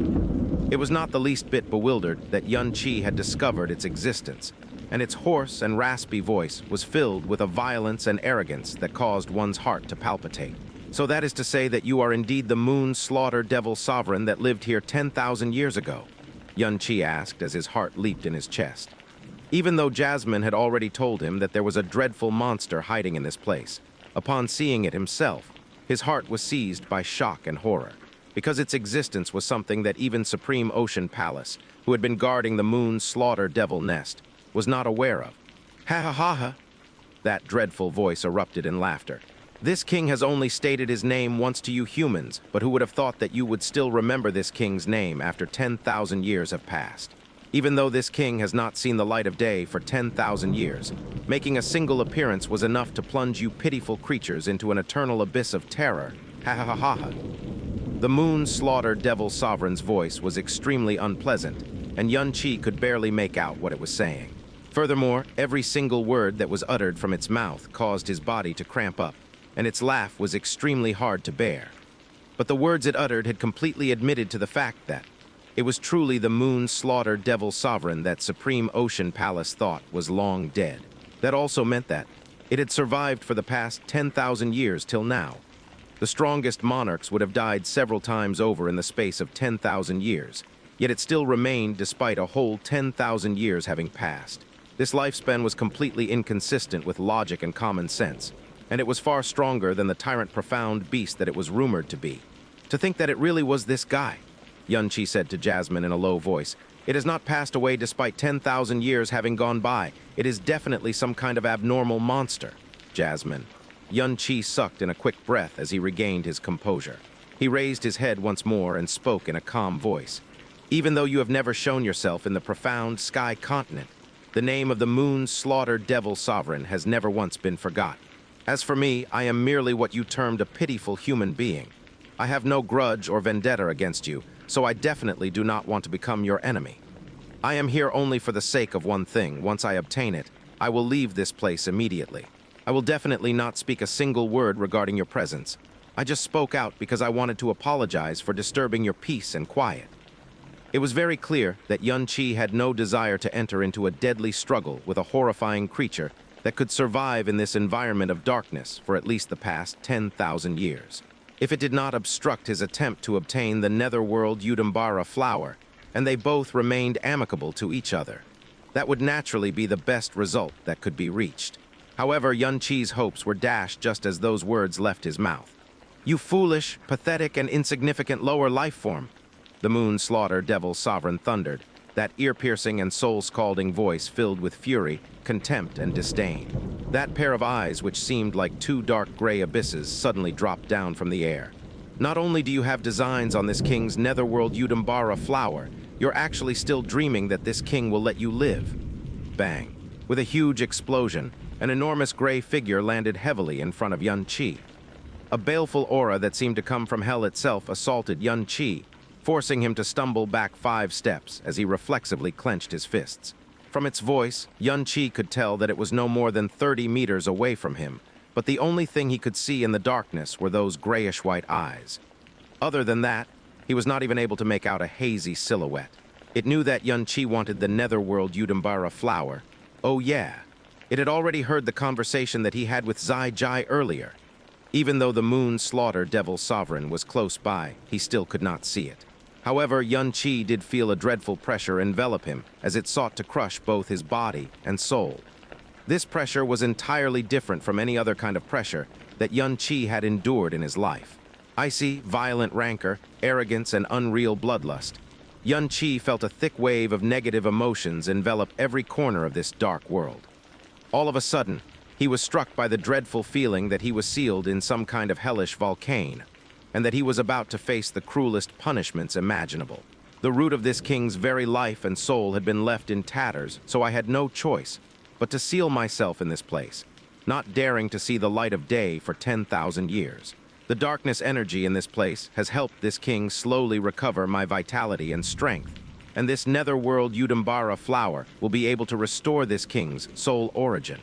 It was not the least bit bewildered that Xianxia had discovered its existence, and its hoarse and raspy voice was filled with a violence and arrogance that caused one's heart to palpitate. "So that is to say that you are indeed the Moon Slaughter Devil Sovereign that lived here 10,000 years ago?" Xianxia asked as his heart leaped in his chest. Even though Jasmine had already told him that there was a dreadful monster hiding in this place, upon seeing it himself, his heart was seized by shock and horror, because its existence was something that even Supreme Ocean Palace, who had been guarding the Moon Slaughter Devil Nest, was not aware of. "Ha ha ha ha!" That dreadful voice erupted in laughter. "This king has only stated his name once to you humans, but who would have thought that you would still remember this king's name after 10,000 years have passed? Even though this king has not seen the light of day for 10,000 years, making a single appearance was enough to plunge you pitiful creatures into an eternal abyss of terror. Ha ha ha ha ha!" The Moon Slaughter Devil Sovereign's voice was extremely unpleasant, and Xianxia could barely make out what it was saying. Furthermore, every single word that was uttered from its mouth caused his body to cramp up, and its laugh was extremely hard to bear. But the words it uttered had completely admitted to the fact that it was truly the Moon Slaughter Devil Sovereign that Supreme Ocean Palace thought was long dead. That also meant that it had survived for the past 10,000 years till now. The strongest monarchs would have died several times over in the space of 10,000 years, yet it still remained despite a whole 10,000 years having passed. This lifespan was completely inconsistent with logic and common sense. and it was far stronger than the tyrant profound beast that it was rumored to be. To think that it really was this guy, Xianxia said to Jasmine in a low voice. It has not passed away despite 10,000 years having gone by. It is definitely some kind of abnormal monster. Jasmine. Xianxia sucked in a quick breath as he regained his composure. He raised his head once more and spoke in a calm voice. Even though you have never shown yourself in the profound sky continent, the name of the moon's slaughtered devil sovereign has never once been forgotten. As for me, I am merely what you termed a pitiful human being. I have no grudge or vendetta against you, so I definitely do not want to become your enemy. I am here only for the sake of one thing. Once I obtain it, I will leave this place immediately. I will definitely not speak a single word regarding your presence. I just spoke out because I wanted to apologize for disturbing your peace and quiet. It was very clear that Xianxia had no desire to enter into a deadly struggle with a horrifying creature that could survive in this environment of darkness for at least the past 10,000 years. If it did not obstruct his attempt to obtain the netherworld Yudambara flower, and they both remained amicable to each other, that would naturally be the best result that could be reached. However, Xianxia's hopes were dashed just as those words left his mouth. You foolish, pathetic, and insignificant lower life form, the moon slaughter devil sovereign thundered, that ear-piercing and soul-scalding voice filled with fury, contempt, and disdain. That pair of eyes, which seemed like two dark gray abysses, suddenly dropped down from the air. Not only do you have designs on this king's netherworld Yudambara flower, you're actually still dreaming that this king will let you live. Bang. With a huge explosion, an enormous gray figure landed heavily in front of Xianxia. A baleful aura that seemed to come from hell itself assaulted Xianxia, forcing him to stumble back 5 steps as he reflexively clenched his fists. From its voice, Xianxia could tell that it was no more than 30 meters away from him, but the only thing he could see in the darkness were those grayish-white eyes. Other than that, he was not even able to make out a hazy silhouette. It knew that Xianxia wanted the netherworld Yudambara flower. Oh yeah, it had already heard the conversation that he had with Zai Jai earlier. Even though the moon slaughter devil sovereign was close by, he still could not see it. However, Xianxia did feel a dreadful pressure envelop him as it sought to crush both his body and soul. This pressure was entirely different from any other kind of pressure that Xianxia had endured in his life. Icy, violent rancor, arrogance, and unreal bloodlust. Xianxia felt a thick wave of negative emotions envelop every corner of this dark world. All of a sudden, he was struck by the dreadful feeling that he was sealed in some kind of hellish volcano, and that he was about to face the cruelest punishments imaginable. The root of this king's very life and soul had been left in tatters, so I had no choice but to seal myself in this place, not daring to see the light of day for 10,000 years. The darkness energy in this place has helped this king slowly recover my vitality and strength, and this netherworld Yudambara flower will be able to restore this king's soul origin.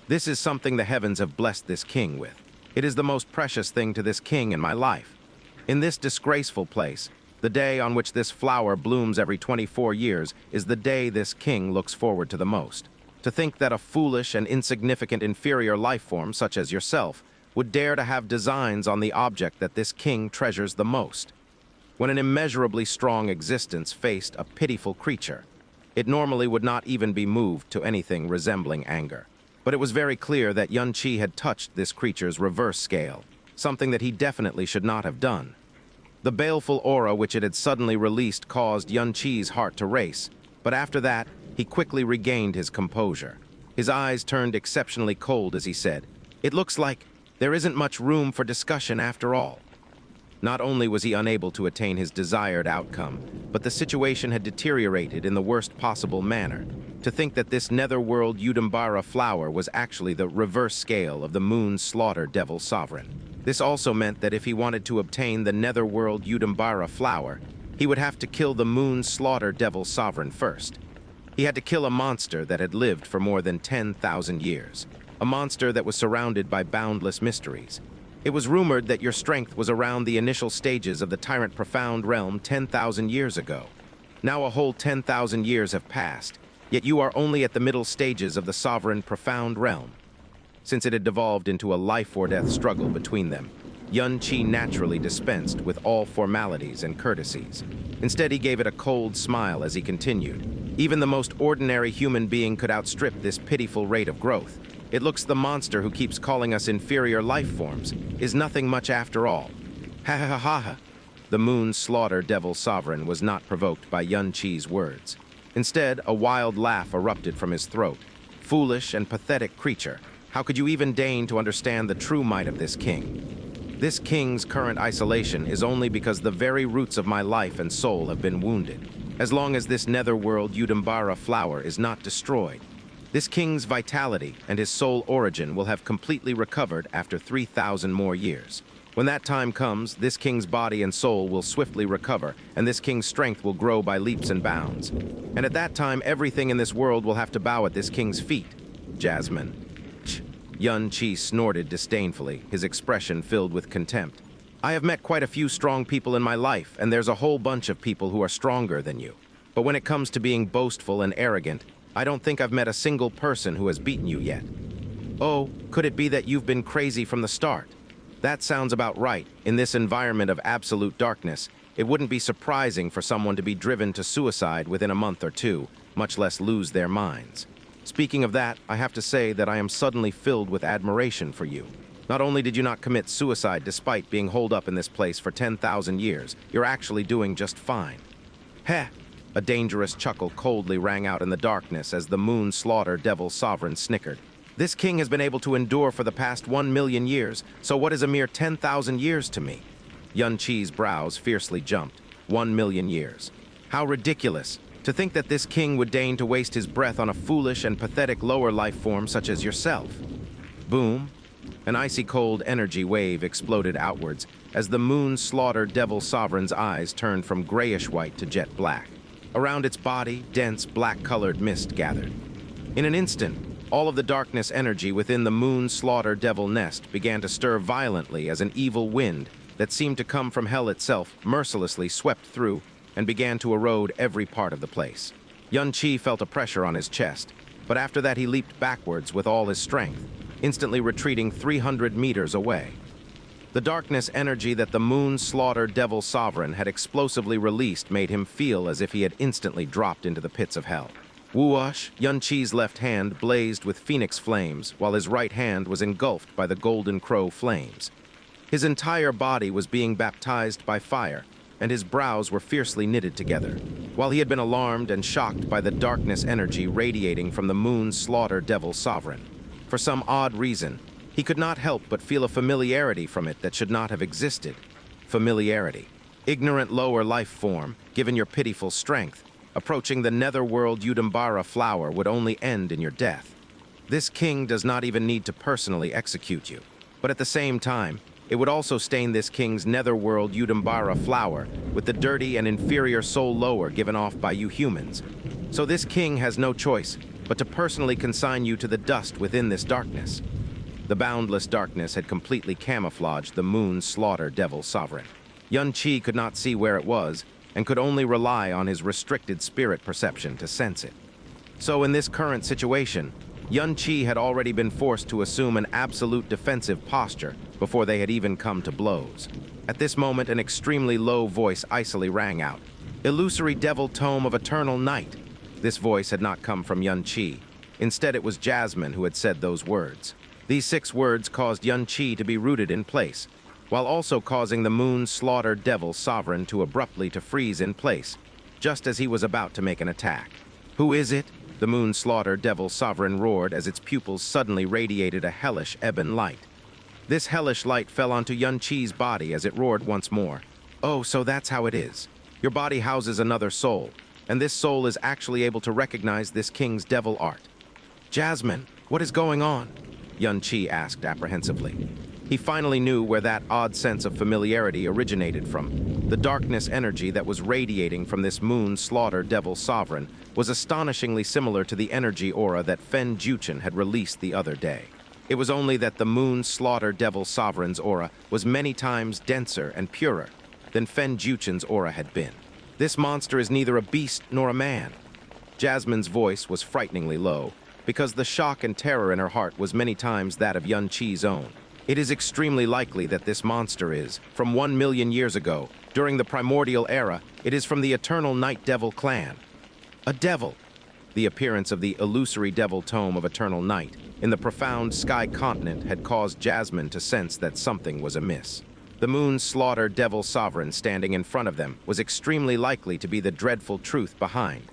This is something the heavens have blessed this king with. It is the most precious thing to this king in my life. In this disgraceful place, the day on which this flower blooms every 24 years is the day this king looks forward to the most. To think that a foolish and insignificant inferior life form such as yourself would dare to have designs on the object that this king treasures the most. When an immeasurably strong existence faced a pitiful creature, it normally would not even be moved to anything resembling anger. But it was very clear that Xianxia had touched this creature's reverse scale, something that he definitely should not have done. The baleful aura which it had suddenly released caused Xianxia's heart to race, but after that, he quickly regained his composure. His eyes turned exceptionally cold as he said, "It looks like there isn't much room for discussion after all." Not only was he unable to attain his desired outcome, but the situation had deteriorated in the worst possible manner. To think that this netherworld Yudambara flower was actually the reverse scale of the moon's slaughter devil sovereign. This also meant that if he wanted to obtain the netherworld Yudambara flower, he would have to kill the moon's slaughter devil sovereign first. He had to kill a monster that had lived for more than 10,000 years. A monster that was surrounded by boundless mysteries. It was rumored that your strength was around the initial stages of the Tyrant Profound realm 10,000 years ago. Now a whole 10,000 years have passed, yet you are only at the middle stages of the Sovereign Profound realm. Since it had devolved into a life-or-death struggle between them, Xianxia naturally dispensed with all formalities and courtesies. Instead, he gave it a cold smile as he continued. Even the most ordinary human being could outstrip this pitiful rate of growth. It looks the monster who keeps calling us inferior life forms is nothing much after all. Ha ha ha ha. The moon slaughter devil sovereign was not provoked by Xianxia's words. Instead, a wild laugh erupted from his throat. Foolish and pathetic creature, how could you even deign to understand the true might of this king? This king's current isolation is only because the very roots of my life and soul have been wounded. As long as this netherworld Yudambara flower is not destroyed, this king's vitality and his soul origin will have completely recovered after 3,000 more years. When that time comes, this king's body and soul will swiftly recover, and this king's strength will grow by leaps and bounds. And at that time, everything in this world will have to bow at this king's feet. Jasmine. Xianxia snorted disdainfully, his expression filled with contempt. I have met quite a few strong people in my life, and there's a whole bunch of people who are stronger than you. But when it comes to being boastful and arrogant, I don't think I've met a single person who has beaten you yet. Oh, could it be that you've been crazy from the start? That sounds about right. In this environment of absolute darkness, it wouldn't be surprising for someone to be driven to suicide within a month or two, much less lose their minds. Speaking of that, I have to say that I am suddenly filled with admiration for you. Not only did you not commit suicide despite being holed up in this place for 10,000 years, you're actually doing just fine. Heh! A dangerous chuckle coldly rang out in the darkness as the moon slaughter devil sovereign snickered. This king has been able to endure for the past 1 million years, so what is a mere 10,000 years to me? Xianxia's brows fiercely jumped. 1 million years. How ridiculous! To think that this king would deign to waste his breath on a foolish and pathetic lower life form such as yourself. Boom! An icy cold energy wave exploded outwards as the moon slaughter devil sovereign's eyes turned from grayish white to jet black. Around its body, dense black-colored mist gathered. In an instant, all of the darkness energy within the moon slaughter devil nest began to stir violently as an evil wind that seemed to come from hell itself mercilessly swept through and began to erode every part of the place. Xianxia felt a pressure on his chest, but after that he leaped backwards with all his strength, instantly retreating 300 meters away. The darkness energy that the moon slaughter devil sovereign had explosively released made him feel as if he had instantly dropped into the pits of hell. Whoosh! Xianxia's left hand blazed with phoenix flames, while his right hand was engulfed by the golden crow flames. His entire body was being baptized by fire, and his brows were fiercely knitted together. While he had been alarmed and shocked by the darkness energy radiating from the moon slaughter devil sovereign, for some odd reason, he could not help but feel a familiarity from it that should not have existed. Familiarity. Ignorant lower life form, given your pitiful strength, approaching the netherworld Yudambara flower would only end in your death. This king does not even need to personally execute you. But at the same time, it would also stain this king's netherworld Yudambara flower with the dirty and inferior soul lower given off by you humans. So this king has no choice but to personally consign you to the dust within this darkness. The boundless darkness had completely camouflaged the moon slaughter devil sovereign. Xianxia could not see where it was, and could only rely on his restricted spirit perception to sense it. So in this current situation, Xianxia had already been forced to assume an absolute defensive posture before they had even come to blows. At this moment, an extremely low voice icily rang out. "Illusory devil tome of eternal night." This voice had not come from Xianxia. Instead, it was Jasmine who had said those words. These 6 words caused Xianxia to be rooted in place, while also causing the moon slaughter devil sovereign to abruptly freeze in place, just as he was about to make an attack. "Who is it?" the moon slaughter devil sovereign roared as its pupils suddenly radiated a hellish ebon light. This hellish light fell onto Xianxia's body as it roared once more. "Oh, so that's how it is. Your body houses another soul, and this soul is actually able to recognize this king's devil art." "Jasmine, what is going on?" Xianxia asked apprehensively. He finally knew where that odd sense of familiarity originated from. The darkness energy that was radiating from this moon slaughter devil sovereign was astonishingly similar to the energy aura that Fen Juchen had released the other day. It was only that the moon slaughter devil sovereign's aura was many times denser and purer than Fen Juchen's aura had been. This monster is neither a beast nor a man. Jasmine's voice was frighteningly low, because the shock and terror in her heart was many times that of Xianxia's own. It is extremely likely that this monster is from 1 million years ago, during the primordial era. It is from the eternal Night Devil clan. A devil! The appearance of the illusory devil tome of eternal night in the profound sky continent had caused Jasmine to sense that something was amiss. The moon's slaughter devil sovereign standing in front of them was extremely likely to be the dreadful truth behind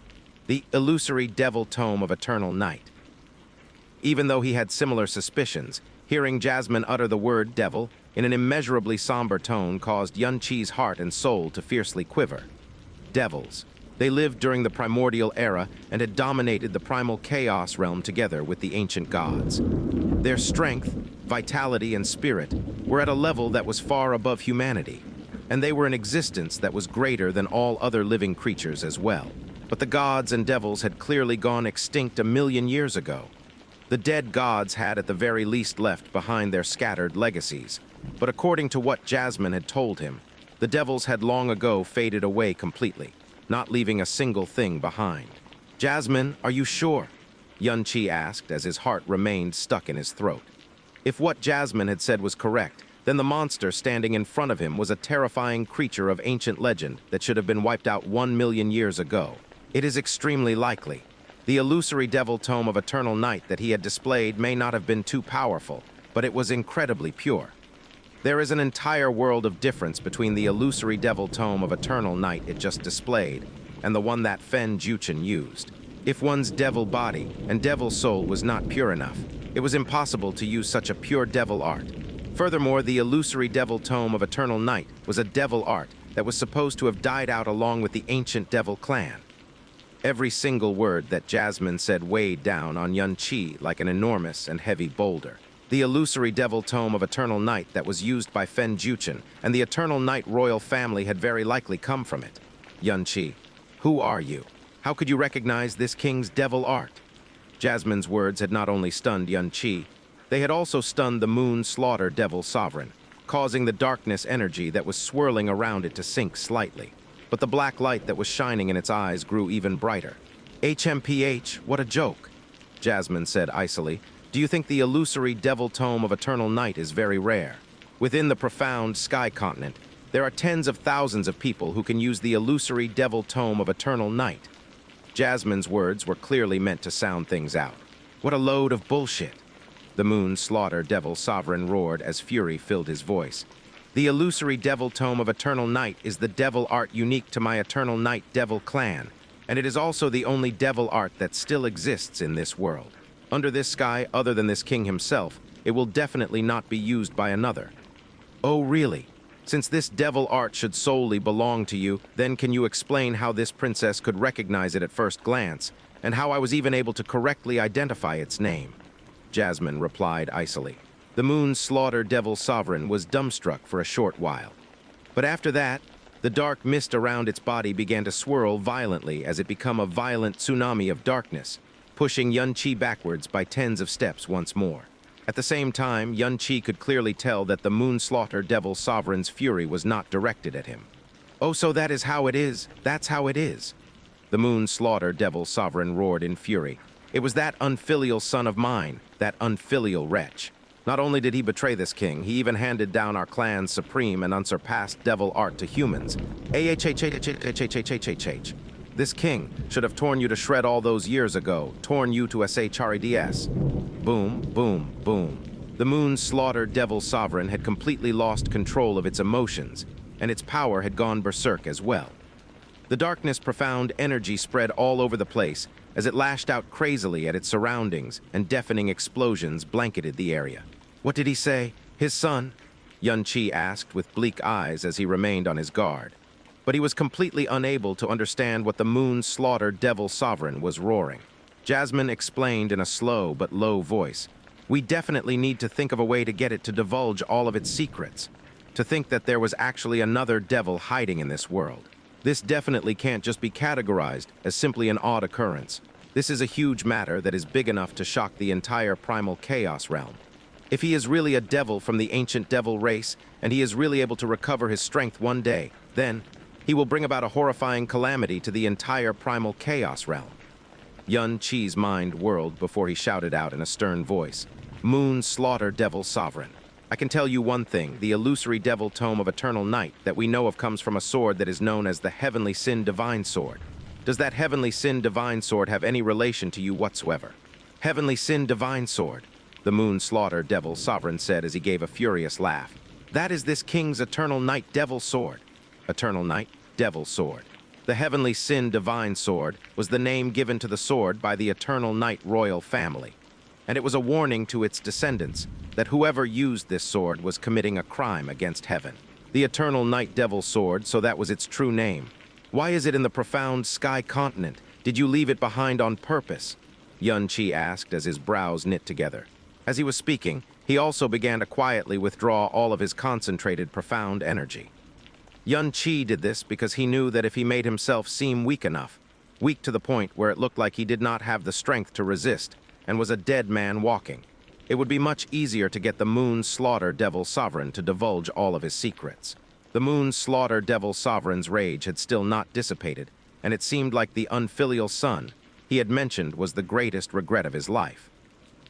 the illusory devil tome of eternal night. Even though he had similar suspicions, hearing Jasmine utter the word devil in an immeasurably somber tone caused Xianxia's heart and soul to fiercely quiver. Devils. They lived during the primordial era and had dominated the primal chaos realm together with the ancient gods. Their strength, vitality, and spirit were at a level that was far above humanity, and they were an existence that was greater than all other living creatures as well. But the gods and devils had clearly gone extinct 1,000,000 years ago. The dead gods had at the very least left behind their scattered legacies, but according to what Jasmine had told him, the devils had long ago faded away completely, not leaving a single thing behind. "Jasmine, are you sure?" Xianxia asked as his heart remained stuck in his throat. If what Jasmine had said was correct, then the monster standing in front of him was a terrifying creature of ancient legend that should have been wiped out 1,000,000 years ago. It is extremely likely. The illusory devil tome of eternal night that he had displayed may not have been too powerful, but it was incredibly pure. There is an entire world of difference between the illusory devil tome of eternal night it just displayed and the one that Fen Juchen used. If one's devil body and devil soul was not pure enough, it was impossible to use such a pure devil art. Furthermore, the illusory devil tome of eternal night was a devil art that was supposed to have died out along with the ancient devil clan. Every single word that Jasmine said weighed down on Xianxia like an enormous and heavy boulder. The illusory devil tome of eternal night that was used by Fen Juchen and the eternal night royal family had very likely come from it. "Xianxia, who are you? How could you recognize this king's devil art?" Jasmine's words had not only stunned Xianxia, they had also stunned the moon slaughter devil sovereign, causing the darkness energy that was swirling around it to sink slightly. But the black light that was shining in its eyes grew even brighter. "HMPH, what a joke," Jasmine said icily. "Do you think the illusory devil tome of eternal night is very rare? Within the profound sky continent, there are tens of thousands of people who can use the illusory devil tome of eternal night." Jasmine's words were clearly meant to sound things out. "What a load of bullshit," the moon slaughter devil sovereign roared as fury filled his voice. "The illusory devil tome of eternal night is the devil art unique to my eternal night devil clan, and it is also the only devil art that still exists in this world. Under this sky, other than this king himself, it will definitely not be used by another." "Oh, really? Since this devil art should solely belong to you, then can you explain how this princess could recognize it at first glance, and how I was even able to correctly identify its name?" Jasmine replied icily. The moon's slaughter devil sovereign was dumbstruck for a short while. But after that, the dark mist around its body began to swirl violently as it became a violent tsunami of darkness, pushing Xianxia backwards by tens of steps once more. At the same time, Xianxia could clearly tell that the moon slaughter devil sovereign's fury was not directed at him. "Oh, so that is how it is. That's how it is," the moon slaughter devil sovereign roared in fury. "It was that unfilial son of mine, that unfilial wretch. Not only did he betray this king, he even handed down our clan's supreme and unsurpassed devil art to humans. AHHHHHHHHHH. This king should have torn you to shred all those years ago, torn you to SHREDS. Boom, boom, boom. The moon's slaughtered devil sovereign had completely lost control of its emotions, and its power had gone berserk as well. The darkness profound energy spread all over the place as it lashed out crazily at its surroundings, and deafening explosions blanketed the area. "What did he say? His son?" Xianxia asked with bleak eyes as he remained on his guard. But he was completely unable to understand what the moon's slaughtered devil sovereign was roaring. Jasmine explained in a slow but low voice, "We definitely need to think of a way to get it to divulge all of its secrets. To think that there was actually another devil hiding in this world. This definitely can't just be categorized as simply an odd occurrence. This is a huge matter that is big enough to shock the entire primal chaos realm. If he is really a devil from the ancient devil race, and he is really able to recover his strength one day, then he will bring about a horrifying calamity to the entire primal chaos realm." Xianxia's mind whirled before he shouted out in a stern voice, "Moon slaughter devil sovereign. I can tell you one thing, the illusory devil tome of eternal night that we know of comes from a sword that is known as the Heavenly Sin Divine Sword. Does that Heavenly Sin Divine Sword have any relation to you whatsoever? Heavenly Sin Divine Sword. the Moon Slaughter Devil Sovereign said as he gave a furious laugh. "That is this king's Eternal Night Devil Sword." Eternal Night Devil Sword. The Heavenly Sin Divine Sword was the name given to the sword by the Eternal Night royal family, and it was a warning to its descendants that whoever used this sword was committing a crime against heaven. The Eternal Night Devil Sword, so that was its true name. Why is it in the profound sky continent? Did you leave it behind on purpose? Xianxia asked as his brows knit together. As he was speaking, he also began to quietly withdraw all of his concentrated, profound energy. Xianxia did this because he knew that if he made himself seem weak enough, weak to the point where it looked like he did not have the strength to resist and was a dead man walking, it would be much easier to get the Moon Slaughter Devil Sovereign to divulge all of his secrets. The Moon Slaughter Devil Sovereign's rage had still not dissipated, and it seemed like the unfilial son he had mentioned was the greatest regret of his life.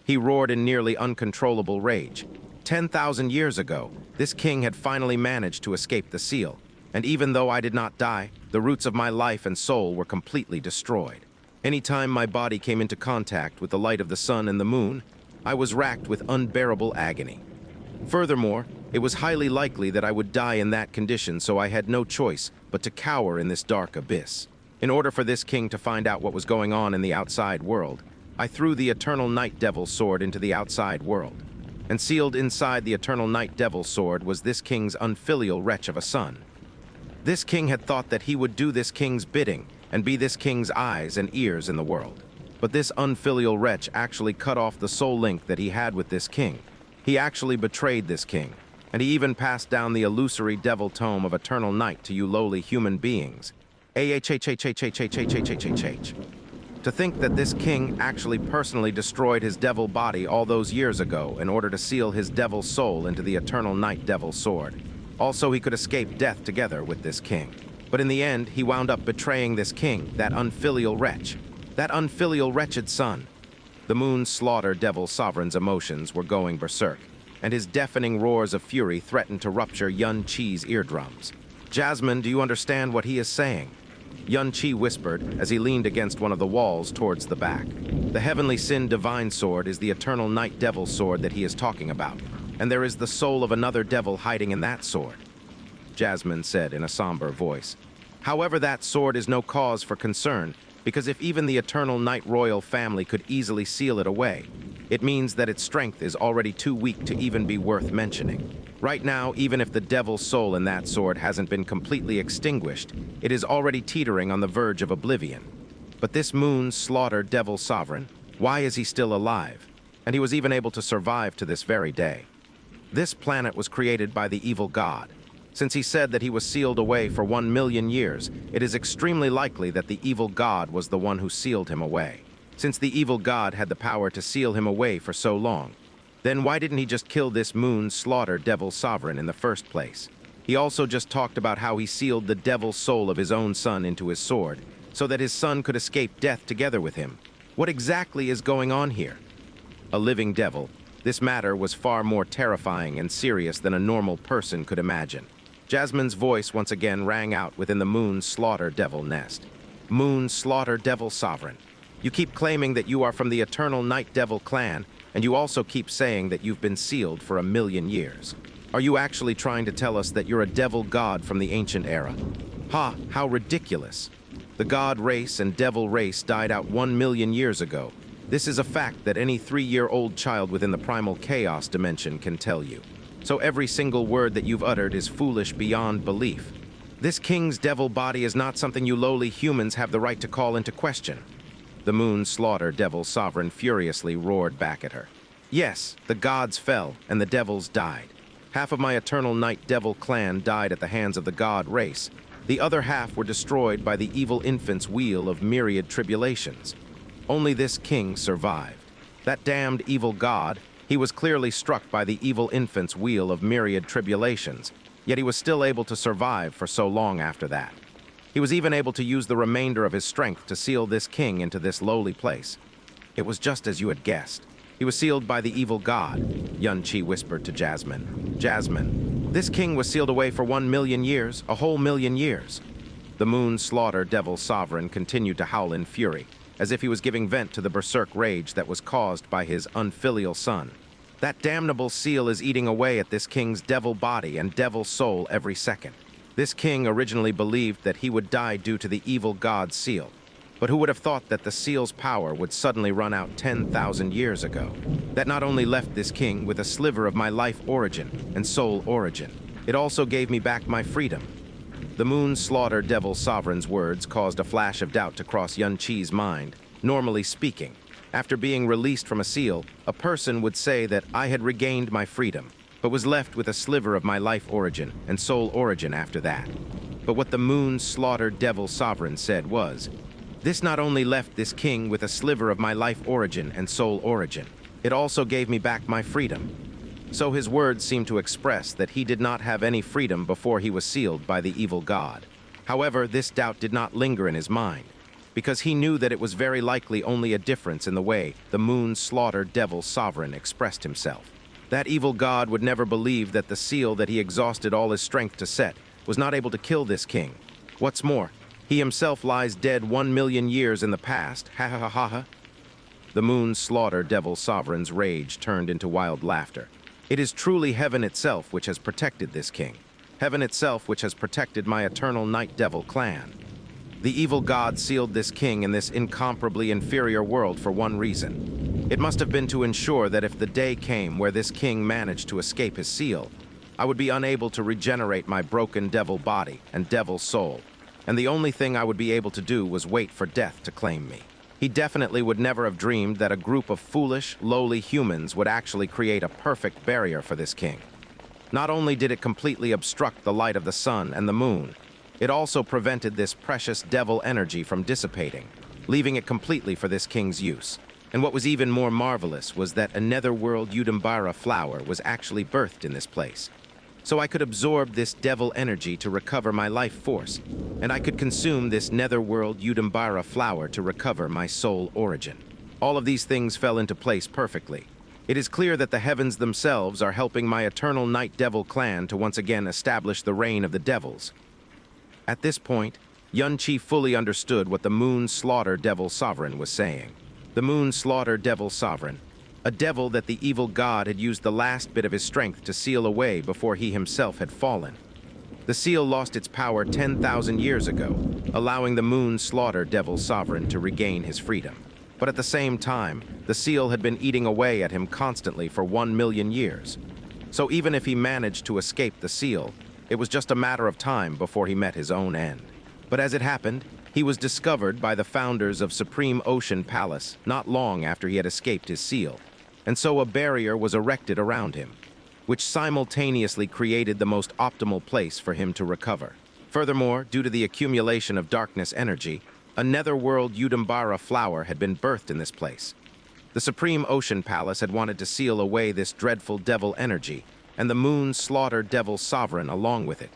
He roared in nearly uncontrollable rage. 10,000 years ago, this king had finally managed to escape the seal, and even though I did not die, the roots of my life and soul were completely destroyed. Anytime my body came into contact with the light of the sun and the moon, I was racked with unbearable agony. Furthermore, it was highly likely that I would die in that condition, so I had no choice but to cower in this dark abyss. In order for this king to find out what was going on in the outside world, I threw the Eternal Night Devil Sword into the outside world. And sealed inside the Eternal Night Devil Sword was this king's unfilial wretch of a son. This king had thought that he would do this king's bidding and be this king's eyes and ears in the world. But this unfilial wretch actually cut off the soul link that he had with this king. He actually betrayed this king, and he even passed down the illusory devil tome of eternal night to you lowly human beings. To think that this king actually personally destroyed his devil body all those years ago in order to seal his devil soul into the Eternal Night Devil Sword. Also, he could escape death together with this king. But in the end, he wound up betraying this king, that unfilial wretch. That unfilial wretched son. The Moon Slaughter Devil Sovereign's emotions were going berserk, and his deafening roars of fury threatened to rupture Xianxia's eardrums. "Jasmine, do you understand what he is saying?" Xianxia whispered as he leaned against one of the walls towards the back. "The Heavenly Sin Divine Sword is the Eternal Night Devil Sword that he is talking about, and there is the soul of another devil hiding in that sword," Jasmine said in a somber voice. "However, that sword is no cause for concern, because if even the Eternal Night Royal family could easily seal it away, it means that its strength is already too weak to even be worth mentioning. Right now, even if the devil's soul in that sword hasn't been completely extinguished, it is already teetering on the verge of oblivion. But this Moon Slaughter Devil Sovereign, why is he still alive? And he was even able to survive to this very day. This planet was created by the evil god. Since he said that he was sealed away for 1,000,000 years, it is extremely likely that the evil god was the one who sealed him away. Since the evil god had the power to seal him away for so long, then why didn't he just kill this Moon Slaughter Devil Sovereign in the first place? He also just talked about how he sealed the devil's soul of his own son into his sword, so that his son could escape death together with him. What exactly is going on here? A living devil, this matter was far more terrifying and serious than a normal person could imagine. Jasmine's voice once again rang out within the Moon Slaughter Devil nest. "Moon Slaughter Devil Sovereign, you keep claiming that you are from the Eternal Night Devil clan, and you also keep saying that you've been sealed for 1,000,000 years. Are you actually trying to tell us that you're a devil god from the ancient era? Ha, how ridiculous. The god race and devil race died out 1,000,000 years ago. This is a fact that any 3-year-old child within the primal chaos dimension can tell you. So every single word that you've uttered is foolish beyond belief. This king's devil body is not something you lowly humans have the right to call into question." The Moon Slaughter Devil Sovereign furiously roared back at her. "Yes, the gods fell and the devils died. Half of my Eternal Night Devil clan died at the hands of the god race. The other half were destroyed by the evil infant's wheel of myriad tribulations. Only this king survived. That damned evil god, he was clearly struck by the evil infant's wheel of myriad tribulations, yet he was still able to survive for so long after that. He was even able to use the remainder of his strength to seal this king into this lowly place. It was just as you had guessed. He was sealed by the evil god," Xianxia whispered to Jasmine. "Jasmine, this king was sealed away for 1,000,000 years, a whole 1,000,000 years." The Moon Slaughter Devil Sovereign continued to howl in fury, as if he was giving vent to the berserk rage that was caused by his unfilial son. That damnable seal is eating away at this king's devil body and devil soul every second. This king originally believed that he would die due to the evil god seal. But who would have thought that the seal's power would suddenly run out 10,000 years ago? That not only left this king with a sliver of my life origin and soul origin, it also gave me back my freedom. The Moon Slaughter Devil Sovereign's words caused a flash of doubt to cross Xianxia's mind. Normally speaking, after being released from a seal, a person would say that I had regained my freedom, but was left with a sliver of my life origin and soul origin after that. But what the Moon Slaughter Devil Sovereign said was, this not only left this king with a sliver of my life origin and soul origin, it also gave me back my freedom. So his words seemed to express that he did not have any freedom before he was sealed by the evil god. However, this doubt did not linger in his mind, because he knew that it was very likely only a difference in the way the Moon Slaughter Devil Sovereign expressed himself. That evil god would never believe that the seal that he exhausted all his strength to set was not able to kill this king. What's more, he himself lies dead 1,000,000 years in the past. Ha ha ha ha ha. The Moon Slaughter Devil Sovereign's rage turned into wild laughter. It is truly heaven itself which has protected this king. Heaven itself which has protected my eternal Night Devil clan. The evil god sealed this king in this incomparably inferior world for one reason. It must have been to ensure that if the day came where this king managed to escape his seal, I would be unable to regenerate my broken devil body and devil soul, and the only thing I would be able to do was wait for death to claim me. He definitely would never have dreamed that a group of foolish, lowly humans would actually create a perfect barrier for this king. Not only did it completely obstruct the light of the sun and the moon, it also prevented this precious devil energy from dissipating, leaving it completely for this king's use. And what was even more marvelous was that a netherworld Yudambara flower was actually birthed in this place. So I could absorb this devil energy to recover my life force, and I could consume this netherworld Yudambara flower to recover my soul origin. All of these things fell into place perfectly. It is clear that the heavens themselves are helping my eternal Night Devil clan to once again establish the reign of the devils. At this point, Xianxia fully understood what the Moon Slaughter Devil Sovereign was saying. The Moon Slaughter Devil Sovereign, a devil that the evil god had used the last bit of his strength to seal away before he himself had fallen. The seal lost its power 10,000 years ago, allowing the Moon Slaughter Devil Sovereign to regain his freedom. But at the same time, the seal had been eating away at him constantly for 1,000,000 years. So even if he managed to escape the seal, it was just a matter of time before he met his own end. But as it happened, he was discovered by the founders of Supreme Ocean Palace not long after he had escaped his seal, and so a barrier was erected around him, which simultaneously created the most optimal place for him to recover. Furthermore, due to the accumulation of darkness energy, a netherworld Yudambara flower had been birthed in this place. The Supreme Ocean Palace had wanted to seal away this dreadful devil energy, and the Moon Slaughter Devil Sovereign along with it,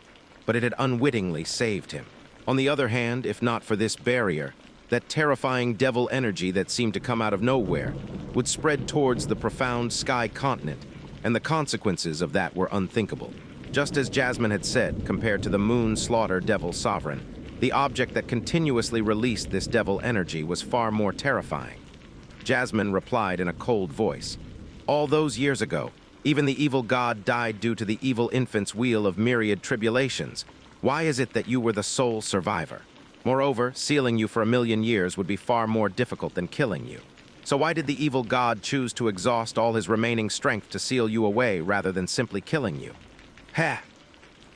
but it had unwittingly saved him. On the other hand, if not for this barrier, that terrifying devil energy that seemed to come out of nowhere would spread towards the profound sky continent, and the consequences of that were unthinkable. Just as Jasmine had said, compared to the Moon Slaughter Devil Sovereign, the object that continuously released this devil energy was far more terrifying. Jasmine replied in a cold voice, "All those years ago, even the evil god died due to the evil infant's wheel of myriad tribulations. Why is it that you were the sole survivor? Moreover, sealing you for 1,000,000 years would be far more difficult than killing you. So why did the evil god choose to exhaust all his remaining strength to seal you away rather than simply killing you?" "Ha!"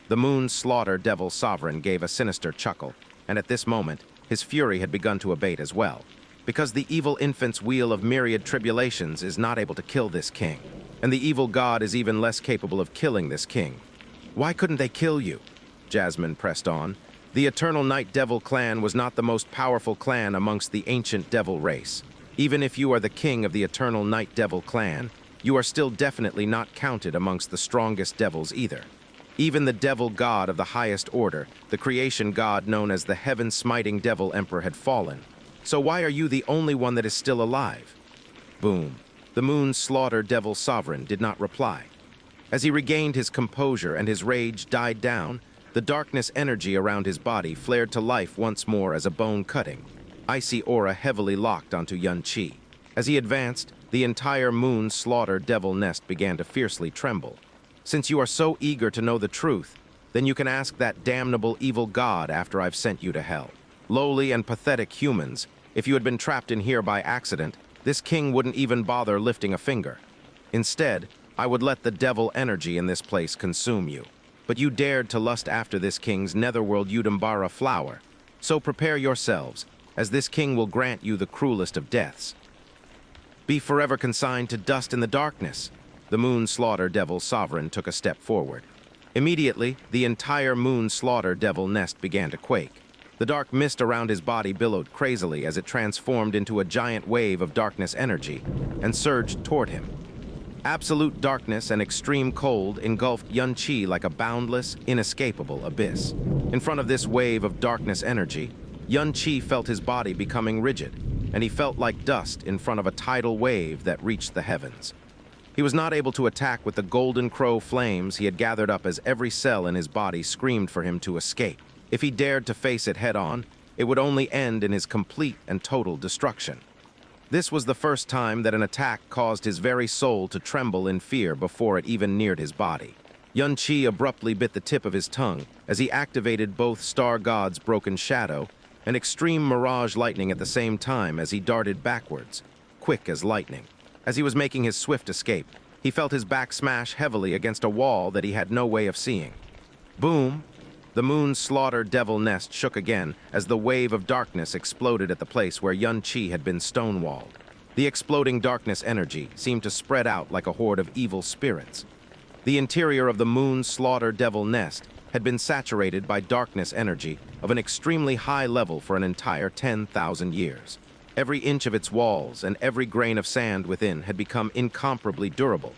The Moon Slaughter Devil Sovereign gave a sinister chuckle, and at this moment, his fury had begun to abate as well, because the evil infant's wheel of myriad tribulations is not able to kill this king, and the evil god is even less capable of killing this king. "Why couldn't they kill you?" Jasmine pressed on. "The Eternal Night Devil clan was not the most powerful clan amongst the ancient devil race. Even if you are the king of the Eternal Night Devil clan, you are still definitely not counted amongst the strongest devils either. Even the devil god of the highest order, the creation god known as the Heaven-Smiting Devil Emperor, had fallen. So why are you the only one that is still alive?" Boom. The Moon Slaughter Devil Sovereign did not reply. As he regained his composure and his rage died down, the darkness energy around his body flared to life once more as a bone cutting. Icy aura heavily locked onto Xianxia. As he advanced, the entire moon slaughter devil nest began to fiercely tremble. Since you are so eager to know the truth, then you can ask that damnable evil god after I've sent you to hell. Lowly and pathetic humans, if you had been trapped in here by accident, this king wouldn't even bother lifting a finger. Instead, I would let the devil energy in this place consume you. But you dared to lust after this king's netherworld Udambara flower. So prepare yourselves, as this king will grant you the cruelest of deaths. Be forever consigned to dust in the darkness. The moon slaughter devil sovereign took a step forward. Immediately, the entire moon slaughter devil nest began to quake. The dark mist around his body billowed crazily as it transformed into a giant wave of darkness energy and surged toward him. Absolute darkness and extreme cold engulfed Xianxia like a boundless, inescapable abyss. In front of this wave of darkness energy, Xianxia felt his body becoming rigid, and he felt like dust in front of a tidal wave that reached the heavens. He was not able to attack with the golden crow flames he had gathered up as every cell in his body screamed for him to escape. If he dared to face it head-on, it would only end in his complete and total destruction. This was the first time that an attack caused his very soul to tremble in fear before it even neared his body. Xianxia abruptly bit the tip of his tongue as he activated both Star God's Broken Shadow and Extreme Mirage Lightning at the same time as he darted backwards, quick as lightning. As he was making his swift escape, he felt his back smash heavily against a wall that he had no way of seeing. Boom! The moon slaughter devil nest shook again as the wave of darkness exploded at the place where Xianxia had been stonewalled. The exploding darkness energy seemed to spread out like a horde of evil spirits. The interior of the moon slaughter devil nest had been saturated by darkness energy of an extremely high level for an entire 10,000 years. Every inch of its walls and every grain of sand within had become incomparably durable,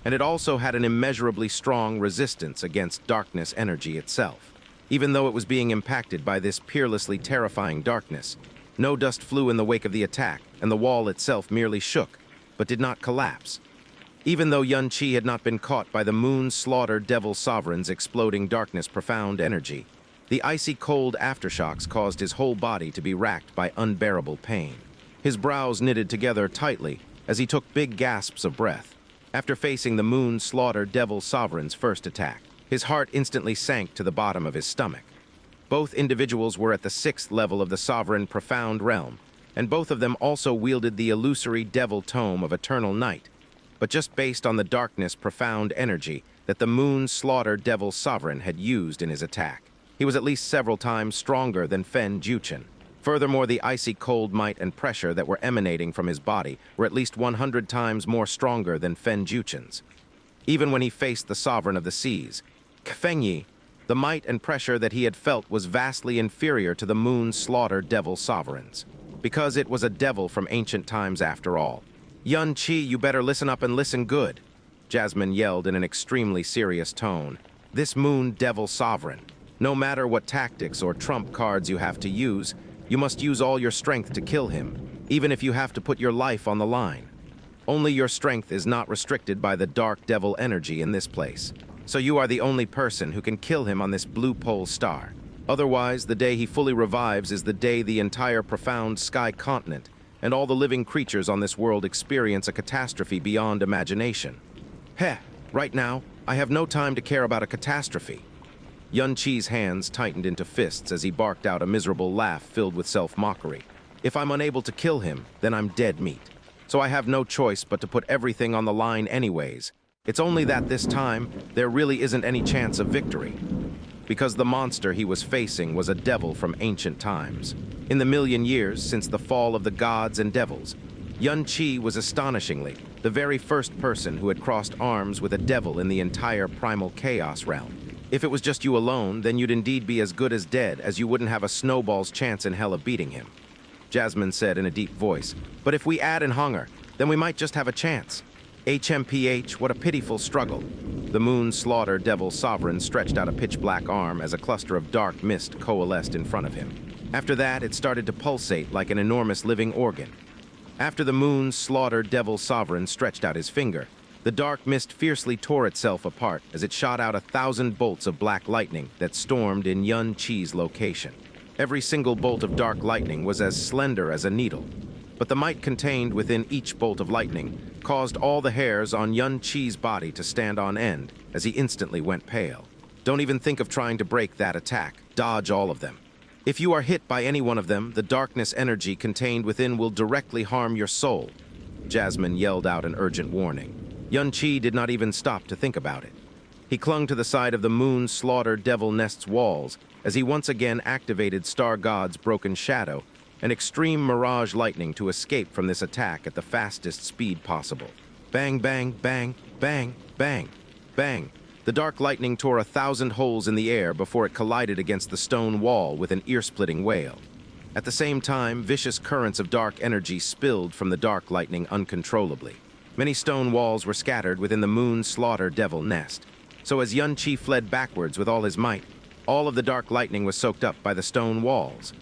and it also had an immeasurably strong resistance against darkness energy itself. Even though it was being impacted by this peerlessly terrifying darkness, no dust flew in the wake of the attack, and the wall itself merely shook, but did not collapse. Even though Xianxia had not been caught by the moon slaughter devil sovereign's exploding darkness profound energy, the icy cold aftershocks caused his whole body to be racked by unbearable pain. His brows knitted together tightly as he took big gasps of breath. After facing the moon slaughter devil sovereign's first attack, his heart instantly sank to the bottom of his stomach. Both individuals were at the 6th level of the sovereign profound realm, and both of them also wielded the illusory devil tome of eternal night, but just based on the darkness profound energy that the moon slaughter devil sovereign had used in his attack. He was at least several times stronger than Fen Juchen. Furthermore, the icy cold might and pressure that were emanating from his body were at least 100 times more stronger than Fen Juchen's. Even when he faced the sovereign of the seas, Fengyi, the might and pressure that he had felt was vastly inferior to the moon slaughter devil sovereigns, because it was a devil from ancient times after all. Xianxia, you better listen up and listen good, Jasmine yelled in an extremely serious tone. This moon devil sovereign, no matter what tactics or trump cards you have to use, you must use all your strength to kill him, even if you have to put your life on the line. Only your strength is not restricted by the dark devil energy in this place. So you are the only person who can kill him on this blue pole star. Otherwise, the day he fully revives is the day the entire profound sky continent and all the living creatures on this world experience a catastrophe beyond imagination. Heh, right now, I have no time to care about a catastrophe. Xianxia's hands tightened into fists as he barked out a miserable laugh filled with self-mockery. If I'm unable to kill him, then I'm dead meat. So I have no choice but to put everything on the line anyways. It's only that this time, there really isn't any chance of victory, because the monster he was facing was a devil from ancient times. In the million years since the fall of the gods and devils, Xianxia was astonishingly the very first person who had crossed arms with a devil in the entire primal chaos realm. If it was just you alone, then you'd indeed be as good as dead, as you wouldn't have a snowball's chance in hell of beating him, Jasmine said in a deep voice. But if we add in hunger, then we might just have a chance. HMPH, what a pitiful struggle. The moon slaughter devil sovereign stretched out a pitch-black arm as a cluster of dark mist coalesced in front of him. After that, it started to pulsate like an enormous living organ. After the moon slaughter devil sovereign stretched out his finger, the dark mist fiercely tore itself apart as it shot out 1,000 bolts of black lightning that stormed in Xianxia's location. Every single bolt of dark lightning was as slender as a needle. but the might contained within each bolt of lightning caused all the hairs on Xianxia's body to stand on end as he instantly went pale. Don't even think of trying to break that attack. Dodge all of them. If you are hit by any one of them, the darkness energy contained within will directly harm your soul. Jasmine yelled out an urgent warning. Xianxia did not even stop to think about it. He clung to the side of the moon slaughter devil nest's walls as he once again activated Star God's broken shadow and extreme mirage lightning to escape from this attack at the fastest speed possible. Bang, bang, bang, bang, bang, bang. The dark lightning tore 1,000 holes in the air before it collided against the stone wall with an ear-splitting wail. At the same time, vicious currents of dark energy spilled from the dark lightning uncontrollably. Many stone walls were scattered within the moon slaughter devil nest. So as Xianxia fled backwards with all his might, all of the dark lightning was soaked up by the stone walls.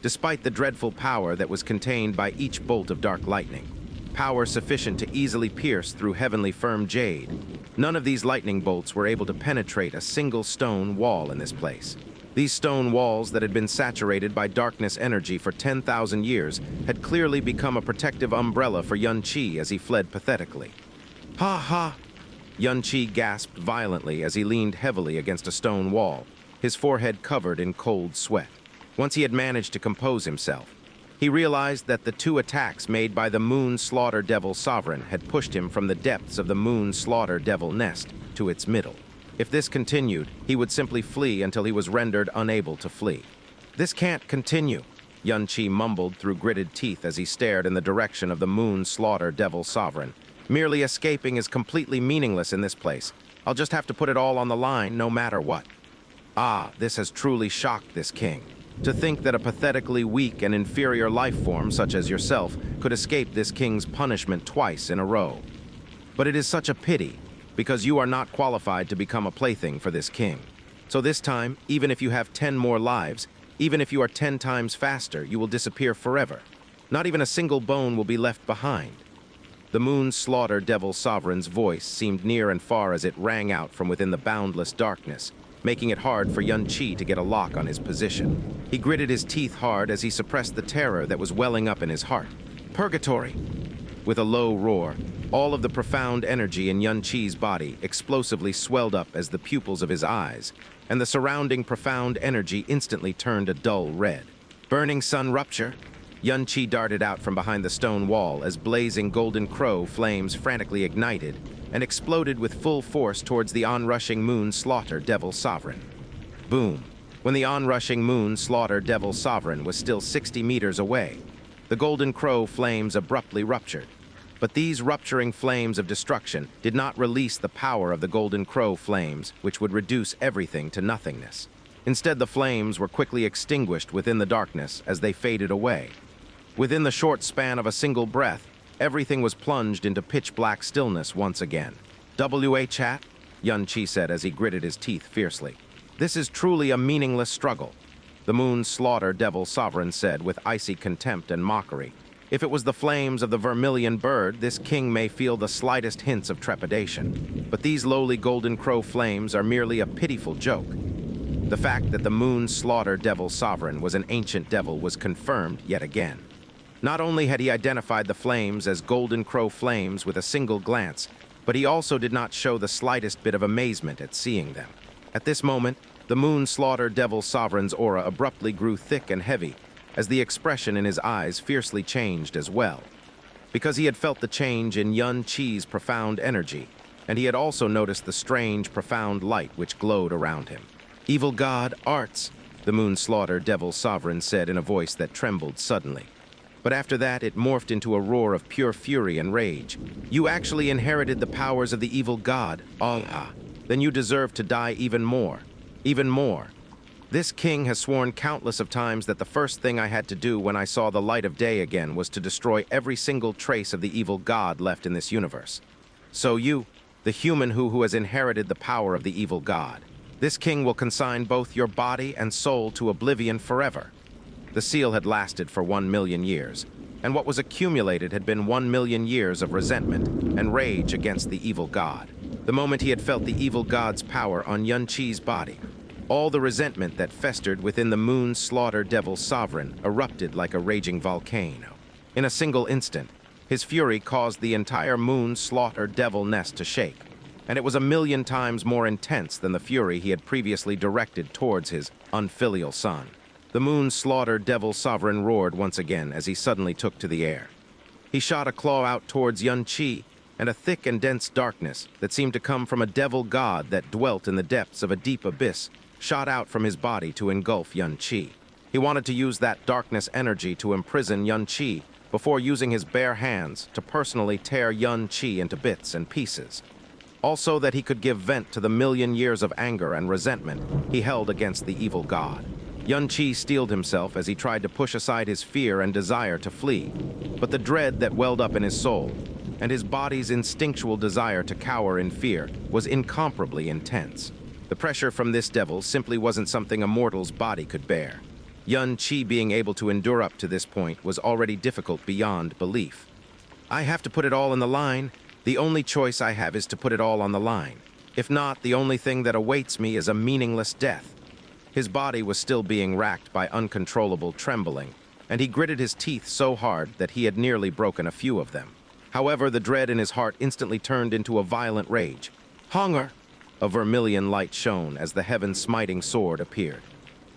Despite the dreadful power that was contained by each bolt of dark lightning, power sufficient to easily pierce through heavenly firm jade, none of these lightning bolts were able to penetrate a single stone wall in this place. These stone walls that had been saturated by darkness energy for 10,000 years had clearly become a protective umbrella for Xianxia as he fled pathetically. Ha ha! Xianxia gasped violently as he leaned heavily against a stone wall, his forehead covered in cold sweat. Once he had managed to compose himself, he realized that the two attacks made by the Moon Slaughter Devil Sovereign had pushed him from the depths of the Moon Slaughter Devil Nest to its middle. If this continued, he would simply flee until he was rendered unable to flee. This can't continue, Xianxia mumbled through gritted teeth as he stared in the direction of the Moon Slaughter Devil Sovereign. Merely escaping is completely meaningless in this place. I'll just have to put it all on the line no matter what. Ah, this has truly shocked this king. To think that a pathetically weak and inferior life form such as yourself could escape this king's punishment twice in a row. But it is such a pity, because you are not qualified to become a plaything for this king. So this time, even if you have 10 more lives, even if you are 10 times faster, you will disappear forever. Not even a single bone will be left behind. The Moon Slaughter Devil Sovereign's voice seemed near and far as it rang out from within the boundless darkness, making it hard for Xianxia to get a lock on his position. He gritted his teeth hard as he suppressed the terror that was welling up in his heart. Purgatory! With a low roar, all of the profound energy in Xianxia's body explosively swelled up as the pupils of his eyes, and the surrounding profound energy instantly turned a dull red. Burning sun rupture! Xianxia darted out from behind the stone wall as blazing golden crow flames frantically ignited and exploded with full force towards the onrushing Moon Slaughter Devil Sovereign. Boom! When the onrushing Moon Slaughter Devil Sovereign was still 60 meters away, the golden crow flames abruptly ruptured. But these rupturing flames of destruction did not release the power of the golden crow flames, which would reduce everything to nothingness. Instead, the flames were quickly extinguished within the darkness as they faded away. Within the short span of a single breath, everything was plunged into pitch-black stillness once again. "W.A. chat?" Xianxia said as he gritted his teeth fiercely. "This is truly a meaningless struggle," the Moon Slaughter Devil Sovereign said with icy contempt and mockery. "If it was the flames of the vermilion bird, this king may feel the slightest hints of trepidation. But these lowly golden crow flames are merely a pitiful joke." The fact that the Moon Slaughter Devil Sovereign was an ancient devil was confirmed yet again. Not only had he identified the flames as golden crow flames with a single glance, but he also did not show the slightest bit of amazement at seeing them. At this moment, the Moon Slaughter Devil Sovereign's aura abruptly grew thick and heavy, as the expression in his eyes fiercely changed as well. Because he had felt the change in Xianxia's profound energy, and he had also noticed the strange, profound light which glowed around him. "Evil God, arts," the Moon Slaughter Devil Sovereign said in a voice that trembled suddenly. But after that, it morphed into a roar of pure fury and rage. "You actually inherited the powers of the evil god, Allah. Then you deserve to die even more. Even more. This king has sworn countless of times that the first thing I had to do when I saw the light of day again was to destroy every single trace of the evil god left in this universe. So you, the human who has inherited the power of the evil god, this king will consign both your body and soul to oblivion forever." The seal had lasted for 1 million years, and what was accumulated had been 1 million years of resentment and rage against the evil god. The moment he had felt the evil god's power on Xianxia's body, all the resentment that festered within the Moon Slaughter Devil Sovereign erupted like a raging volcano. In a single instant, his fury caused the entire moon slaughter devil nest to shake, and it was 1,000,000 times more intense than the fury he had previously directed towards his unfilial son. The moon slaughter devil sovereign roared once again as he suddenly took to the air. He shot a claw out towards Xianxia, and a thick and dense darkness that seemed to come from a devil god that dwelt in the depths of a deep abyss shot out from his body to engulf Xianxia. He wanted to use that darkness energy to imprison Xianxia before using his bare hands to personally tear Xianxia into bits and pieces. Also that he could give vent to the 1,000,000 years of anger and resentment he held against the evil god. Xianxia steeled himself as he tried to push aside his fear and desire to flee, but the dread that welled up in his soul and his body's instinctual desire to cower in fear was incomparably intense. The pressure from this devil simply wasn't something a mortal's body could bear. Xianxia being able to endure up to this point was already difficult beyond belief. I have to put it all on the line. The only choice I have is to put it all on the line. If not, the only thing that awaits me is a meaningless death. His body was still being racked by uncontrollable trembling, and he gritted his teeth so hard that he had nearly broken a few of them. However, the dread in his heart instantly turned into a violent rage. Hunger! A vermilion light shone as the heaven-smiting sword appeared.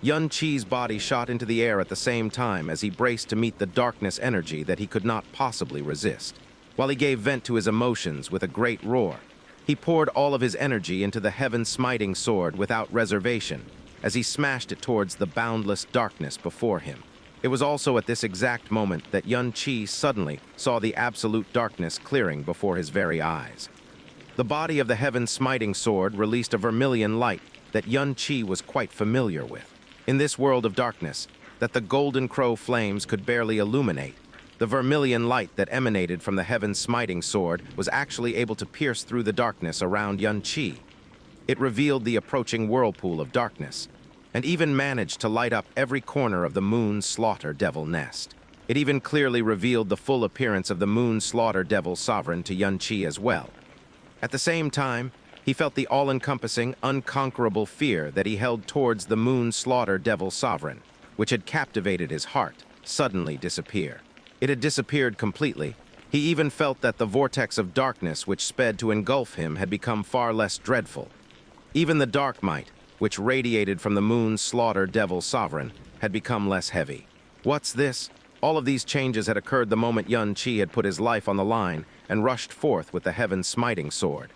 Xianxia's body shot into the air at the same time as he braced to meet the darkness energy that he could not possibly resist. While he gave vent to his emotions with a great roar, he poured all of his energy into the heaven-smiting sword without reservation as he smashed it towards the boundless darkness before him. It was also at this exact moment that Xianxia suddenly saw the absolute darkness clearing before his very eyes. The body of the heaven-smiting sword released a vermilion light that Xianxia was quite familiar with. In this world of darkness, that the golden crow flames could barely illuminate, the vermilion light that emanated from the heaven-smiting sword was actually able to pierce through the darkness around Xianxia. It revealed the approaching whirlpool of darkness, and even managed to light up every corner of the moon slaughter devil nest. It even clearly revealed the full appearance of the moon slaughter devil sovereign to Xianxia as well. At the same time, he felt the all-encompassing, unconquerable fear that he held towards the moon slaughter devil sovereign, which had captivated his heart, suddenly disappear. It had disappeared completely. He even felt that the vortex of darkness which sped to engulf him had become far less dreadful. Even the dark might, which radiated from the moon slaughter devil sovereign, had become less heavy. What's this? All of these changes had occurred the moment Xianxia had put his life on the line and rushed forth with the heaven-smiting sword.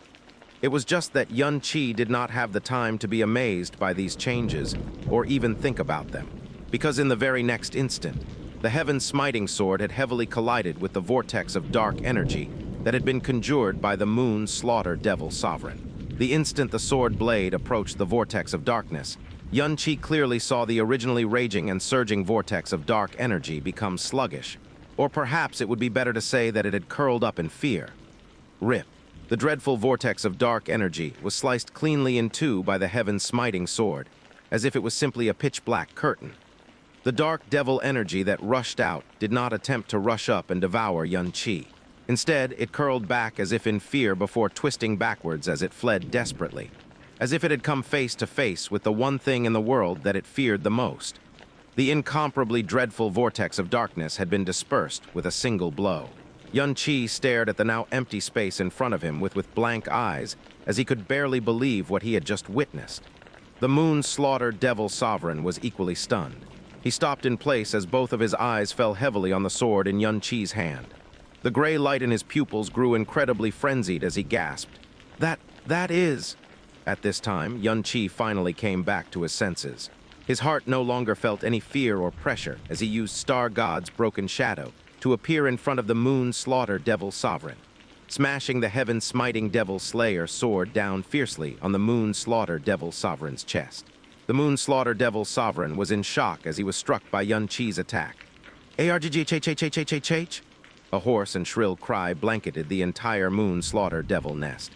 It was just that Xianxia did not have the time to be amazed by these changes or even think about them, because in the very next instant, the heaven-smiting sword had heavily collided with the vortex of dark energy that had been conjured by the moon slaughter devil sovereign. The instant the sword blade approached the vortex of darkness, Xianxia clearly saw the originally raging and surging vortex of dark energy become sluggish, or perhaps it would be better to say that it had curled up in fear. Rip. The dreadful vortex of dark energy was sliced cleanly in two by the heaven-smiting sword, as if it was simply a pitch-black curtain. The dark devil energy that rushed out did not attempt to rush up and devour Xianxia. Instead, it curled back as if in fear before twisting backwards as it fled desperately, as if it had come face to face with the one thing in the world that it feared the most. The incomparably dreadful vortex of darkness had been dispersed with a single blow. Xianxia stared at the now empty space in front of him with blank eyes, as he could barely believe what he had just witnessed. The moon slaughter devil sovereign was equally stunned. He stopped in place as both of his eyes fell heavily on the sword in Xianxia's hand. The gray light in his pupils grew incredibly frenzied as he gasped. That is... At this time, Xianxia finally came back to his senses. His heart no longer felt any fear or pressure as he used Star God's broken shadow to appear in front of the moon slaughter devil sovereign, smashing the heaven-smiting devil slayer sword down fiercely on the moon slaughter devil sovereign's chest. The moon slaughter devil sovereign was in shock as he was struck by Xianxia's attack. ARGGH. A hoarse and shrill cry blanketed the entire moon slaughter devil nest.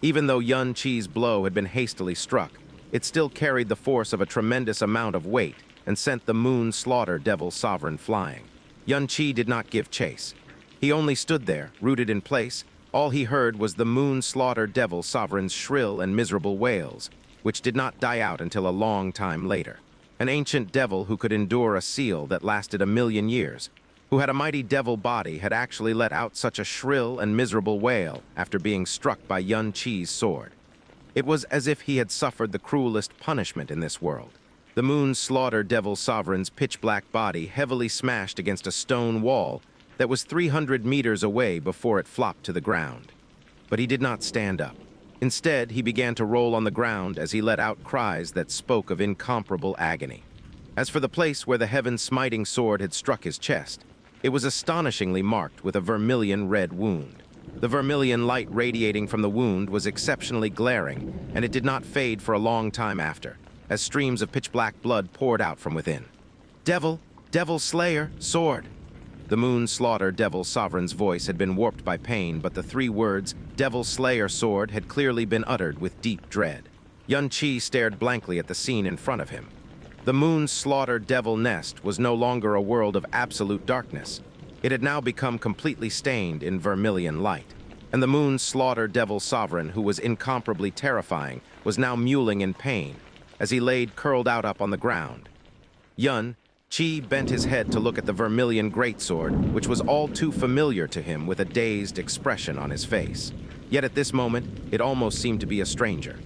Even though Xianxia's blow had been hastily struck, it still carried the force of a tremendous amount of weight and sent the moon slaughter devil sovereign flying. Xianxia did not give chase. He only stood there, rooted in place. All he heard was the moon slaughter devil sovereign's shrill and miserable wails, which did not die out until a long time later. An ancient devil who could endure a seal that lasted 1,000,000 years, who had a mighty devil body, had actually let out such a shrill and miserable wail after being struck by Xianxia's sword. It was as if he had suffered the cruelest punishment in this world. The moon's slaughter devil sovereign's pitch-black body heavily smashed against a stone wall that was 300 meters away before it flopped to the ground. But he did not stand up. Instead, he began to roll on the ground as he let out cries that spoke of incomparable agony. As for the place where the heaven-smiting sword had struck his chest, it was astonishingly marked with a vermilion red wound. The vermilion light radiating from the wound was exceptionally glaring, and it did not fade for a long time after, as streams of pitch-black blood poured out from within. "Devil! Devil Slayer! Sword!" The Moon Slaughter Devil Sovereign's voice had been warped by pain, but the three words, "Devil Slayer Sword," had clearly been uttered with deep dread. Xianxia stared blankly at the scene in front of him. The Moon Slaughter Devil Nest was no longer a world of absolute darkness. It had now become completely stained in vermilion light. And the Moon Slaughter Devil Sovereign, who was incomparably terrifying, was now mewling in pain as he laid curled out up on the ground. Xianxia bent his head to look at the vermilion greatsword, which was all too familiar to him, with a dazed expression on his face. Yet at this moment, it almost seemed to be a stranger.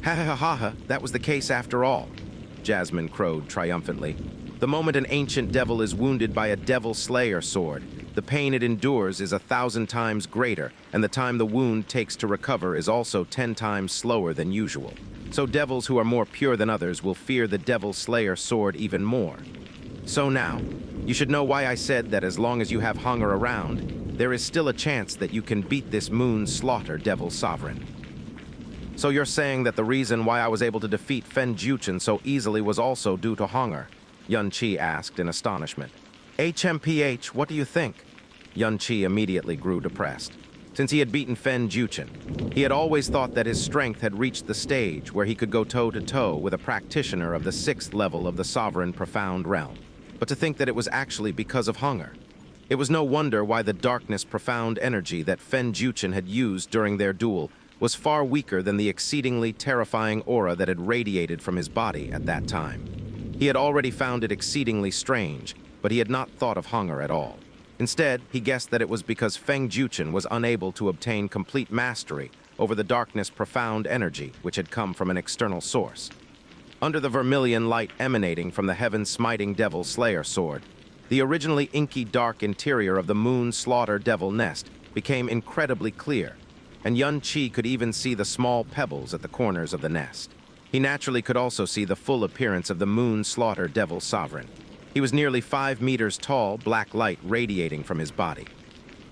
"Ha ha ha ha, that was the case after all," Jasmine crowed triumphantly. "The moment an ancient devil is wounded by a devil slayer sword, the pain it endures is 1,000 times greater, and the time the wound takes to recover is also 10 times slower than usual. So devils who are more pure than others will fear the devil slayer sword even more. So now, you should know why I said that as long as you have hunger around, there is still a chance that you can beat this Moon Slaughter Devil Sovereign." "So you're saying that the reason why I was able to defeat Fen Juchen so easily was also due to hunger?" Xianxia asked in astonishment. "HMPH, what do you think?" Xianxia immediately grew depressed. Since he had beaten Fen Juchen, he had always thought that his strength had reached the stage where he could go toe-to-toe with a practitioner of the 6th level of the Sovereign Profound Realm. But to think that it was actually because of hunger. It was no wonder why the darkness profound energy that Fen Juchen had used during their duel was far weaker than the exceedingly terrifying aura that had radiated from his body at that time. He had already found it exceedingly strange, but he had not thought of hunger at all. Instead, he guessed that it was because Feng Juchen was unable to obtain complete mastery over the darkness profound energy which had come from an external source. Under the vermilion light emanating from the heaven-smiting Devil Slayer sword, the originally inky dark interior of the Moon Slaughter Devil Nest became incredibly clear, and Xianxia could even see the small pebbles at the corners of the nest. He naturally could also see the full appearance of the Moon Slaughter Devil Sovereign. He was nearly 5 meters tall, black light radiating from his body.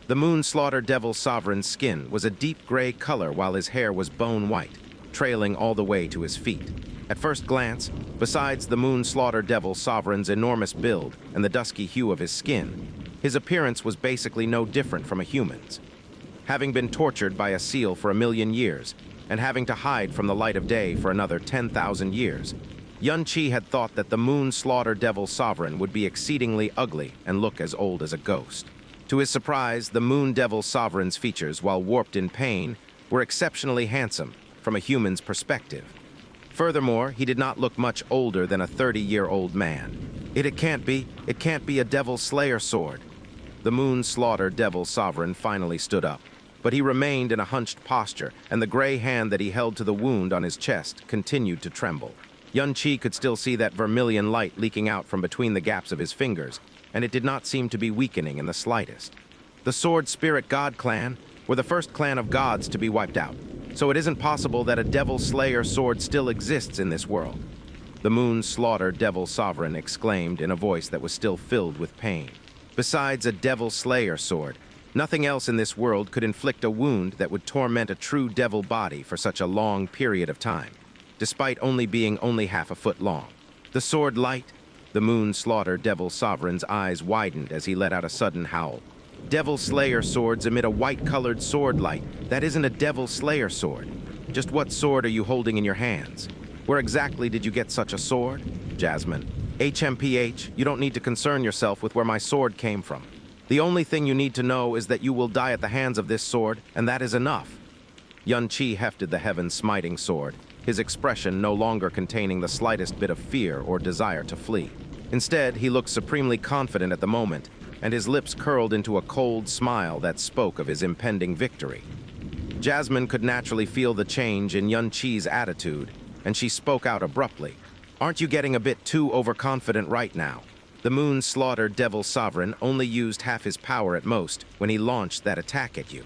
The Moon Slaughter Devil Sovereign's skin was a deep gray color while his hair was bone white, trailing all the way to his feet. At first glance, besides the Moon Slaughter Devil Sovereign's enormous build and the dusky hue of his skin, his appearance was basically no different from a human's. Having been tortured by a seal for 1,000,000 years, and having to hide from the light of day for another 10,000 years, Xianxia had thought that the Moon Slaughter Devil Sovereign would be exceedingly ugly and look as old as a ghost. To his surprise, the Moon Devil Sovereign's features, while warped in pain, were exceptionally handsome from a human's perspective. Furthermore, he did not look much older than a 30-year-old man. It can't be a Devil Slayer sword." The Moon Slaughter Devil Sovereign finally stood up, but he remained in a hunched posture, and the gray hand that he held to the wound on his chest continued to tremble. Xianxia could still see that vermilion light leaking out from between the gaps of his fingers, and it did not seem to be weakening in the slightest. The Sword Spirit God clan were the first clan of gods to be wiped out, so it isn't possible that a Devil Slayer sword still exists in this world. The Moon Slaughter Devil Sovereign exclaimed in a voice that was still filled with pain. Besides a Devil Slayer sword, nothing else in this world could inflict a wound that would torment a true devil body for such a long period of time, despite only being half a foot long. The sword light? The Moon Slaughter Devil Sovereign's eyes widened as he let out a sudden howl. Devil Slayer swords emit a white-colored sword light. That isn't a Devil Slayer sword. Just what sword are you holding in your hands? Where exactly did you get such a sword? Jasmine. HMPH, you don't need to concern yourself with where my sword came from. The only thing you need to know is that you will die at the hands of this sword, and that is enough. Xianxia hefted the heaven-smiting sword, his expression no longer containing the slightest bit of fear or desire to flee. Instead, he looked supremely confident at the moment, and his lips curled into a cold smile that spoke of his impending victory. Jasmine could naturally feel the change in Xianxia's attitude, and she spoke out abruptly. "Aren't you getting a bit too overconfident right now? The moon-slaughtered Devil Sovereign only used half his power at most when he launched that attack at you.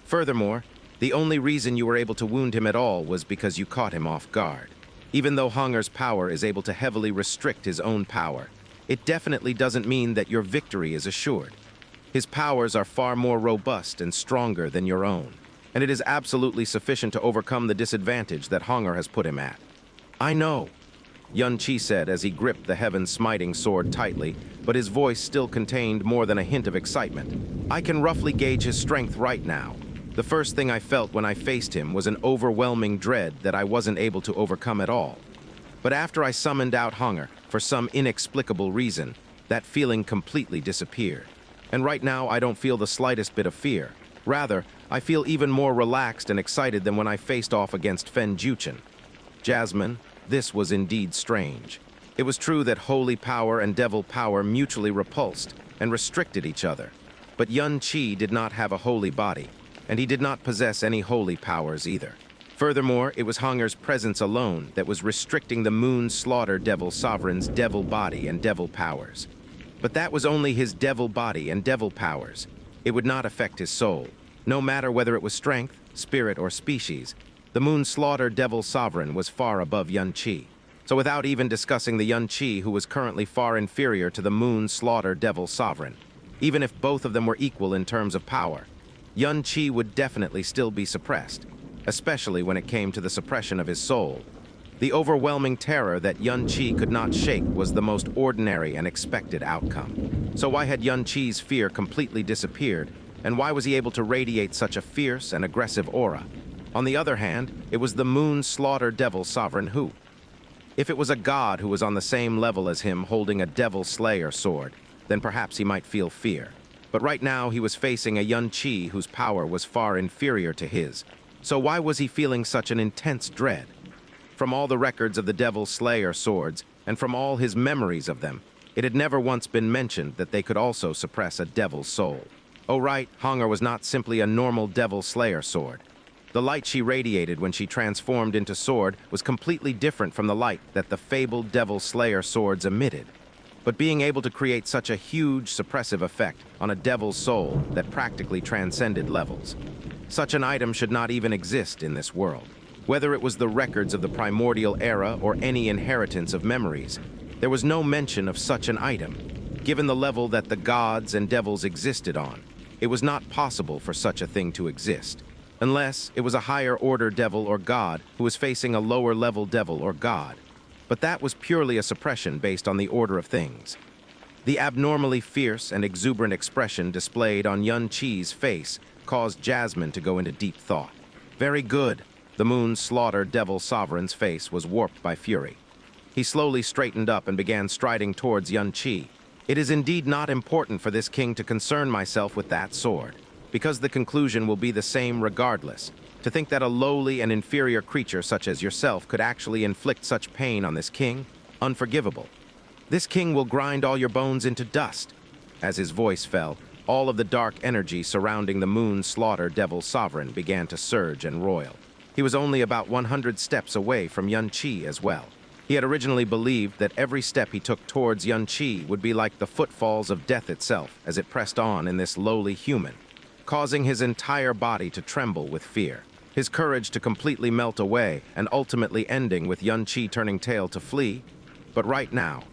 Furthermore, the only reason you were able to wound him at all was because you caught him off guard. Even though Honger's power is able to heavily restrict his own power, it definitely doesn't mean that your victory is assured. His powers are far more robust and stronger than your own, and it is absolutely sufficient to overcome the disadvantage that Honger has put him at." "I know," Xianxia said as he gripped the heaven-smiting sword tightly, but his voice still contained more than a hint of excitement. "I can roughly gauge his strength right now. The first thing I felt when I faced him was an overwhelming dread that I wasn't able to overcome at all. But after I summoned out Honger, for some inexplicable reason, that feeling completely disappeared. And right now I don't feel the slightest bit of fear. Rather, I feel even more relaxed and excited than when I faced off against Fen Juchen." Jasmine, this was indeed strange. It was true that holy power and devil power mutually repulsed and restricted each other. But Xianxia did not have a holy body, and he did not possess any holy powers either. Furthermore, it was Honger's presence alone that was restricting the moon-slaughtered Devil Sovereign's devil body and devil powers. But that was only his devil body and devil powers. It would not affect his soul. No matter whether it was strength, spirit, or species, the moon-slaughtered Devil Sovereign was far above Xianxia. So without even discussing the Xianxia who was currently far inferior to the moon-slaughtered Devil Sovereign, even if both of them were equal in terms of power, Xianxia would definitely still be suppressed, especially when it came to the suppression of his soul. The overwhelming terror that Xianxia could not shake was the most ordinary and expected outcome. So why had Xianxia's fear completely disappeared, and why was he able to radiate such a fierce and aggressive aura? On the other hand, it was the moon-slaughtered Devil Sovereign who. If it was a god who was on the same level as him holding a Devil Slayer sword, then perhaps he might feel fear. But right now he was facing a Xianxia whose power was far inferior to his. So why was he feeling such an intense dread? From all the records of the Devil Slayer swords, and from all his memories of them, it had never once been mentioned that they could also suppress a devil's soul. Oh right, Honger was not simply a normal Devil Slayer sword. The light she radiated when she transformed into sword was completely different from the light that the fabled Devil Slayer swords emitted. But being able to create such a huge suppressive effect on a devil's soul that practically transcended levels. Such an item should not even exist in this world. Whether it was the records of the primordial era or any inheritance of memories, there was no mention of such an item. Given the level that the gods and devils existed on, it was not possible for such a thing to exist, unless it was a higher order devil or god who was facing a lower level devil or god. But that was purely a suppression based on the order of things. The abnormally fierce and exuberant expression displayed on Xianxia's face caused Jasmine to go into deep thought. Very good. The moon-slaughtered Devil Sovereign's face was warped by fury. He slowly straightened up and began striding towards Xianxia. "It is indeed not important for this king to concern myself with that sword, because the conclusion will be the same regardless. To think that a lowly and inferior creature such as yourself could actually inflict such pain on this king, unforgivable. This king will grind all your bones into dust." As his voice fell, all of the dark energy surrounding the moon-slaughtered Devil Sovereign began to surge and roil. He was only about 100 steps away from Xianxia as well. He had originally believed that every step he took towards Xianxia would be like the footfalls of death itself as it pressed on in this lowly human, causing his entire body to tremble with fear, his courage to completely melt away and ultimately ending with Xianxia turning tail to flee. But right now,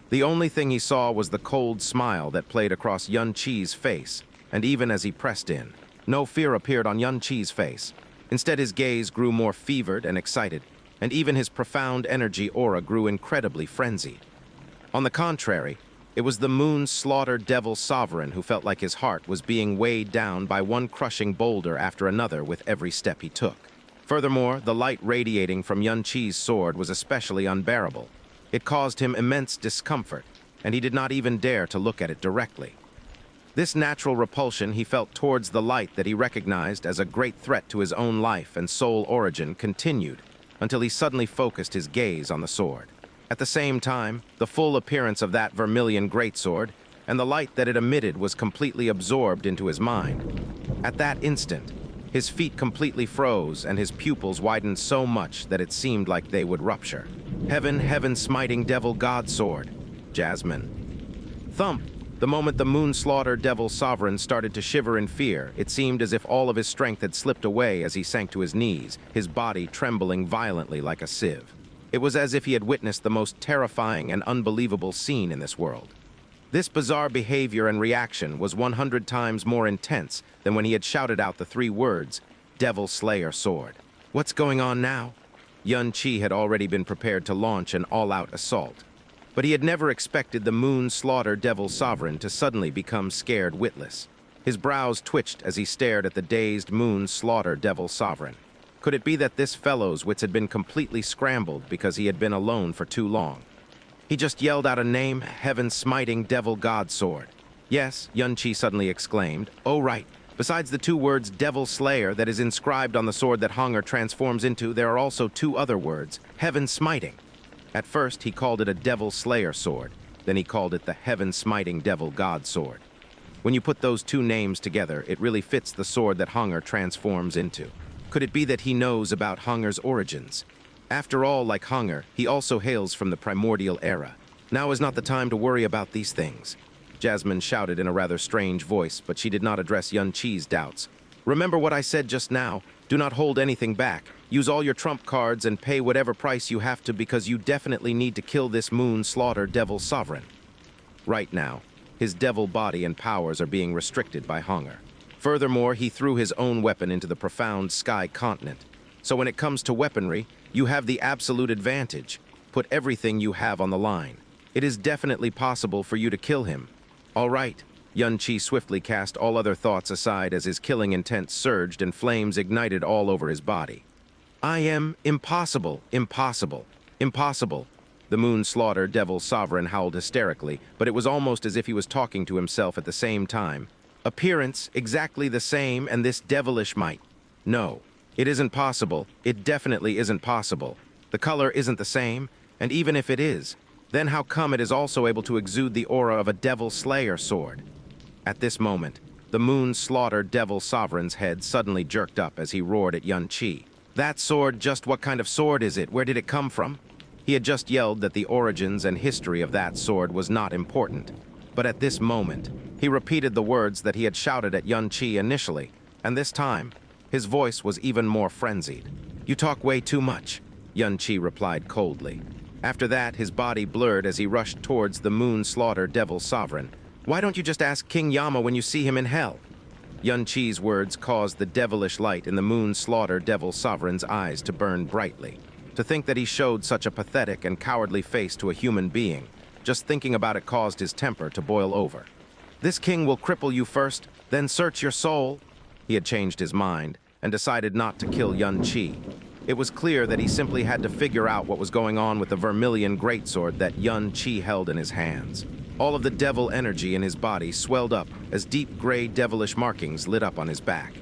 the only thing he saw was the cold smile that played across Xianxia's face, and even as he pressed in, no fear appeared on Xianxia's face. Instead, his gaze grew more fevered and excited, and even his profound energy aura grew incredibly frenzied. On the contrary, it was the moon-slaughtered Devil Sovereign who felt like his heart was being weighed down by one crushing boulder after another with every step he took. Furthermore, the light radiating from Xianxia's sword was especially unbearable. It caused him immense discomfort, and he did not even dare to look at it directly. This natural repulsion he felt towards the light that he recognized as a great threat to his own life and soul origin continued until he suddenly focused his gaze on the sword. At the same time, the full appearance of that vermilion greatsword, and the light that it emitted was completely absorbed into his mind. At that instant, his feet completely froze and his pupils widened so much that it seemed like they would rupture. Heaven-smiting devil god sword. Jasmine. Thump! The moment the moon-slaughter devil sovereign started to shiver in fear, it seemed as if all of his strength had slipped away as he sank to his knees, his body trembling violently like a sieve. It was as if he had witnessed the most terrifying and unbelievable scene in this world. This bizarre behavior and reaction was 100 times more intense than when he had shouted out the 3 words, Devil Slayer Sword. What's going on now? Xianxia had already been prepared to launch an all-out assault. But he had never expected the moon-slaughter devil sovereign to suddenly become scared witless. His brows twitched as he stared at the dazed moon-slaughter devil sovereign. Could it be that this fellow's wits had been completely scrambled because he had been alone for too long? He just yelled out a name, Heaven-smiting devil god sword. Yes, Xianxia suddenly exclaimed. Oh right, besides the 2 words devil slayer that is inscribed on the sword that Hunger transforms into, there are also 2 other words, heaven-smiting. At first, he called it a devil slayer sword. Then he called it the heaven-smiting devil god sword. When you put those 2 names together, it really fits the sword that Hunger transforms into. Could it be that he knows about Hunger's origins? After all, like Hunger, he also hails from the primordial era. Now is not the time to worry about these things. Jasmine shouted in a rather strange voice, but she did not address Xianxia's doubts. Remember what I said just now. Do not hold anything back. Use all your trump cards and pay whatever price you have to because you definitely need to kill this moon-slaughter devil sovereign. Right now, his devil body and powers are being restricted by Hunger. Furthermore, he threw his own weapon into the profound sky continent. So when it comes to weaponry, you have the absolute advantage. Put everything you have on the line. It is definitely possible for you to kill him. All right. Xianxia swiftly cast all other thoughts aside as his killing intent surged and flames ignited all over his body. I am impossible, impossible, impossible. The moon-slaughter devil sovereign howled hysterically, but it was almost as if he was talking to himself at the same time. Appearance exactly the same and this devilish might. No, it isn't possible. It definitely isn't possible. The color isn't the same, and even if it is, then how come it is also able to exude the aura of a devil slayer sword? At this moment, the moon-slaughter devil sovereign's head suddenly jerked up as he roared at Xianxia. That sword, just what kind of sword is it? Where did it come from? He had just yelled that the origins and history of that sword was not important. But at this moment, he repeated the words that he had shouted at Xianxia initially, and this time, his voice was even more frenzied. You talk way too much, Xianxia replied coldly. After that, his body blurred as he rushed towards the moon-slaughter devil sovereign. Why don't you just ask King Yama when you see him in hell? Xianxia's words caused the devilish light in the moon-slaughter devil sovereign's eyes to burn brightly. To think that he showed such a pathetic and cowardly face to a human being, just thinking about it caused his temper to boil over. This king will cripple you first, then search your soul. He had changed his mind and decided not to kill Xianxia. It was clear that he simply had to figure out what was going on with the vermilion greatsword that Xianxia held in his hands. All of the devil energy in his body swelled up as deep gray devilish markings lit up on his back.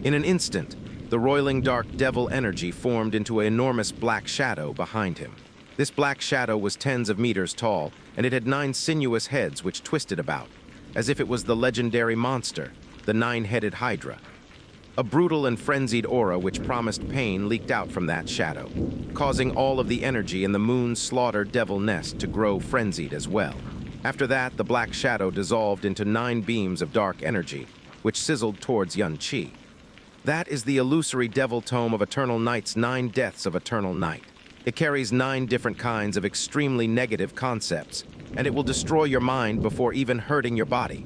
In an instant, the roiling dark devil energy formed into an enormous black shadow behind him. This black shadow was tens of meters tall, and it had 9 sinuous heads which twisted about, as if it was the legendary monster, the 9-headed Hydra. A brutal and frenzied aura which promised pain leaked out from that shadow, causing all of the energy in the moon-slaughter devil nest to grow frenzied as well. After that, the black shadow dissolved into 9 beams of dark energy, which sizzled towards Xianxia. That is the illusory devil tome of Eternal Night's 9 deaths of Eternal Night. It carries 9 different kinds of extremely negative concepts, and it will destroy your mind before even hurting your body.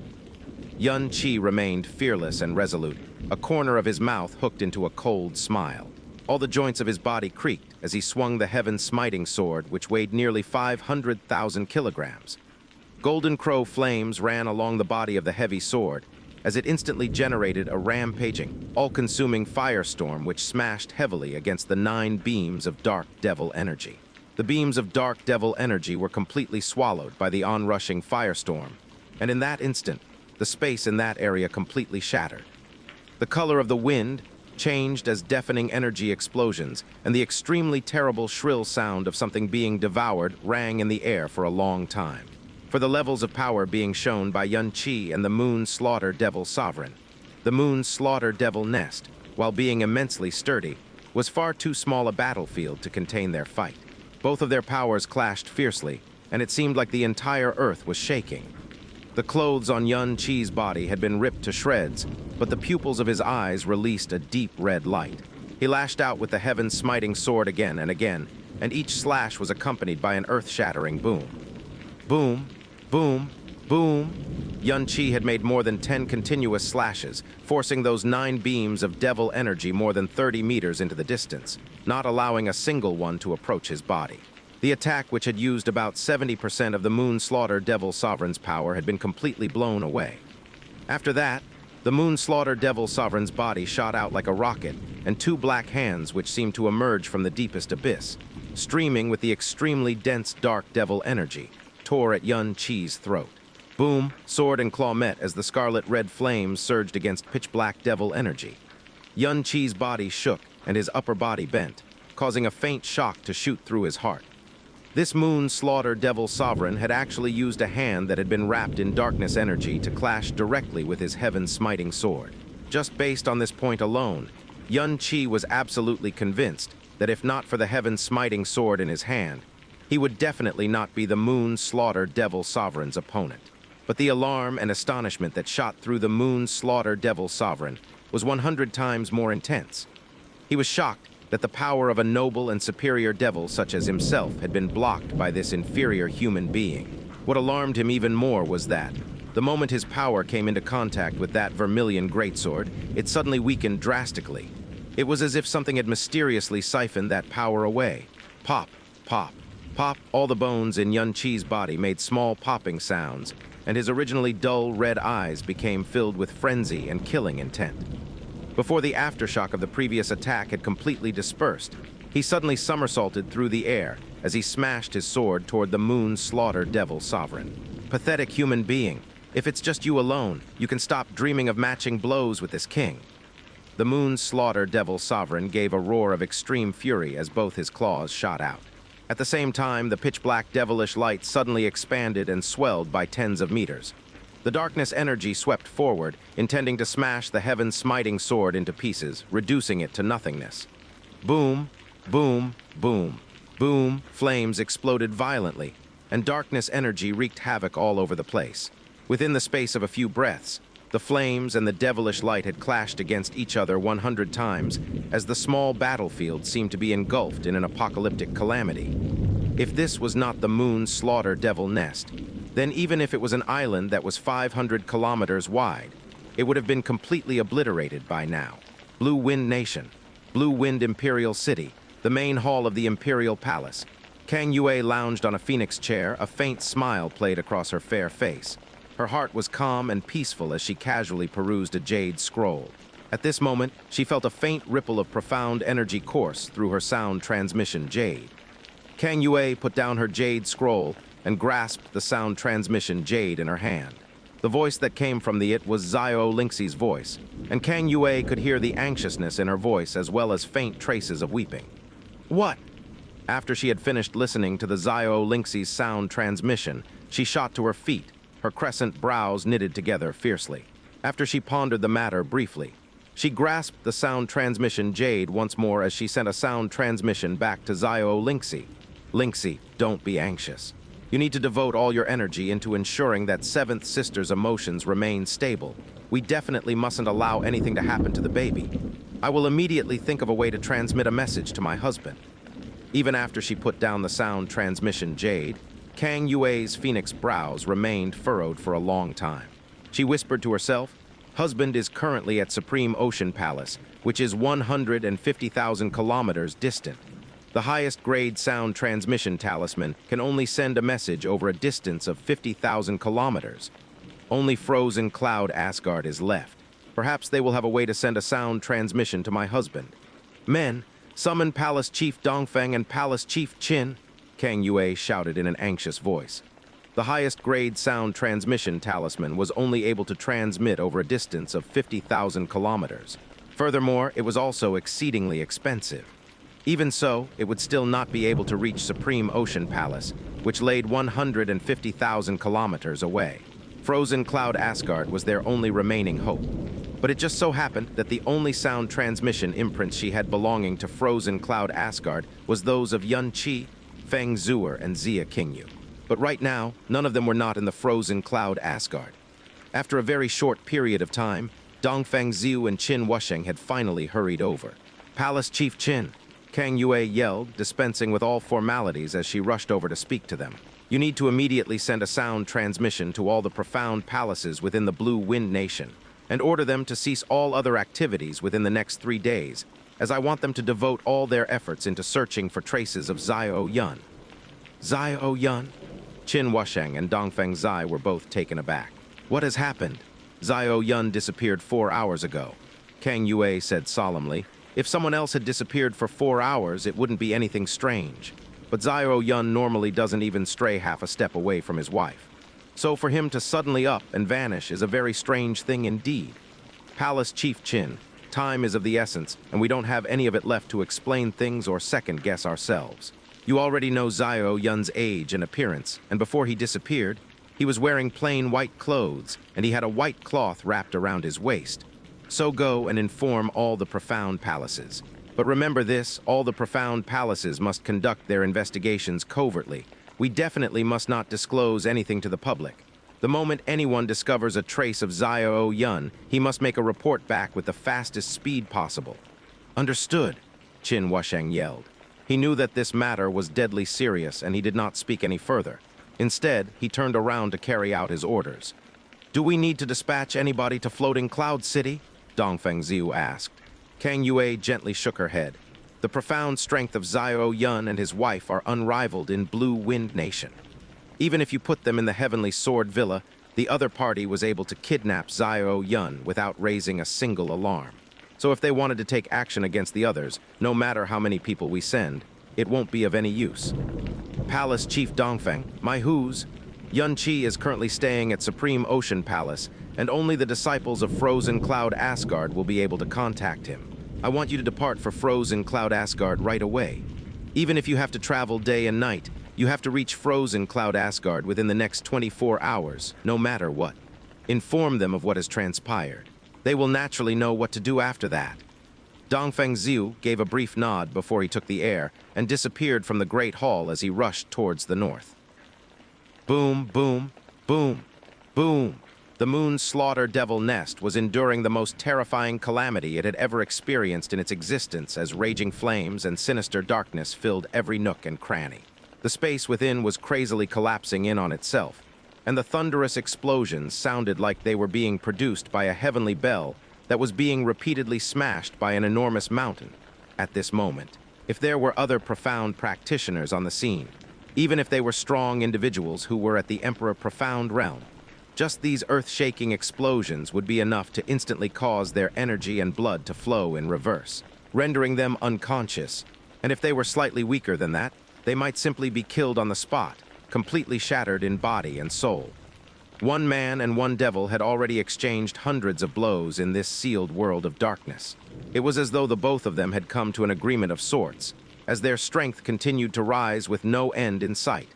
Xianxia remained fearless and resolute, a corner of his mouth hooked into a cold smile. All the joints of his body creaked as he swung the heaven-smiting sword, which weighed nearly 500,000 kilograms. Golden crow flames ran along the body of the heavy sword, as it instantly generated a rampaging, all-consuming firestorm which smashed heavily against the 9 beams of dark devil energy. The beams of dark devil energy were completely swallowed by the onrushing firestorm, and in that instant, the space in that area completely shattered. The color of the wind changed as deafening energy explosions, and the extremely terrible shrill sound of something being devoured rang in the air for a long time. for the levels of power being shown by Xianxia and the Moon Slaughter Devil Sovereign. The Moon Slaughter Devil Nest, while being immensely sturdy, was far too small a battlefield to contain their fight. Both of their powers clashed fiercely, and it seemed like the entire earth was shaking. The clothes on Xianxia's body had been ripped to shreds, but the pupils of his eyes released a deep red light. He lashed out with the heaven-smiting sword again and again, and each slash was accompanied by an earth-shattering boom. Boom, boom, boom. Xianxia had made more than 10 continuous slashes, forcing those 9 beams of devil energy more than 30 meters into the distance, not allowing a single one to approach his body. The attack, which had used about 70% of the Moon Slaughter Devil Sovereign's power, had been completely blown away. After that, the Moon Slaughter Devil Sovereign's body shot out like a rocket, and 2 black hands which seemed to emerge from the deepest abyss, streaming with the extremely dense dark devil energy, tore at Xianxia's throat. Boom, sword and claw met as the scarlet-red flames surged against pitch-black devil energy. Xianxia's body shook and his upper body bent, causing a faint shock to shoot through his heart. This Moon Slaughter Devil Sovereign had actually used a hand that had been wrapped in darkness energy to clash directly with his heaven-smiting sword. Just based on this point alone, Xianxia was absolutely convinced that if not for the heaven-smiting sword in his hand, he would definitely not be the Moon Slaughter Devil Sovereign's opponent. But the alarm and astonishment that shot through the Moon Slaughter Devil Sovereign was 100 times more intense. He was shocked that the power of a noble and superior devil such as himself had been blocked by this inferior human being. What alarmed him even more was that, the moment his power came into contact with that vermilion greatsword, it suddenly weakened drastically. It was as if something had mysteriously siphoned that power away. Pop, pop, pop. All the bones in Xianxia's body made small popping sounds, and his originally dull red eyes became filled with frenzy and killing intent. Before the aftershock of the previous attack had completely dispersed, he suddenly somersaulted through the air as he smashed his sword toward the Moon Slaughter Devil Sovereign. Pathetic human being, if it's just you alone, you can stop dreaming of matching blows with this king. The Moon Slaughter Devil Sovereign gave a roar of extreme fury as both his claws shot out. At the same time, the pitch-black devilish light suddenly expanded and swelled by tens of meters. The darkness energy swept forward, intending to smash the heaven-smiting sword into pieces, reducing it to nothingness. Boom, boom, boom, boom. Flames exploded violently, and darkness energy wreaked havoc all over the place. Within the space of a few breaths, the flames and the devilish light had clashed against each other 100 times, as the small battlefield seemed to be engulfed in an apocalyptic calamity. If this was not the Moon Slaughter Devil Nest, then even if it was an island that was 500 kilometers wide, it would have been completely obliterated by now. Blue Wind Nation, Blue Wind Imperial City, the main hall of the Imperial Palace. Kang Yue lounged on a phoenix chair, a faint smile played across her fair face. Her heart was calm and peaceful as she casually perused a jade scroll. At this moment, she felt a faint ripple of profound energy course through her sound transmission jade. Kang Yue put down her jade scroll and grasped the sound transmission jade in her hand. The voice that came from it was Xianxia's voice, and Kang Yue could hear the anxiousness in her voice as well as faint traces of weeping. What? After she had finished listening to the Xianxia's sound transmission, she shot to her feet, her crescent brows knitted together fiercely. After she pondered the matter briefly, she grasped the sound transmission jade once more as she sent a sound transmission back to Xianxia. Lingxi, don't be anxious. You need to devote all your energy into ensuring that Seventh Sister's emotions remain stable. We definitely mustn't allow anything to happen to the baby. I will immediately think of a way to transmit a message to my husband. Even after she put down the sound transmission jade, Kang Yue's phoenix brows remained furrowed for a long time. She whispered to herself, "Husband is currently at Supreme Ocean Palace, which is 150,000 kilometers distant. The highest grade sound transmission talisman can only send a message over a distance of 50,000 kilometers. Only frozen cloud Asgard is left. Perhaps they will have a way to send a sound transmission to my husband. Men, summon Palace Chief Dongfeng and Palace Chief Qin," Kang Yue shouted in an anxious voice. The highest grade sound transmission talisman was only able to transmit over a distance of 50,000 kilometers. Furthermore, it was also exceedingly expensive. Even so, it would still not be able to reach Supreme Ocean Palace, which laid 150,000 kilometers away. Frozen Cloud Asgard was their only remaining hope. But it just so happened that the only sound transmission imprints she had belonging to Frozen Cloud Asgard was those of Xianxia, Feng Zuer, and Xia Qingyu. But right now, none of them were not in the Frozen Cloud Asgard. After a very short period of time, Dongfeng Ziu and Qin Wusheng had finally hurried over. "Palace Chief Qin," Kang Yue yelled, dispensing with all formalities as she rushed over to speak to them. "You need to immediately send a sound transmission to all the profound palaces within the Blue Wind Nation, and order them to cease all other activities within the next 3 days, as I want them to devote all their efforts into searching for traces of Xiao Yun." "Xiao Yun?" Qin Wusheng and Dongfeng Zai were both taken aback. "What has happened?" "Xiao Yun disappeared 4 hours ago," Kang Yue said solemnly. "If someone else had disappeared for 4 hours, it wouldn't be anything strange. But Xiao Yun normally doesn't even stray half a step away from his wife. So for him to suddenly up and vanish is a very strange thing indeed. Palace Chief Qin, time is of the essence, and we don't have any of it left to explain things or second-guess ourselves. You already know Xiao Yun's age and appearance, and before he disappeared, he was wearing plain white clothes, and he had a white cloth wrapped around his waist. So go and inform all the profound palaces. But remember this, all the profound palaces must conduct their investigations covertly. We definitely must not disclose anything to the public. The moment anyone discovers a trace of Xiao Yun, he must make a report back with the fastest speed possible." "Understood," Qin Wusheng yelled. He knew that this matter was deadly serious, and he did not speak any further. Instead, he turned around to carry out his orders. "Do we need to dispatch anybody to Floating Cloud City?" Dongfeng Ziu asked. Kang Yue gently shook her head. "The profound strength of Xiao Yun and his wife are unrivaled in Blue Wind Nation. Even if you put them in the Heavenly Sword Villa, the other party was able to kidnap Xiao Yun without raising a single alarm. So if they wanted to take action against the others, no matter how many people we send, it won't be of any use." "Palace Chief Dongfeng, my who's? Yun Qi is currently staying at Supreme Ocean Palace, and only the disciples of Frozen Cloud Asgard will be able to contact him. I want you to depart for Frozen Cloud Asgard right away. Even if you have to travel day and night, you have to reach Frozen Cloud Asgard within the next 24 hours, no matter what. Inform them of what has transpired. They will naturally know what to do after that." Dongfeng Ziu gave a brief nod before he took the air and disappeared from the Great Hall as he rushed towards the north. Boom, boom, boom, boom. The Moon's Slaughter Devil Nest was enduring the most terrifying calamity it had ever experienced in its existence as raging flames and sinister darkness filled every nook and cranny. The space within was crazily collapsing in on itself, and the thunderous explosions sounded like they were being produced by a heavenly bell that was being repeatedly smashed by an enormous mountain. At this moment, if there were other profound practitioners on the scene, even if they were strong individuals who were at the Emperor Profound realm, just these earth-shaking explosions would be enough to instantly cause their energy and blood to flow in reverse, rendering them unconscious. And if they were slightly weaker than that, they might simply be killed on the spot, completely shattered in body and soul. One man and one devil had already exchanged hundreds of blows in this sealed world of darkness. It was as though the both of them had come to an agreement of sorts, as their strength continued to rise with no end in sight.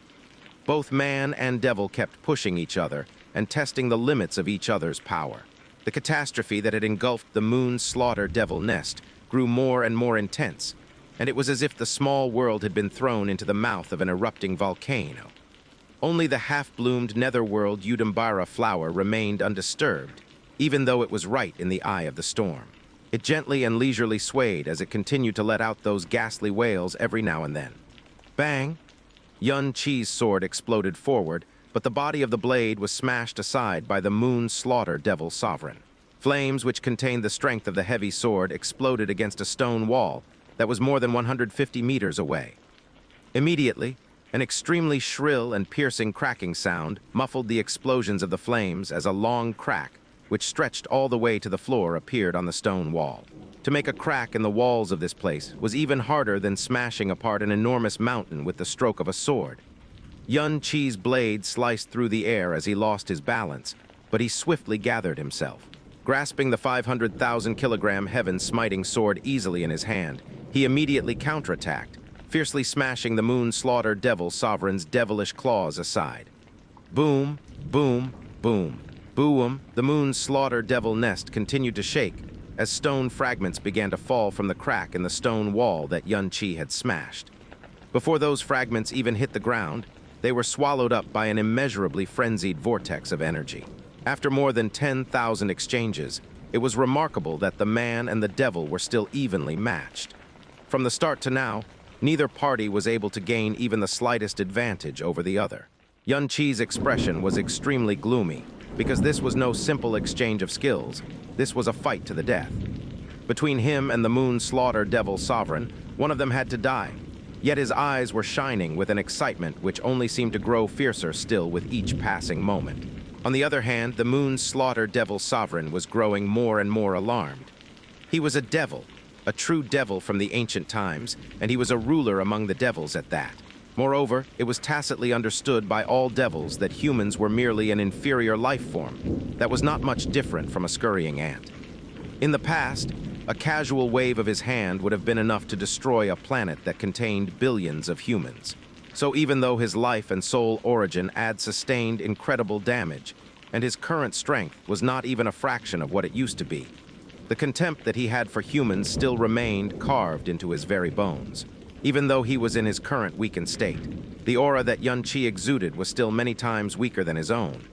Both man and devil kept pushing each other and testing the limits of each other's power. The catastrophe that had engulfed the Moon's Slaughter Devil Nest grew more and more intense, and it was as if the small world had been thrown into the mouth of an erupting volcano. Only the half-bloomed netherworld Yudambara flower remained undisturbed, even though it was right in the eye of the storm. It gently and leisurely swayed as it continued to let out those ghastly wails every now and then. Bang! Yun Qi's sword exploded forward, but the body of the blade was smashed aside by the Moon's Slaughter Devil Sovereign. Flames which contained the strength of the heavy sword exploded against a stone wall that was more than 150 meters away. Immediately, an extremely shrill and piercing cracking sound muffled the explosions of the flames as a long crack, which stretched all the way to the floor, appeared on the stone wall. To make a crack in the walls of this place was even harder than smashing apart an enormous mountain with the stroke of a sword. Yun Qi's blade sliced through the air as he lost his balance, but he swiftly gathered himself. Grasping the 500,000-kilogram heaven-smiting sword easily in his hand, he immediately counterattacked, fiercely smashing the Moon-Slaughter Devil Sovereign's devilish claws aside. Boom, boom, boom, boom, the Moon-Slaughter Devil nest continued to shake as stone fragments began to fall from the crack in the stone wall that Xianxia had smashed. Before those fragments even hit the ground, they were swallowed up by an immeasurably frenzied vortex of energy. After more than 10,000 exchanges, it was remarkable that the man and the devil were still evenly matched. From the start to now, neither party was able to gain even the slightest advantage over the other. Xianxia's expression was extremely gloomy, because this was no simple exchange of skills. This was a fight to the death. Between him and the Moon-Slaughter Devil Sovereign, one of them had to die. Yet his eyes were shining with an excitement which only seemed to grow fiercer still with each passing moment. On the other hand, the Moon-Slaughter Devil Sovereign was growing more and more alarmed. He was a devil, a true devil from the ancient times, and he was a ruler among the devils at that. Moreover, it was tacitly understood by all devils that humans were merely an inferior life form that was not much different from a scurrying ant. In the past, a casual wave of his hand would have been enough to destroy a planet that contained billions of humans. So even though his life and soul origin had sustained incredible damage, and his current strength was not even a fraction of what it used to be, the contempt that he had for humans still remained carved into his very bones. Even though he was in his current weakened state, the aura that Xianxia exuded was still many times weaker than his own.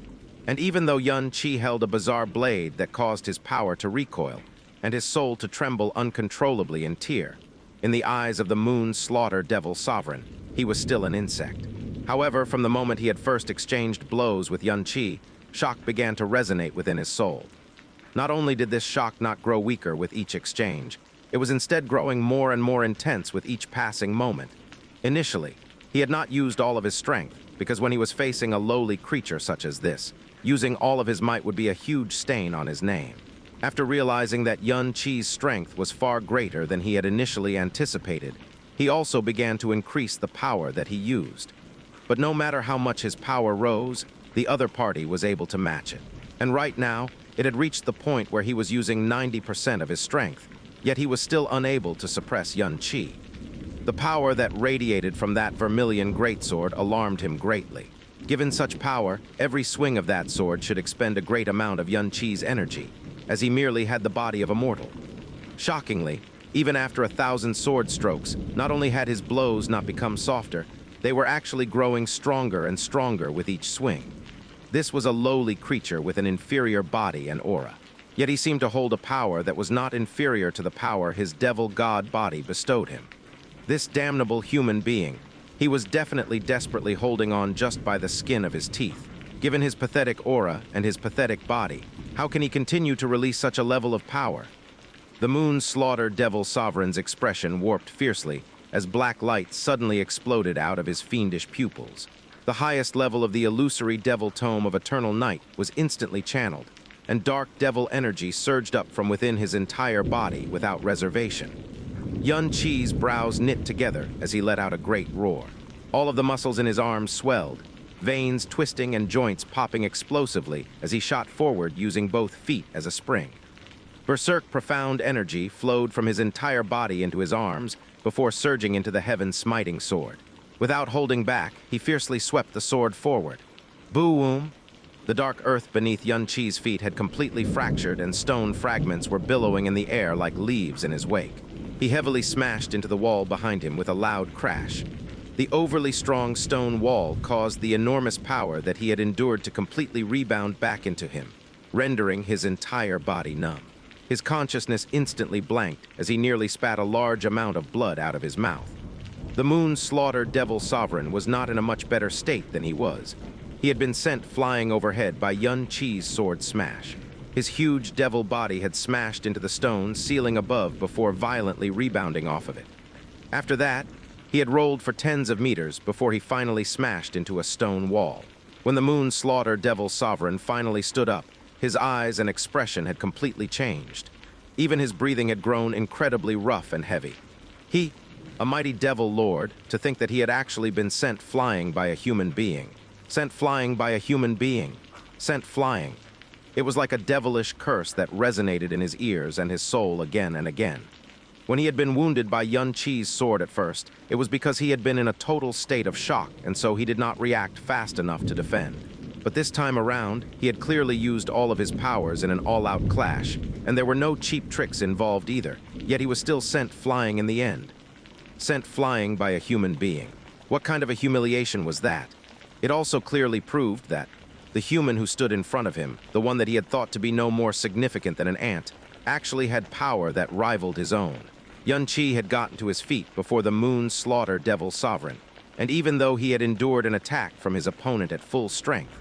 And even though Xianxia held a bizarre blade that caused his power to recoil, and his soul to tremble uncontrollably in tear, in the eyes of the Moon-Slaughter Devil Sovereign, he was still an insect. However, from the moment he had first exchanged blows with Xianxia, shock began to resonate within his soul. Not only did this shock not grow weaker with each exchange, it was instead growing more and more intense with each passing moment. Initially, he had not used all of his strength, because when he was facing a lowly creature such as this, using all of his might would be a huge stain on his name. After realizing that Xianxia's strength was far greater than he had initially anticipated, he also began to increase the power that he used. But no matter how much his power rose, the other party was able to match it. And right now, it had reached the point where he was using 90% of his strength, yet he was still unable to suppress Xianxia. The power that radiated from that vermilion greatsword alarmed him greatly. Given such power, every swing of that sword should expend a great amount of Xianxia's energy, as he merely had the body of a mortal. Shockingly, even after 1,000 sword strokes, not only had his blows not become softer, they were actually growing stronger and stronger with each swing. This was a lowly creature with an inferior body and aura. Yet he seemed to hold a power that was not inferior to the power his devil-god body bestowed him. This damnable human being, he was definitely desperately holding on just by the skin of his teeth. Given his pathetic aura and his pathetic body, how can he continue to release such a level of power? The Moon-Slaughter Devil Sovereign's expression warped fiercely as black light suddenly exploded out of his fiendish pupils. The highest level of the illusory devil tome of eternal night was instantly channeled, and dark devil energy surged up from within his entire body without reservation. Xianxia's brows knit together as he let out a great roar. All of the muscles in his arms swelled, veins twisting and joints popping explosively as he shot forward using both feet as a spring. Berserk profound energy flowed from his entire body into his arms before surging into the heaven-smiting sword. Without holding back, he fiercely swept the sword forward. Boom! The dark earth beneath Xianxia's feet had completely fractured and stone fragments were billowing in the air like leaves in his wake. He heavily smashed into the wall behind him with a loud crash. The overly strong stone wall caused the enormous power that he had endured to completely rebound back into him, rendering his entire body numb. His consciousness instantly blanked as he nearly spat a large amount of blood out of his mouth. The Moon-Slaughter Devil Sovereign was not in a much better state than he was. He had been sent flying overhead by Xianxia's sword smash. His huge devil body had smashed into the stone ceiling above before violently rebounding off of it. After that, he had rolled for tens of meters before he finally smashed into a stone wall. When the Moon-Slaughter Devil Sovereign finally stood up, his eyes and expression had completely changed. Even his breathing had grown incredibly rough and heavy. He, a mighty devil lord, to think that he had actually been sent flying by a human being. Sent flying by a human being. Sent flying. It was like a devilish curse that resonated in his ears and his soul again and again. When he had been wounded by Xianxia's sword at first, it was because he had been in a total state of shock, and so he did not react fast enough to defend. But this time around, he had clearly used all of his powers in an all-out clash, and there were no cheap tricks involved either, yet he was still sent flying in the end. Sent flying by a human being. What kind of a humiliation was that? It also clearly proved that the human who stood in front of him, the one that he had thought to be no more significant than an ant, actually had power that rivaled his own. Xianxia had gotten to his feet before the Moon Slaughter Devil Sovereign, and even though he had endured an attack from his opponent at full strength,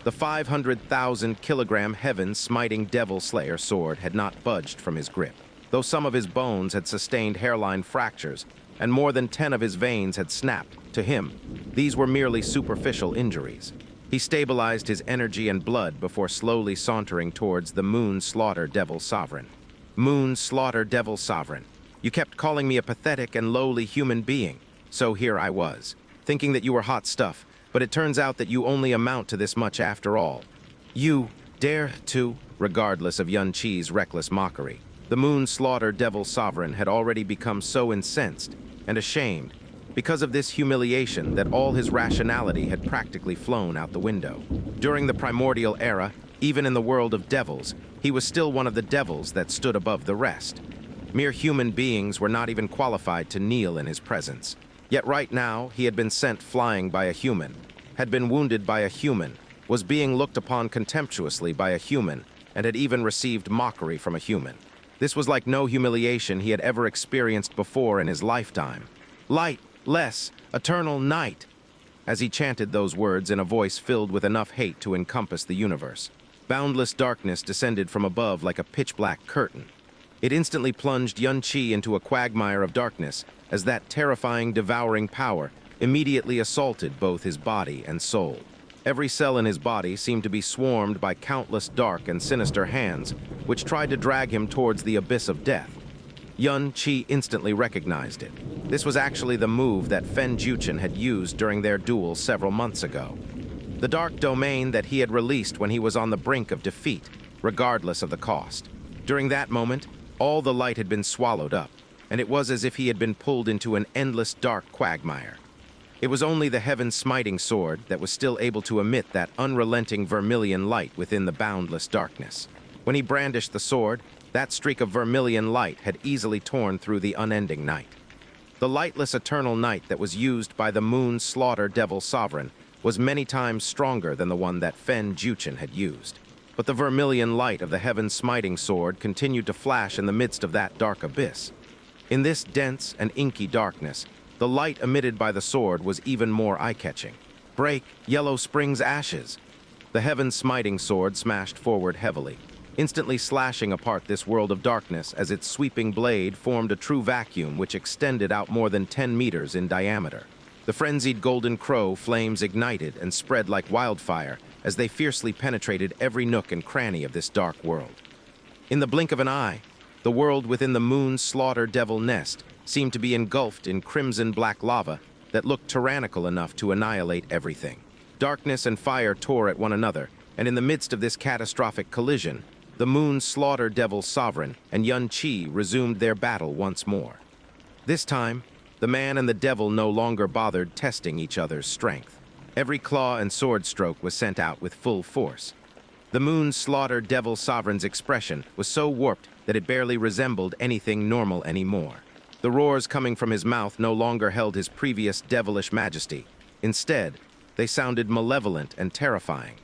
the 500,000-kilogram Heaven-Smiting Devil Slayer sword had not budged from his grip. Though some of his bones had sustained hairline fractures, and more than 10 of his veins had snapped, to him, these were merely superficial injuries. He stabilized his energy and blood before slowly sauntering towards the Moon Slaughter Devil Sovereign. Moon Slaughter Devil Sovereign. You kept calling me a pathetic and lowly human being, so here I was, thinking that you were hot stuff, but it turns out that you only amount to this much after all. You dare to, regardless of Xianxia's reckless mockery. The Moon Slaughter Devil Sovereign had already become so incensed and ashamed because of this humiliation that all his rationality had practically flown out the window. During the primordial era, even in the world of devils, he was still one of the devils that stood above the rest. Mere human beings were not even qualified to kneel in his presence. Yet right now, he had been sent flying by a human, had been wounded by a human, was being looked upon contemptuously by a human, and had even received mockery from a human. This was like no humiliation he had ever experienced before in his lifetime. Light, less, eternal night, as he chanted those words in a voice filled with enough hate to encompass the universe. Boundless darkness descended from above like a pitch-black curtain. It instantly plunged Xianxia into a quagmire of darkness as that terrifying, devouring power immediately assaulted both his body and soul. Every cell in his body seemed to be swarmed by countless dark and sinister hands, which tried to drag him towards the abyss of death. Xianxia instantly recognized it. This was actually the move that Fen Juchen had used during their duel several months ago. The dark domain that he had released when he was on the brink of defeat, regardless of the cost. During that moment, all the light had been swallowed up, and it was as if he had been pulled into an endless dark quagmire. It was only the Heaven-Smiting sword that was still able to emit that unrelenting vermilion light within the boundless darkness. When he brandished the sword, that streak of vermilion light had easily torn through the unending night. The lightless eternal night that was used by the Moon Slaughter Devil Sovereign was many times stronger than the one that Fen Juchen had used. But the vermilion light of the Heaven-Smiting sword continued to flash in the midst of that dark abyss. In this dense and inky darkness, the light emitted by the sword was even more eye-catching. Break, Yellow Spring's ashes! The Heaven-Smiting sword smashed forward heavily, instantly slashing apart this world of darkness as its sweeping blade formed a true vacuum which extended out more than 10 meters in diameter. The frenzied golden crow flames ignited and spread like wildfire as they fiercely penetrated every nook and cranny of this dark world. In the blink of an eye, the world within the Moon Slaughter Devil Nest seemed to be engulfed in crimson-black lava that looked tyrannical enough to annihilate everything. Darkness and fire tore at one another, and in the midst of this catastrophic collision, the Moon Slaughter Devil Sovereign and Xianxia resumed their battle once more. This time, the man and the devil no longer bothered testing each other's strength. Every claw and sword stroke was sent out with full force. The Moon Slaughter Devil Sovereign's expression was so warped that it barely resembled anything normal anymore. The roars coming from his mouth no longer held his previous devilish majesty. Instead, they sounded malevolent and terrifying.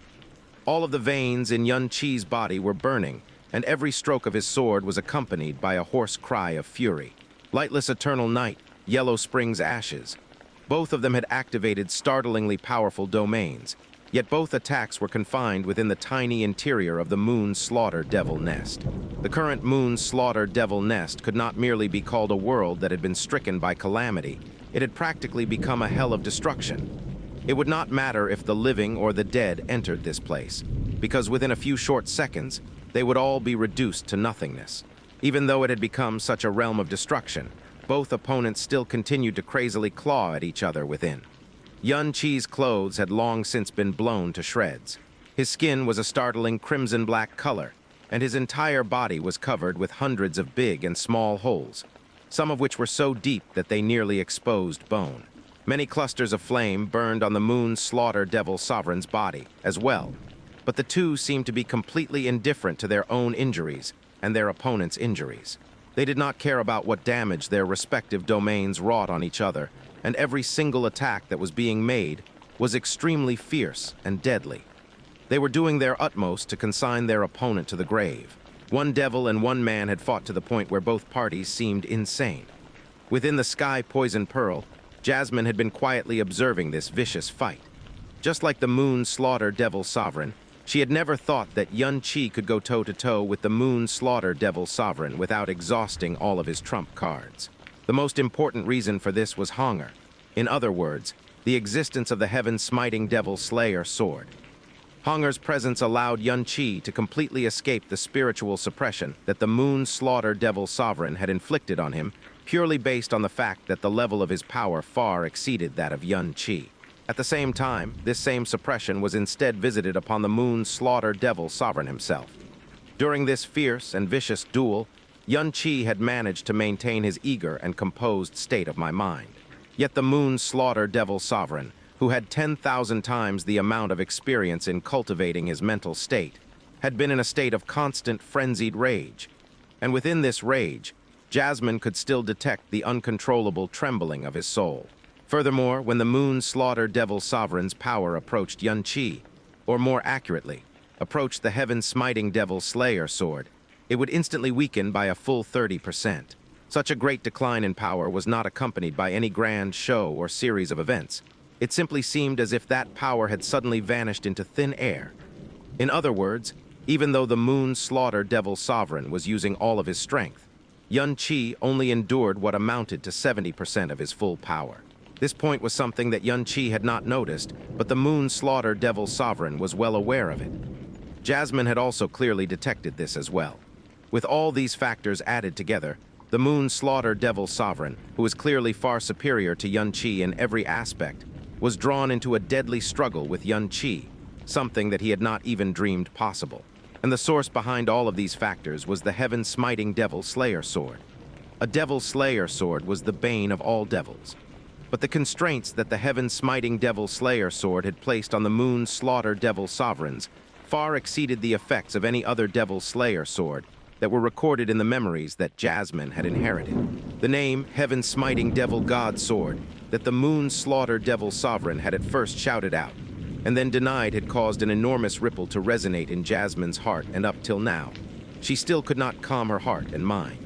All of the veins in Xianxia's body were burning, and every stroke of his sword was accompanied by a hoarse cry of fury. Lightless eternal night, Yellow Spring's ashes. Both of them had activated startlingly powerful domains, yet both attacks were confined within the tiny interior of the Moon Slaughter Devil Nest. The current Moon Slaughter Devil Nest could not merely be called a world that had been stricken by calamity. It had practically become a hell of destruction. It would not matter if the living or the dead entered this place, because within a few short seconds, they would all be reduced to nothingness. Even though it had become such a realm of destruction, both opponents still continued to crazily claw at each other within. Xianxia's clothes had long since been blown to shreds. His skin was a startling crimson-black color, and his entire body was covered with hundreds of big and small holes, some of which were so deep that they nearly exposed bone. Many clusters of flame burned on the moon's slaughter devil sovereign's body as well, but the two seemed to be completely indifferent to their own injuries and their opponent's injuries. They did not care about what damage their respective domains wrought on each other, and every single attack that was being made was extremely fierce and deadly. They were doing their utmost to consign their opponent to the grave. One devil and one man had fought to the point where both parties seemed insane. Within the Sky Poison Pearl, Jasmine had been quietly observing this vicious fight. Just like the Moon's Slaughter Devil Sovereign, she had never thought that Xianxia could go toe-to-toe with the Moon's Slaughter Devil Sovereign without exhausting all of his trump cards. The most important reason for this was hunger. In other words, the existence of the Heaven-Smiting Devil Slayer sword. Hunger's presence allowed Xianxia to completely escape the spiritual suppression that the Moon's Slaughter Devil Sovereign had inflicted on him, purely based on the fact that the level of his power far exceeded that of Xianxia. At the same time, this same suppression was instead visited upon the Moon's Slaughter Devil Sovereign himself. During this fierce and vicious duel, Xianxia had managed to maintain his eager and composed state of mind. Yet the Moon's Slaughter Devil Sovereign, who had 10,000 times the amount of experience in cultivating his mental state, had been in a state of constant frenzied rage. And within this rage, Jasmine could still detect the uncontrollable trembling of his soul. Furthermore, when the Moon's Slaughter Devil Sovereign's power approached Xianxia, or more accurately, approached the Heaven-Smiting Devil Slayer sword, it would instantly weaken by a full 30%. Such a great decline in power was not accompanied by any grand show or series of events. It simply seemed as if that power had suddenly vanished into thin air. In other words, even though the Moon's Slaughter Devil Sovereign was using all of his strength, Xianxia only endured what amounted to 70% of his full power. This point was something that Xianxia had not noticed, but the Moon's Slaughter Devil Sovereign was well aware of it. Jasmine had also clearly detected this as well. With all these factors added together, the Moon's Slaughter Devil Sovereign, who was clearly far superior to Xianxia in every aspect, was drawn into a deadly struggle with Xianxia, something that he had not even dreamed possible. And the source behind all of these factors was the Heaven-Smiting Devil Slayer sword. A Devil Slayer sword was the bane of all devils. But the constraints that the Heaven-Smiting Devil Slayer sword had placed on the Moon's Slaughter Devil Sovereigns far exceeded the effects of any other Devil Slayer sword that were recorded in the memories that Jasmine had inherited. The name Heaven-Smiting Devil God Sword that the Moon's Slaughter Devil Sovereign had at first shouted out, and then denied, had caused an enormous ripple to resonate in Jasmine's heart, and up till now, she still could not calm her heart and mind.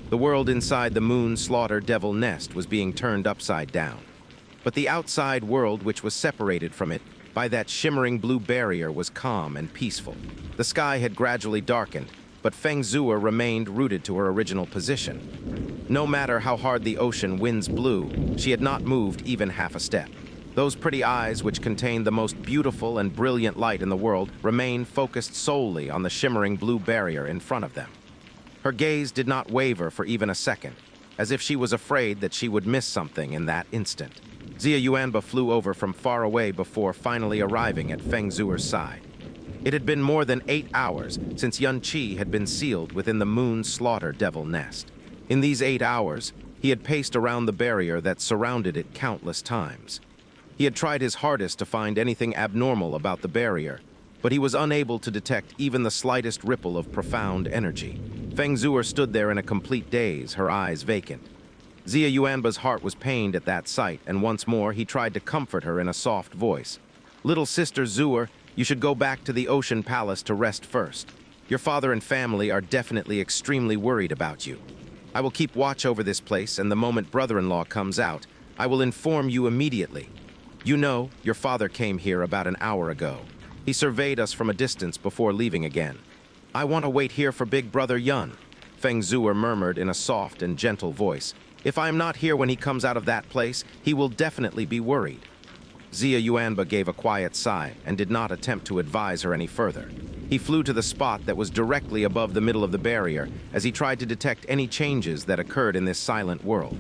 The world inside the Moon's Slaughter Devil nest was being turned upside down. But the outside world, which was separated from it by that shimmering blue barrier, was calm and peaceful. The sky had gradually darkened, but Feng Zhuo remained rooted to her original position. No matter how hard the ocean winds blew, she had not moved even half a step. Those pretty eyes, which contained the most beautiful and brilliant light in the world, remained focused solely on the shimmering blue barrier in front of them. Her gaze did not waver for even a second, as if she was afraid that she would miss something in that instant. Xianxia flew over from far away before finally arriving at Feng Zhuo's side. It had been more than 8 hours since Xianxia had been sealed within the Moon's Slaughter Devil nest. In these 8 hours, he had paced around the barrier that surrounded it countless times. He had tried his hardest to find anything abnormal about the barrier, but he was unable to detect even the slightest ripple of profound energy. Feng Zhuo stood there in a complete daze, her eyes vacant. Xianxia's heart was pained at that sight, and once more he tried to comfort her in a soft voice. "Little sister Zhuo, you should go back to the Ocean Palace to rest first. Your father and family are definitely extremely worried about you. I will keep watch over this place, and the moment brother-in-law comes out, I will inform you immediately. You know, your father came here about an hour ago. He surveyed us from a distance before leaving again. I want to wait here for Big Brother Yun," Feng Zhuo murmured in a soft and gentle voice. "If I am not here when he comes out of that place, he will definitely be worried." Xianxia gave a quiet sigh and did not attempt to advise her any further. He flew to the spot that was directly above the middle of the barrier as he tried to detect any changes that occurred in this silent world.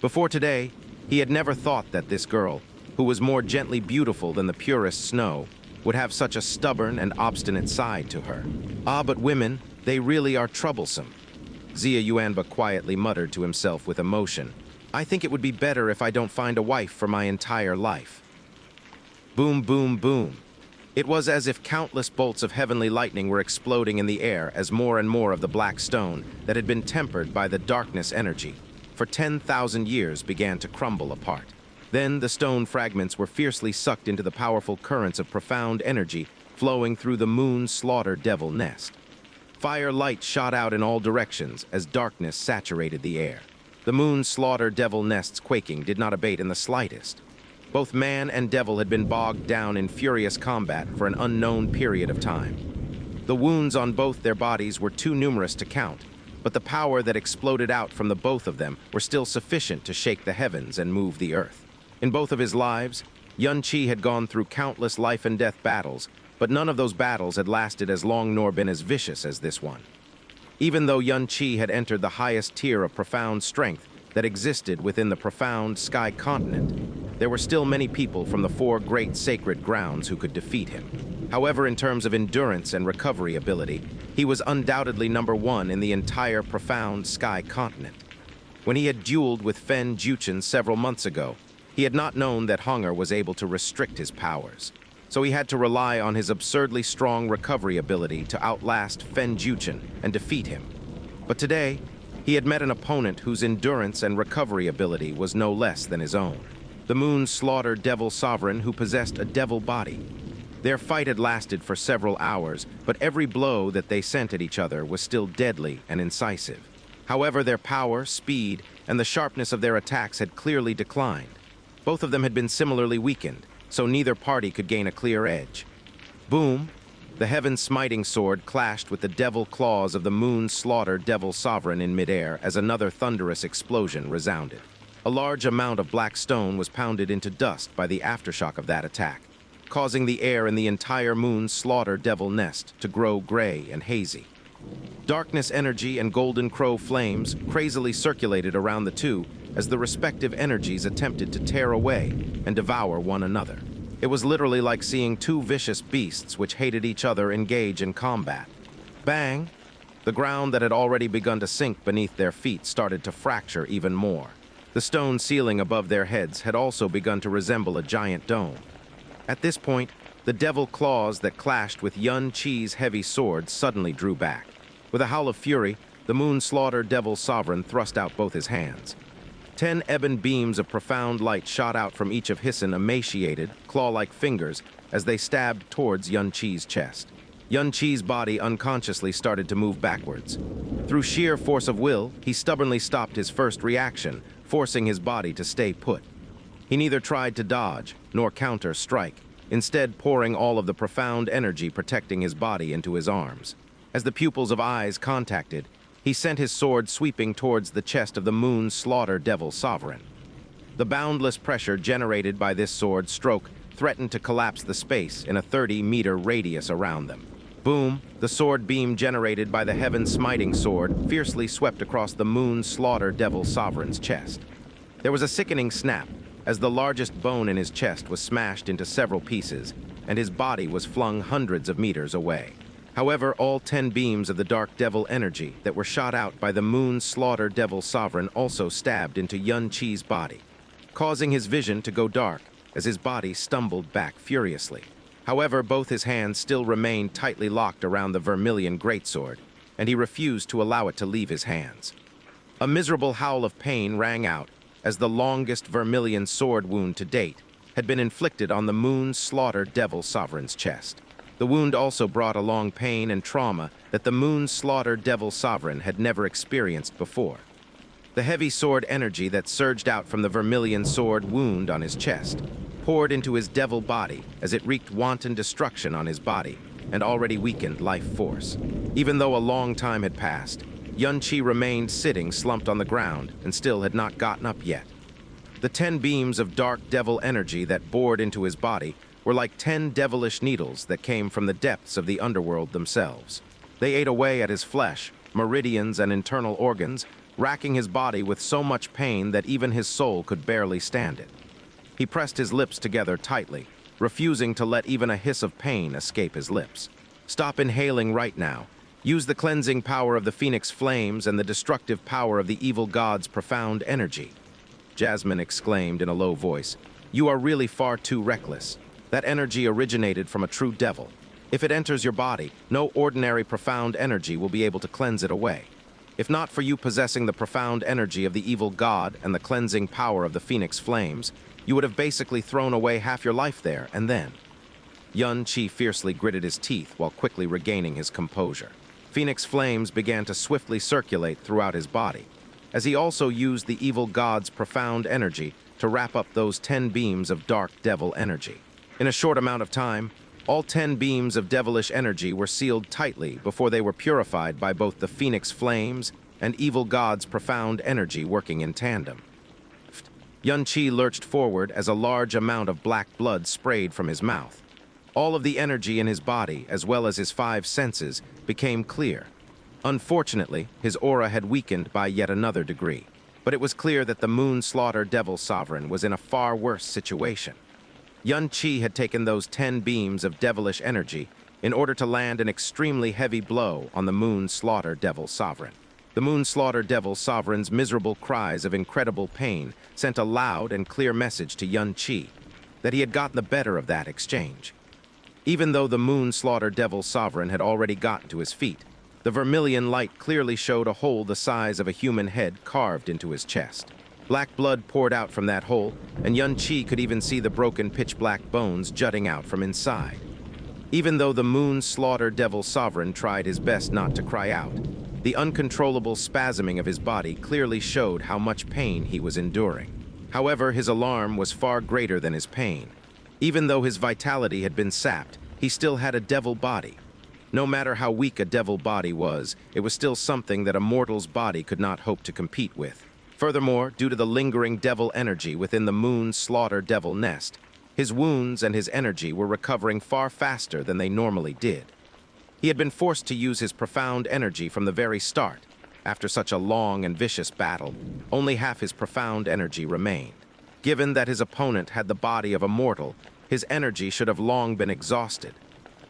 Before today, he had never thought that this girl, who was more gently beautiful than the purest snow, would have such a stubborn and obstinate side to her. Ah, but women, they really are troublesome. Xianxia quietly muttered to himself with emotion. I think it would be better if I don't find a wife for my entire life. Boom, boom, boom. It was as if countless bolts of heavenly lightning were exploding in the air as more and more of the black stone that had been tempered by the darkness energy for 10,000 years began to crumble apart. Then the stone fragments were fiercely sucked into the powerful currents of profound energy flowing through the moon's slaughter devil nest. Fire light shot out in all directions as darkness saturated the air. The moon's slaughter devil nest's quaking did not abate in the slightest. Both man and devil had been bogged down in furious combat for an unknown period of time. The wounds on both their bodies were too numerous to count, but the power that exploded out from the both of them were still sufficient to shake the heavens and move the earth. In both of his lives, Xianxia had gone through countless life and death battles, but none of those battles had lasted as long nor been as vicious as this one. Even though Xianxia had entered the highest tier of profound strength that existed within the profound sky continent, there were still many people from the four great sacred grounds who could defeat him. However, in terms of endurance and recovery ability, he was undoubtedly number one in the entire profound sky continent. When he had dueled with Fen Juchen several months ago, he had not known that hunger was able to restrict his powers, so he had to rely on his absurdly strong recovery ability to outlast Fen Juchen and defeat him. But today, he had met an opponent whose endurance and recovery ability was no less than his own. The moon's slaughter devil sovereign who possessed a devil body. Their fight had lasted for several hours, but every blow that they sent at each other was still deadly and incisive. However, their power, speed, and the sharpness of their attacks had clearly declined. Both of them had been similarly weakened, so neither party could gain a clear edge. Boom! The heaven-smiting sword clashed with the devil claws of the moon's slaughter devil sovereign in midair as another thunderous explosion resounded. A large amount of black stone was pounded into dust by the aftershock of that attack, causing the air in the entire moon's slaughter devil nest to grow gray and hazy. Darkness energy and golden crow flames crazily circulated around the two as the respective energies attempted to tear away and devour one another. It was literally like seeing two vicious beasts which hated each other engage in combat. Bang! The ground that had already begun to sink beneath their feet started to fracture even more. The stone ceiling above their heads had also begun to resemble a giant dome. At this point, the devil claws that clashed with Xianxia's heavy sword suddenly drew back. With a howl of fury, the moon slaughter devil sovereign thrust out both his hands. 10 ebon beams of profound light shot out from each of his emaciated, claw-like fingers as they stabbed towards Xianxia's chest. Xianxia's body unconsciously started to move backwards. Through sheer force of will, he stubbornly stopped his first reaction, forcing his body to stay put. He neither tried to dodge nor counter-strike, instead pouring all of the profound energy protecting his body into his arms. As the pupils of eyes contacted, he sent his sword sweeping towards the chest of the moon's slaughter devil sovereign. The boundless pressure generated by this sword stroke threatened to collapse the space in a 30-meter radius around them. Boom! The sword beam generated by the heaven-smiting sword fiercely swept across the moon's slaughter devil sovereign's chest. There was a sickening snap as the largest bone in his chest was smashed into several pieces, and his body was flung hundreds of meters away. However, all 10 beams of the dark devil energy that were shot out by the moon's slaughter devil sovereign also stabbed into Xianxia's body, causing his vision to go dark as his body stumbled back furiously. However, both his hands still remained tightly locked around the vermilion greatsword, and he refused to allow it to leave his hands. A miserable howl of pain rang out as the longest vermilion sword wound to date had been inflicted on the moon's slaughter devil sovereign's chest. The wound also brought along pain and trauma that the moon's slaughter devil sovereign had never experienced before. The heavy sword energy that surged out from the vermilion sword wound on his chest poured into his devil body as it wreaked wanton destruction on his body and already weakened life force. Even though a long time had passed, Xianxia remained sitting slumped on the ground and still had not gotten up yet. The 10 beams of dark devil energy that bored into his body were like 10 devilish needles that came from the depths of the underworld themselves. They ate away at his flesh, meridians, and internal organs, racking his body with so much pain that even his soul could barely stand it. He pressed his lips together tightly, refusing to let even a hiss of pain escape his lips. "Stop inhaling right now. Use the cleansing power of the phoenix flames and the destructive power of the evil god's profound energy," Jasmine exclaimed in a low voice. "You are really far too reckless. That energy originated from a true devil. If it enters your body, no ordinary profound energy will be able to cleanse it away. If not for you possessing the profound energy of the evil god and the cleansing power of the phoenix flames, you would have basically thrown away half your life there and then." Xianxia fiercely gritted his teeth while quickly regaining his composure. Phoenix flames began to swiftly circulate throughout his body, as he also used the evil god's profound energy to wrap up those 10 beams of dark devil energy. In a short amount of time, all 10 beams of devilish energy were sealed tightly before they were purified by both the phoenix flames and evil god's profound energy working in tandem. Xianxia lurched forward as a large amount of black blood sprayed from his mouth. All of the energy in his body, as well as his 5 senses, became clear. Unfortunately, his aura had weakened by yet another degree, but it was clear that the Moon Slaughter Devil Sovereign was in a far worse situation. Xianxia had taken those 10 beams of devilish energy in order to land an extremely heavy blow on the Moon Slaughter Devil Sovereign. The Moon Slaughter Devil Sovereign's miserable cries of incredible pain sent a loud and clear message to Xianxia that he had gotten the better of that exchange. Even though the Moon Slaughter Devil Sovereign had already gotten to his feet, the vermilion light clearly showed a hole the size of a human head carved into his chest. Black blood poured out from that hole, and Xianxia could even see the broken pitch-black bones jutting out from inside. Even though the Moon Slaughter Devil Sovereign tried his best not to cry out, the uncontrollable spasming of his body clearly showed how much pain he was enduring. However, his alarm was far greater than his pain. Even though his vitality had been sapped, he still had a devil body. No matter how weak a devil body was, it was still something that a mortal's body could not hope to compete with. Furthermore, due to the lingering devil energy within the Moon Slaughter Devil Nest, his wounds and his energy were recovering far faster than they normally did. He had been forced to use his profound energy from the very start. After such a long and vicious battle, only half his profound energy remained. Given that his opponent had the body of a mortal, his energy should have long been exhausted.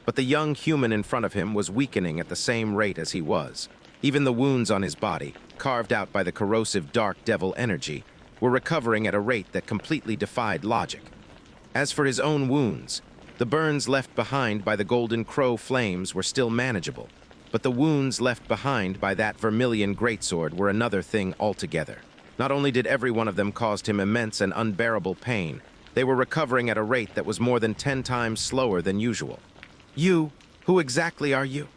But the young human in front of him was weakening at the same rate as he was. Even the wounds on his body, carved out by the corrosive dark devil energy, were recovering at a rate that completely defied logic. As for his own wounds, the burns left behind by the golden crow flames were still manageable, but the wounds left behind by that vermilion greatsword were another thing altogether. Not only did every one of them cause him immense and unbearable pain, they were recovering at a rate that was more than 10 times slower than usual. "You, who exactly are you?"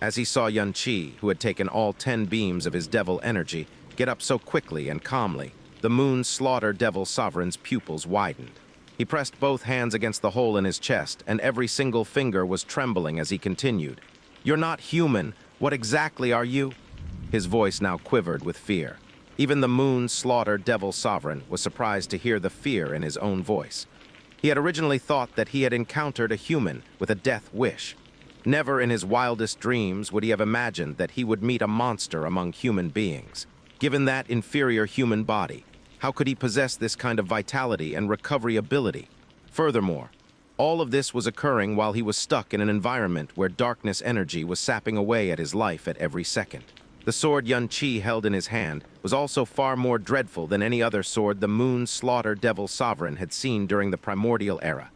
As he saw Xianxia, who had taken all 10 beams of his devil energy, get up so quickly and calmly, the Moon Slaughter Devil Sovereign's pupils widened. He pressed both hands against the hole in his chest, and every single finger was trembling as he continued. "You're not human. What exactly are you?" His voice now quivered with fear. Even the Moon Slaughter Devil Sovereign was surprised to hear the fear in his own voice. He had originally thought that he had encountered a human with a death wish. Never in his wildest dreams would he have imagined that he would meet a monster among human beings. Given that inferior human body, how could he possess this kind of vitality and recovery ability? Furthermore, all of this was occurring while he was stuck in an environment where darkness energy was sapping away at his life at every second. The sword Xianxia held in his hand was also far more dreadful than any other sword the Moon Slaughter Devil Sovereign had seen during the primordial era.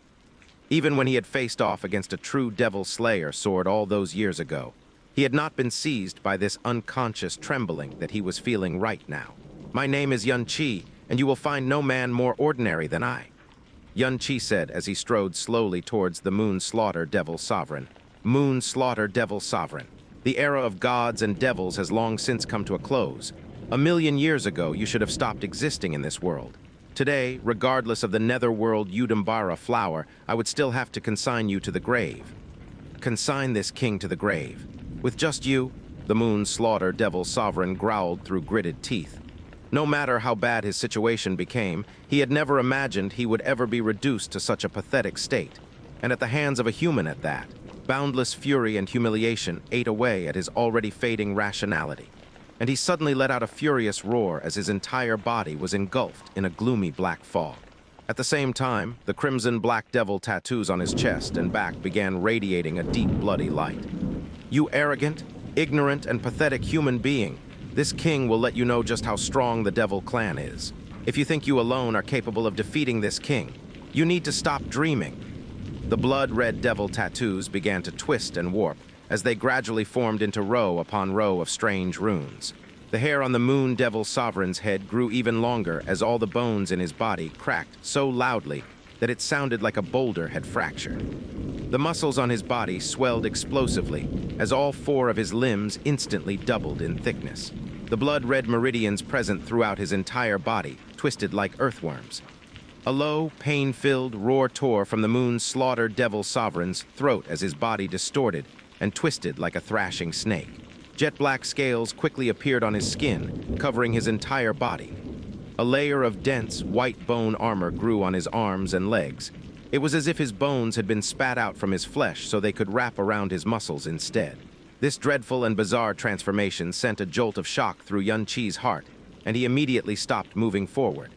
Even when he had faced off against a true Devil Slayer sword all those years ago, he had not been seized by this unconscious trembling that he was feeling right now. "My name is Xianxia, and you will find no man more ordinary than I," Xianxia said as he strode slowly towards the Moon Slaughter Devil Sovereign. "Moon Slaughter Devil Sovereign. The era of gods and devils has long since come to a close. 1,000,000 years ago, you should have stopped existing in this world. Today, regardless of the netherworld Udambara flower, I would still have to consign you to the grave." "Consign this king to the grave? With just you?" The Moon Slaughter Devil Sovereign growled through gritted teeth. No matter how bad his situation became, he had never imagined he would ever be reduced to such a pathetic state, and at the hands of a human at that. Boundless fury and humiliation ate away at his already fading rationality, and he suddenly let out a furious roar as his entire body was engulfed in a gloomy black fog. At the same time, the crimson black devil tattoos on his chest and back began radiating a deep bloody light. You arrogant, ignorant, and pathetic human being, this king will let you know just how strong the devil clan is. If you think you alone are capable of defeating this king, you need to stop dreaming. The blood-red devil tattoos began to twist and warp as they gradually formed into row upon row of strange runes. The hair on the moon devil sovereign's head grew even longer as all the bones in his body cracked so loudly that it sounded like a boulder had fractured. The muscles on his body swelled explosively as all 4 of his limbs instantly doubled in thickness. The blood-red meridians present throughout his entire body twisted like earthworms. A low, pain-filled roar tore from the moon's slaughtered devil sovereign's throat as his body distorted and twisted like a thrashing snake. Jet-black scales quickly appeared on his skin, covering his entire body. A layer of dense, white bone armor grew on his arms and legs. It was as if his bones had been spat out from his flesh so they could wrap around his muscles instead. This dreadful and bizarre transformation sent a jolt of shock through Xianxia's heart, and he immediately stopped moving forward.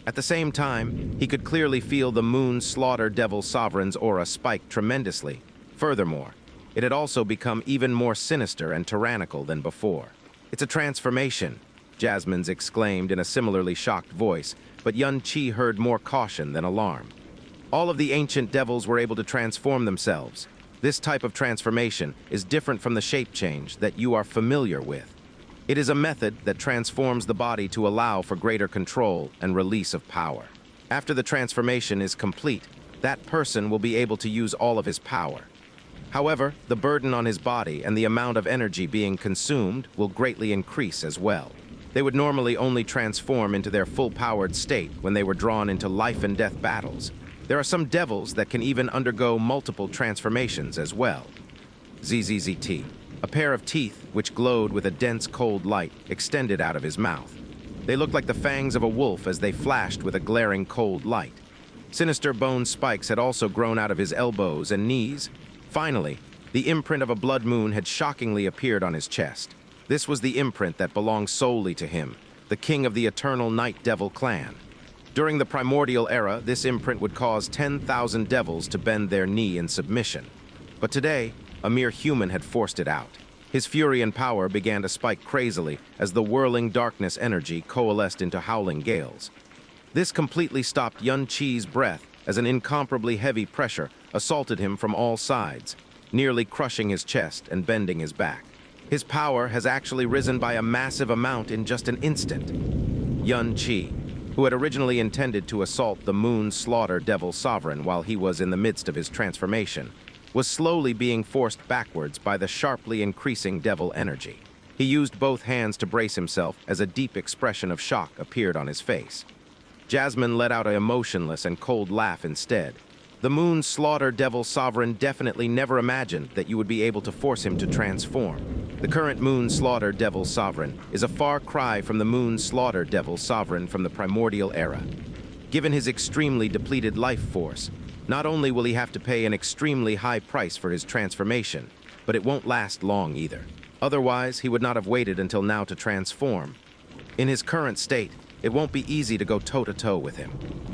At the same time, he could clearly feel the moon's slaughter devil sovereign's aura spike tremendously. Furthermore, it had also become even more sinister and tyrannical than before. "It's a transformation," Jasmine's exclaimed in a similarly shocked voice, but Xianxia heard more caution than alarm. All of the ancient devils were able to transform themselves. This type of transformation is different from the shape change that you are familiar with. It is a method that transforms the body to allow for greater control and release of power. After the transformation is complete, that person will be able to use all of his power. However, the burden on his body and the amount of energy being consumed will greatly increase as well. They would normally only transform into their full-powered state when they were drawn into life-and-death battles. There are some devils that can even undergo multiple transformations as well. ZZZT. A pair of teeth which glowed with a dense cold light extended out of his mouth. They looked like the fangs of a wolf as they flashed with a glaring cold light. Sinister bone spikes had also grown out of his elbows and knees. Finally, the imprint of a blood moon had shockingly appeared on his chest. This was the imprint that belonged solely to him, the king of the eternal night devil clan. During the primordial era, this imprint would cause 10,000 devils to bend their knee in submission. But today, a mere human had forced it out. His fury and power began to spike crazily as the whirling darkness energy coalesced into howling gales. This completely stopped Xianxia's breath as an incomparably heavy pressure assaulted him from all sides, nearly crushing his chest and bending his back. His power has actually risen by a massive amount in just an instant. Xianxia, who had originally intended to assault the moon's slaughter devil sovereign while he was in the midst of his transformation, was slowly being forced backwards by the sharply increasing devil energy. He used both hands to brace himself as a deep expression of shock appeared on his face. Jasmine let out an emotionless and cold laugh instead. The moon's slaughter devil sovereign definitely never imagined that you would be able to force him to transform. The current moon slaughter devil sovereign is a far cry from the moon slaughter devil sovereign from the primordial era. Given his extremely depleted life force, not only will he have to pay an extremely high price for his transformation, but it won't last long either. Otherwise, he would not have waited until now to transform. In his current state, it won't be easy to go toe-to-toe with him.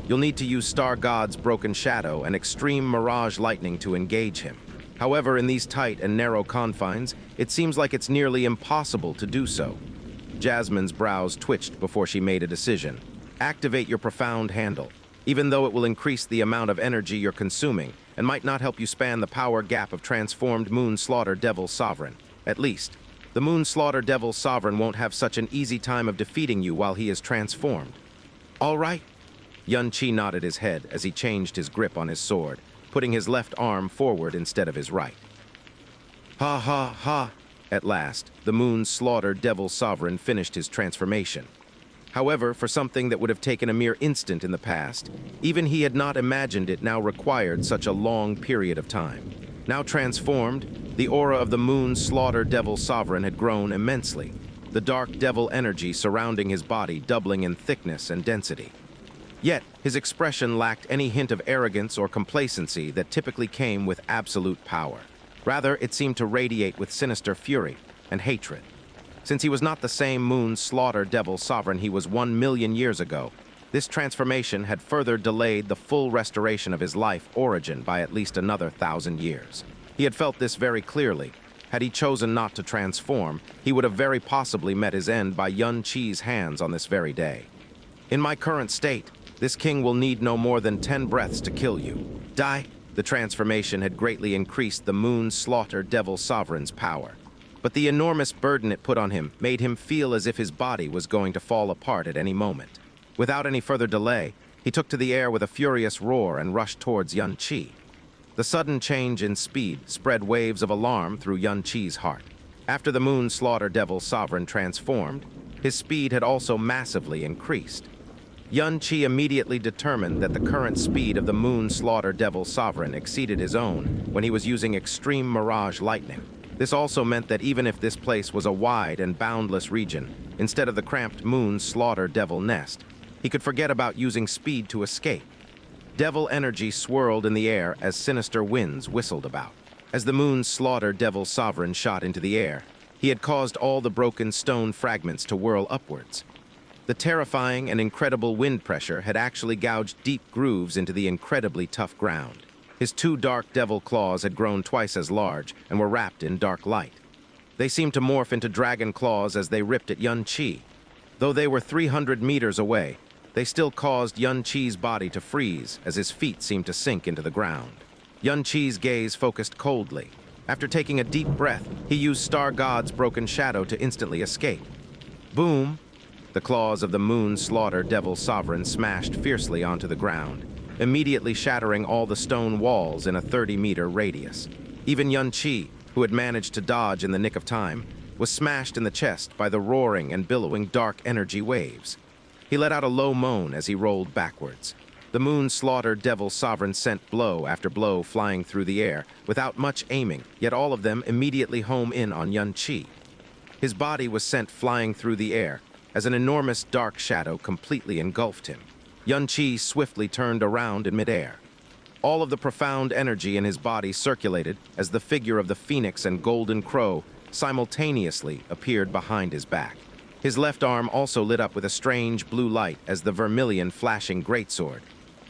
You'll need to use Star God's Broken Shadow and Extreme Mirage Lightning to engage him. However, in these tight and narrow confines, it seems like it's nearly impossible to do so. Jasmine's brows twitched before she made a decision. Activate your profound handle. Even though it will increase the amount of energy you're consuming and might not help you span the power gap of transformed Moon Slaughter Devil Sovereign, at least, the Moon Slaughter Devil Sovereign won't have such an easy time of defeating you while he is transformed. All right. Xianxia nodded his head as he changed his grip on his sword, putting his left arm forward instead of his right. Ha ha ha! At last, the Moon Slaughter Devil Sovereign finished his transformation. However, for something that would have taken a mere instant in the past, even he had not imagined it now required such a long period of time. Now transformed, the aura of the Moon Slaughter Devil Sovereign had grown immensely, the dark devil energy surrounding his body doubling in thickness and density. Yet, his expression lacked any hint of arrogance or complacency that typically came with absolute power. Rather, it seemed to radiate with sinister fury and hatred. Since he was not the same Moon Slaughter Devil Sovereign he was 1,000,000 years ago, This transformation had further delayed the full restoration of his life origin by at least another 1,000 years. He had felt this very clearly. Had he chosen not to transform, he would have very possibly met his end by Xianxia's hands on this very day. In my current state, this king will need no more than 10 breaths to kill you. Die! The transformation had greatly increased the Moon Slaughter Devil Sovereign's power. But the enormous burden it put on him made him feel as if his body was going to fall apart at any moment. Without any further delay, he took to the air with a furious roar and rushed towards Xianxia. The sudden change in speed spread waves of alarm through Xianxia's heart. After the Moon Slaughter Devil Sovereign transformed, his speed had also massively increased. Xianxia immediately determined that the current speed of the Moon Slaughter Devil Sovereign exceeded his own when he was using extreme mirage lightning. This also meant that even if this place was a wide and boundless region, instead of the cramped Moon Slaughter Devil nest, he could forget about using speed to escape. Devil energy swirled in the air as sinister winds whistled about. As the Moon Slaughter Devil Sovereign shot into the air, he had caused all the broken stone fragments to whirl upwards. The terrifying and incredible wind pressure had actually gouged deep grooves into the incredibly tough ground. His 2 dark devil claws had grown twice as large and were wrapped in dark light. They seemed to morph into dragon claws as they ripped at Xianxia. Though they were 300 meters away, they still caused Xianxia's body to freeze as his feet seemed to sink into the ground. Xianxia's gaze focused coldly. After taking a deep breath, he used Star God's broken shadow to instantly escape. Boom! The claws of the Moon Slaughter Devil Sovereign smashed fiercely onto the ground, immediately shattering all the stone walls in a 30-meter radius. Even Xianxia, who had managed to dodge in the nick of time, was smashed in the chest by the roaring and billowing dark energy waves. He let out a low moan as he rolled backwards. The Moon Slaughter Devil Sovereign sent blow after blow flying through the air, without much aiming, yet all of them immediately home in on Xianxia. His body was sent flying through the air, as an enormous dark shadow completely engulfed him. Xianxia swiftly turned around in midair. All of the profound energy in his body circulated as the figure of the Phoenix and Golden Crow simultaneously appeared behind his back. His left arm also lit up with a strange blue light as the vermilion flashing greatsword,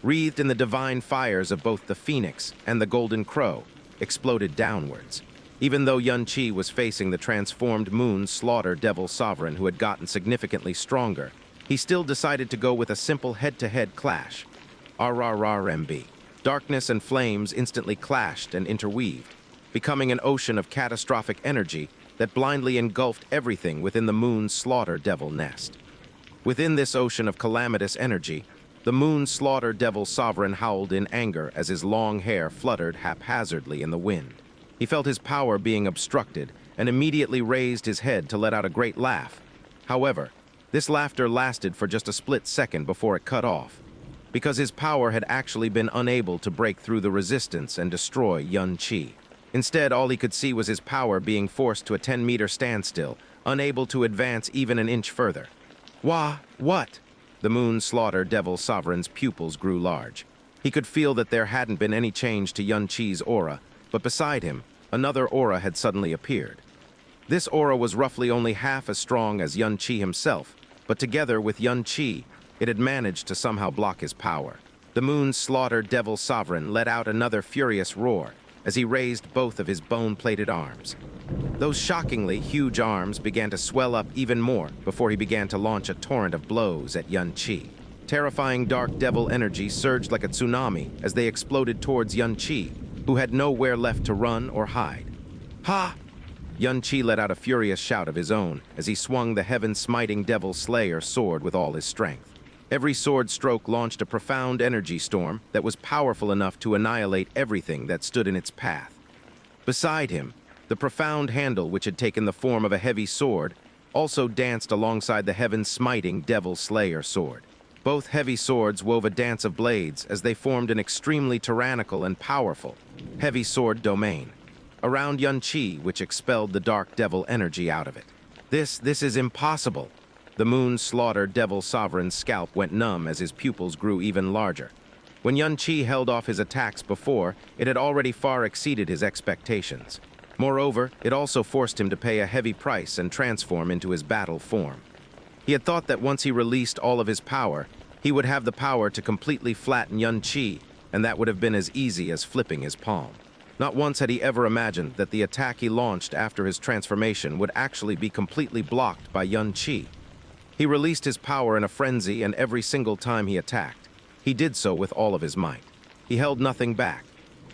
wreathed in the divine fires of both the Phoenix and the Golden Crow, exploded downwards. Even though Xianxia was facing the transformed Moon Slaughter Devil Sovereign who had gotten significantly stronger, he still decided to go with a simple head-to-head clash. RRRMB. Darkness and flames instantly clashed and interweaved, becoming an ocean of catastrophic energy that blindly engulfed everything within the Moon Slaughter Devil nest. Within this ocean of calamitous energy, the Moon Slaughter Devil Sovereign howled in anger as his long hair fluttered haphazardly in the wind. He felt his power being obstructed and immediately raised his head to let out a great laugh. However, this laughter lasted for just a split second before it cut off, because his power had actually been unable to break through the resistance and destroy Xianxia. Instead, all he could see was his power being forced to a 10-meter standstill, unable to advance even an inch further. What? The Moon Slaughter Devil Sovereign's pupils grew large. He could feel that there hadn't been any change to Xianxia's aura, but beside him, another aura had suddenly appeared. This aura was roughly only half as strong as Xianxia himself, but together with Xianxia, it had managed to somehow block his power. The Moon Slaughter Devil Sovereign let out another furious roar as he raised both of his bone-plated arms. Those shockingly huge arms began to swell up even more before he began to launch a torrent of blows at Xianxia. Terrifying dark devil energy surged like a tsunami as they exploded towards Xianxia, who had nowhere left to run or hide. Ha! Xianxia let out a furious shout of his own as he swung the heaven-smiting Devil Slayer sword with all his strength. Every sword stroke launched a profound energy storm that was powerful enough to annihilate everything that stood in its path. Beside him, the profound handle, which had taken the form of a heavy sword, also danced alongside the heaven-smiting Devil Slayer sword. Both heavy swords wove a dance of blades as they formed an extremely tyrannical and powerful heavy sword domain around Xianxia, which expelled the dark devil energy out of it. This is impossible. The Moon Slaughter Devil Sovereign's scalp went numb as his pupils grew even larger. When Xianxia held off his attacks before, it had already far exceeded his expectations. Moreover, it also forced him to pay a heavy price and transform into his battle form. He had thought that once he released all of his power, He would have the power to completely flatten Xianxia, and that would have been as easy as flipping his palm. Not once had he ever imagined that the attack he launched after his transformation would actually be completely blocked by Xianxia. He released his power in a frenzy, and every single time he attacked, he did so with all of his might. He held nothing back.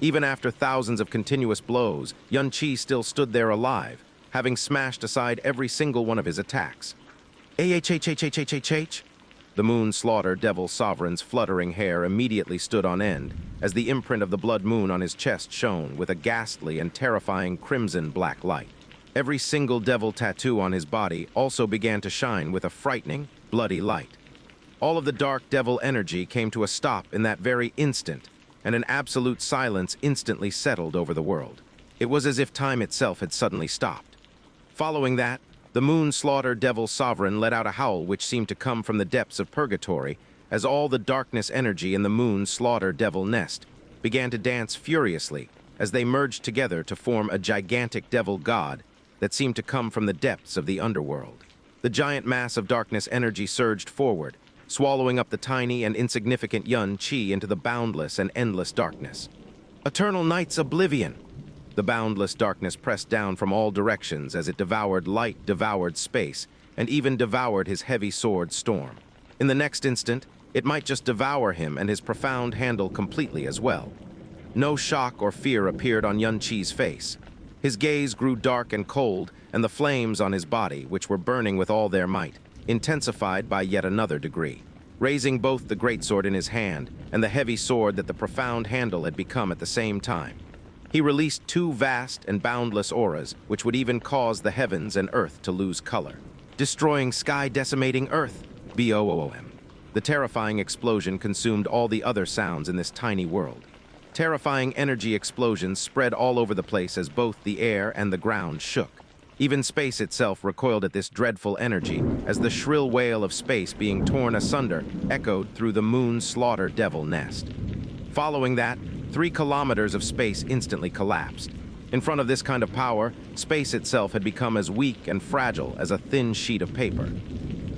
Even after thousands of continuous blows, Xianxia still stood there alive, having smashed aside every single one of his attacks. AHHHHHHH! The Moon Slaughter Devil Sovereign's fluttering hair immediately stood on end, as the imprint of the blood moon on his chest shone with a ghastly and terrifying crimson-black light. Every single devil tattoo on his body also began to shine with a frightening, bloody light. All of the dark devil energy came to a stop in that very instant, and an absolute silence instantly settled over the world. It was as if time itself had suddenly stopped. Following that, the Moon Slaughter Devil Sovereign let out a howl which seemed to come from the depths of purgatory, as all the darkness energy in the Moon Slaughter Devil nest began to dance furiously as they merged together to form a gigantic devil god that seemed to come from the depths of the underworld. The giant mass of darkness energy surged forward, swallowing up the tiny and insignificant Xianxia into the boundless and endless darkness. Eternal Night's Oblivion! The boundless darkness pressed down from all directions as it devoured light, devoured space, and even devoured his heavy sword Storm. In the next instant, it might just devour him and his profound handle completely as well. No shock or fear appeared on Xianxia's face. His gaze grew dark and cold, and the flames on his body, which were burning with all their might, intensified by yet another degree, raising both the greatsword in his hand and the heavy sword that the profound handle had become at the same time. He released two vast and boundless auras, which would even cause the heavens and earth to lose color. Destroying sky, decimating earth. BOOM. The terrifying explosion consumed all the other sounds in this tiny world. Terrifying energy explosions spread all over the place as both the air and the ground shook. Even space itself recoiled at this dreadful energy as the shrill wail of space being torn asunder echoed through the Moon Slaughter Devil nest. Following that, 3 kilometers of space instantly collapsed. In front of this kind of power, space itself had become as weak and fragile as a thin sheet of paper.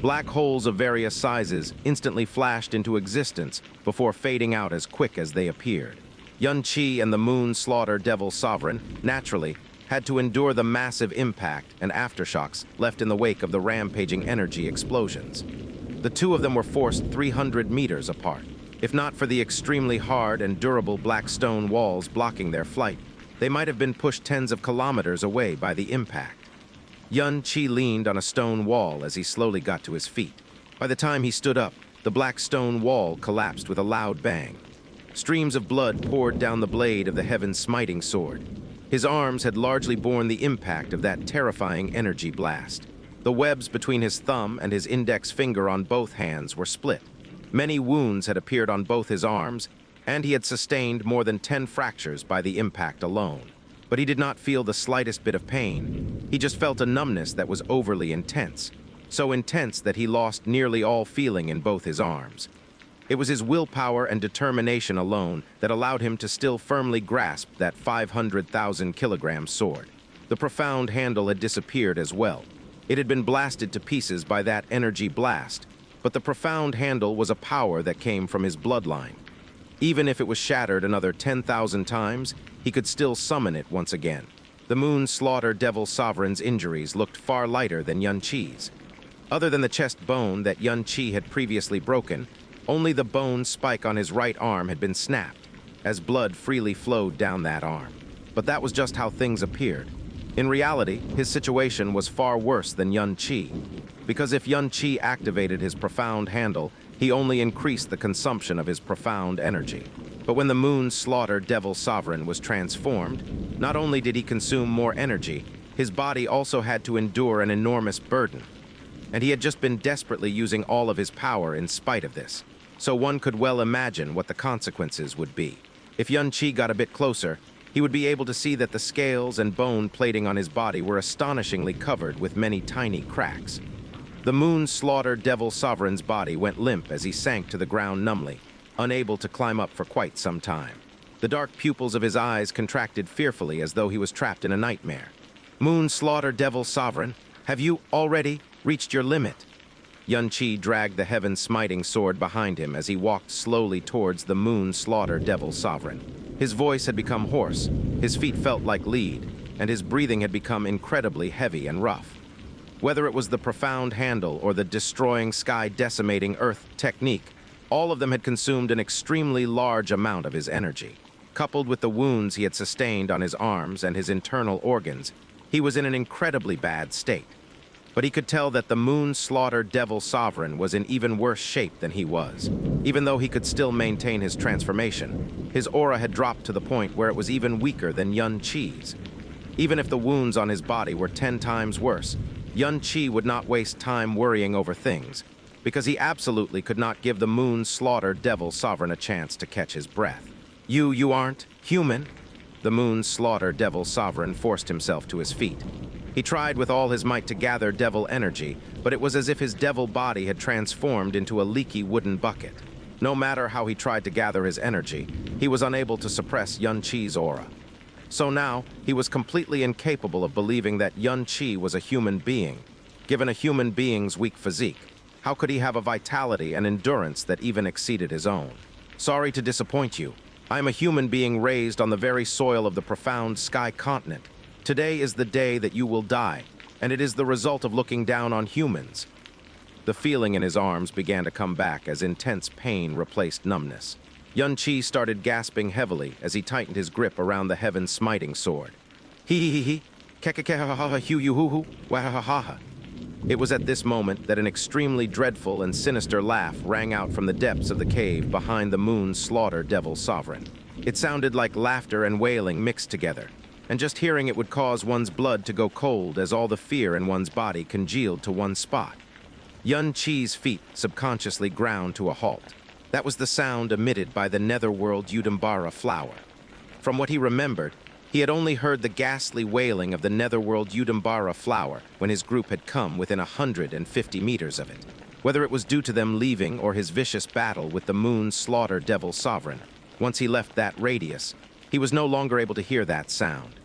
Black holes of various sizes instantly flashed into existence before fading out as quick as they appeared. Xianxia and the Moon Slaughter Devil Sovereign, naturally, had to endure the massive impact and aftershocks left in the wake of the rampaging energy explosions. The two of them were forced 300 meters apart. If not for the extremely hard and durable black stone walls blocking their flight, they might have been pushed tens of kilometers away by the impact. Xianxia leaned on a stone wall as he slowly got to his feet. By the time he stood up, the black stone wall collapsed with a loud bang. Streams of blood poured down the blade of the heaven-smiting sword. His arms had largely borne the impact of that terrifying energy blast. The webs between his thumb and his index finger on both hands were split. Many wounds had appeared on both his arms, and he had sustained more than 10 fractures by the impact alone. But he did not feel the slightest bit of pain. He just felt a numbness that was overly intense, so intense that he lost nearly all feeling in both his arms. It was his willpower and determination alone that allowed him to still firmly grasp that 500,000-kilogram sword. The profound handle had disappeared as well. It had been blasted to pieces by that energy blast, but the profound handle was a power that came from his bloodline. Even if it was shattered another 10,000 times, he could still summon it once again. The Moon Slaughter Devil Sovereign's injuries looked far lighter than Xianxia's. Other than the chest bone that Xianxia had previously broken, only the bone spike on his right arm had been snapped, as blood freely flowed down that arm. But that was just how things appeared. In reality, his situation was far worse than Xianxia, because if Xianxia activated his profound handle, he only increased the consumption of his profound energy. But when the Moon Slaughter Devil Sovereign was transformed, not only did he consume more energy, his body also had to endure an enormous burden. And he had just been desperately using all of his power in spite of this. So one could well imagine what the consequences would be. If Xianxia got a bit closer, he would be able to see that the scales and bone plating on his body were astonishingly covered with many tiny cracks. The Moon Slaughter Devil Sovereign's body went limp as he sank to the ground numbly, unable to climb up for quite some time. The dark pupils of his eyes contracted fearfully as though he was trapped in a nightmare. Moon Slaughter Devil Sovereign, have you already reached your limit? Xianxia dragged the heaven-smiting sword behind him as he walked slowly towards the moon-slaughter devil sovereign. His voice had become hoarse, his feet felt like lead, and his breathing had become incredibly heavy and rough. Whether it was the profound handle or the destroying sky-decimating earth technique, all of them had consumed an extremely large amount of his energy. Coupled with the wounds he had sustained on his arms and his internal organs, he was in an incredibly bad state. But he could tell that the moon-slaughter devil sovereign was in even worse shape than he was. Even though he could still maintain his transformation, his aura had dropped to the point where it was even weaker than Xianxia's. Even if the wounds on his body were 10 times worse, Xianxia would not waste time worrying over things, because he absolutely could not give the moon-slaughter devil sovereign a chance to catch his breath. You aren't human? The moon-slaughter devil sovereign forced himself to his feet. He tried with all his might to gather devil energy, but it was as if his devil body had transformed into a leaky wooden bucket. No matter how he tried to gather his energy, he was unable to suppress Xianxia's aura. So now, he was completely incapable of believing that Xianxia was a human being. Given a human being's weak physique, how could he have a vitality and endurance that even exceeded his own? Sorry to disappoint you. I am a human being raised on the very soil of the profound sky continent. Today is the day that you will die, and it is the result of looking down on humans. The feeling in his arms began to come back as intense pain replaced numbness. Xianxia started gasping heavily as he tightened his grip around the heaven-smiting sword. He, kekeke-ha-ha-ha, hu-yu-hu-hu, wa-ha-ha-ha. It was at this moment that an extremely dreadful and sinister laugh rang out from the depths of the cave behind the moon-slaughter devil sovereign. It sounded like laughter and wailing mixed together, and just hearing it would cause one's blood to go cold as all the fear in one's body congealed to one spot. Xianxia's feet subconsciously ground to a halt. That was the sound emitted by the netherworld Yudambara flower. From what he remembered, he had only heard the ghastly wailing of the netherworld Yudambara flower when his group had come within 150 meters of it. Whether it was due to them leaving or his vicious battle with the moon-slaughter devil sovereign, once he left that radius, he was no longer able to hear that sound.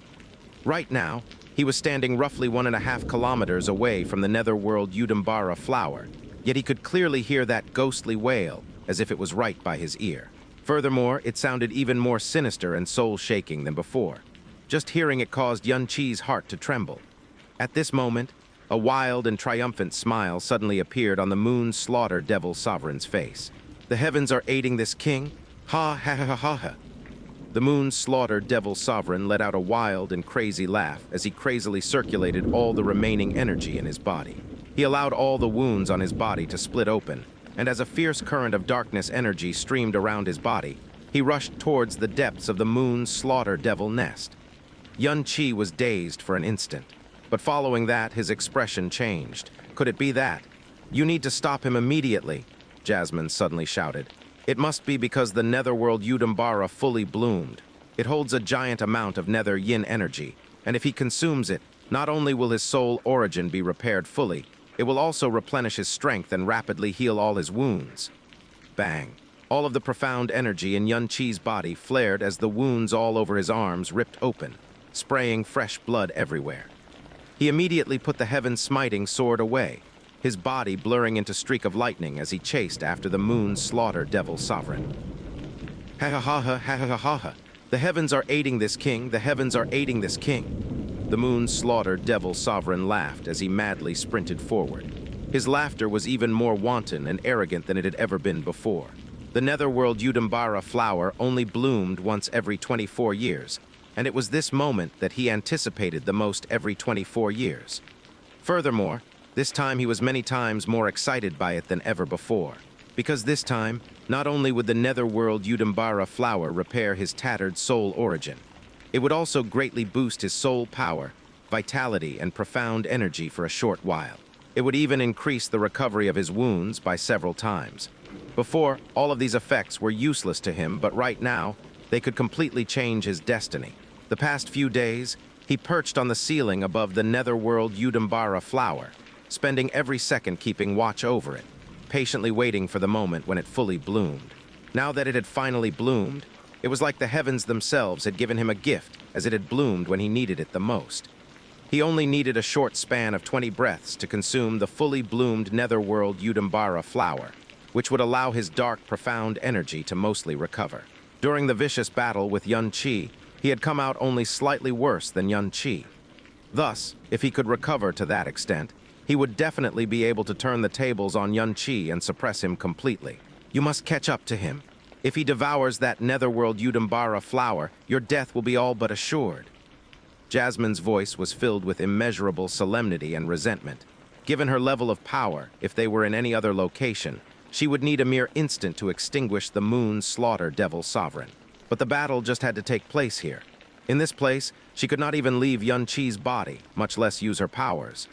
Right now, he was standing roughly 1.5 kilometers away from the netherworld Yudambara flower, yet he could clearly hear that ghostly wail as if it was right by his ear. Furthermore, it sounded even more sinister and soul-shaking than before. Just hearing it caused Xianxia's heart to tremble. At this moment, a wild and triumphant smile suddenly appeared on the moon-slaughter devil sovereign's face. The heavens are aiding this king? Ha ha ha ha ha. The moon-slaughter devil sovereign let out a wild and crazy laugh as he crazily circulated all the remaining energy in his body. He allowed all the wounds on his body to split open, and as a fierce current of darkness energy streamed around his body, he rushed towards the depths of the moon-slaughter devil nest. Xianxia was dazed for an instant, but following that, his expression changed. Could it be that? You need to stop him immediately, Jasmine suddenly shouted. It must be because the netherworld Yudambara fully bloomed. It holds a giant amount of nether yin energy, and if he consumes it, not only will his soul origin be repaired fully, it will also replenish his strength and rapidly heal all his wounds. Bang. All of the profound energy in Xianxia's body flared as the wounds all over his arms ripped open, spraying fresh blood everywhere. He immediately put the heaven-smiting sword away, his body blurring into streak of lightning as he chased after the moon-slaughter devil sovereign. Ha-ha-ha-ha, ha-ha-ha-ha. The heavens are aiding this king, the heavens are aiding this king. The moon-slaughter devil sovereign laughed as he madly sprinted forward. His laughter was even more wanton and arrogant than it had ever been before. The netherworld Yudambara flower only bloomed once every 24 years, and it was this moment that he anticipated the most every 24 years. Furthermore, this time he was many times more excited by it than ever before, because this time, not only would the netherworld Yudambara flower repair his tattered soul origin, it would also greatly boost his soul power, vitality, and profound energy for a short while. It would even increase the recovery of his wounds by several times. Before, all of these effects were useless to him, but right now, they could completely change his destiny. The past few days, he perched on the ceiling above the netherworld Yudambara flower, spending every second keeping watch over it, patiently waiting for the moment when it fully bloomed. Now that it had finally bloomed, it was like the heavens themselves had given him a gift as it had bloomed when he needed it the most. He only needed a short span of 20 breaths to consume the fully bloomed netherworld Udambara flower, which would allow his dark, profound energy to mostly recover. During the vicious battle with Yun Qi, he had come out only slightly worse than Yun Qi. Thus, if he could recover to that extent, he would definitely be able to turn the tables on Yun Qi and suppress him completely. You must catch up to him. If he devours that netherworld Udambara flower, your death will be all but assured. Jasmine's voice was filled with immeasurable solemnity and resentment. Given her level of power, if they were in any other location, she would need a mere instant to extinguish the Moon's Slaughter Devil Sovereign. But the battle just had to take place here. In this place, she could not even leave Yun Qi's body, much less use her powers.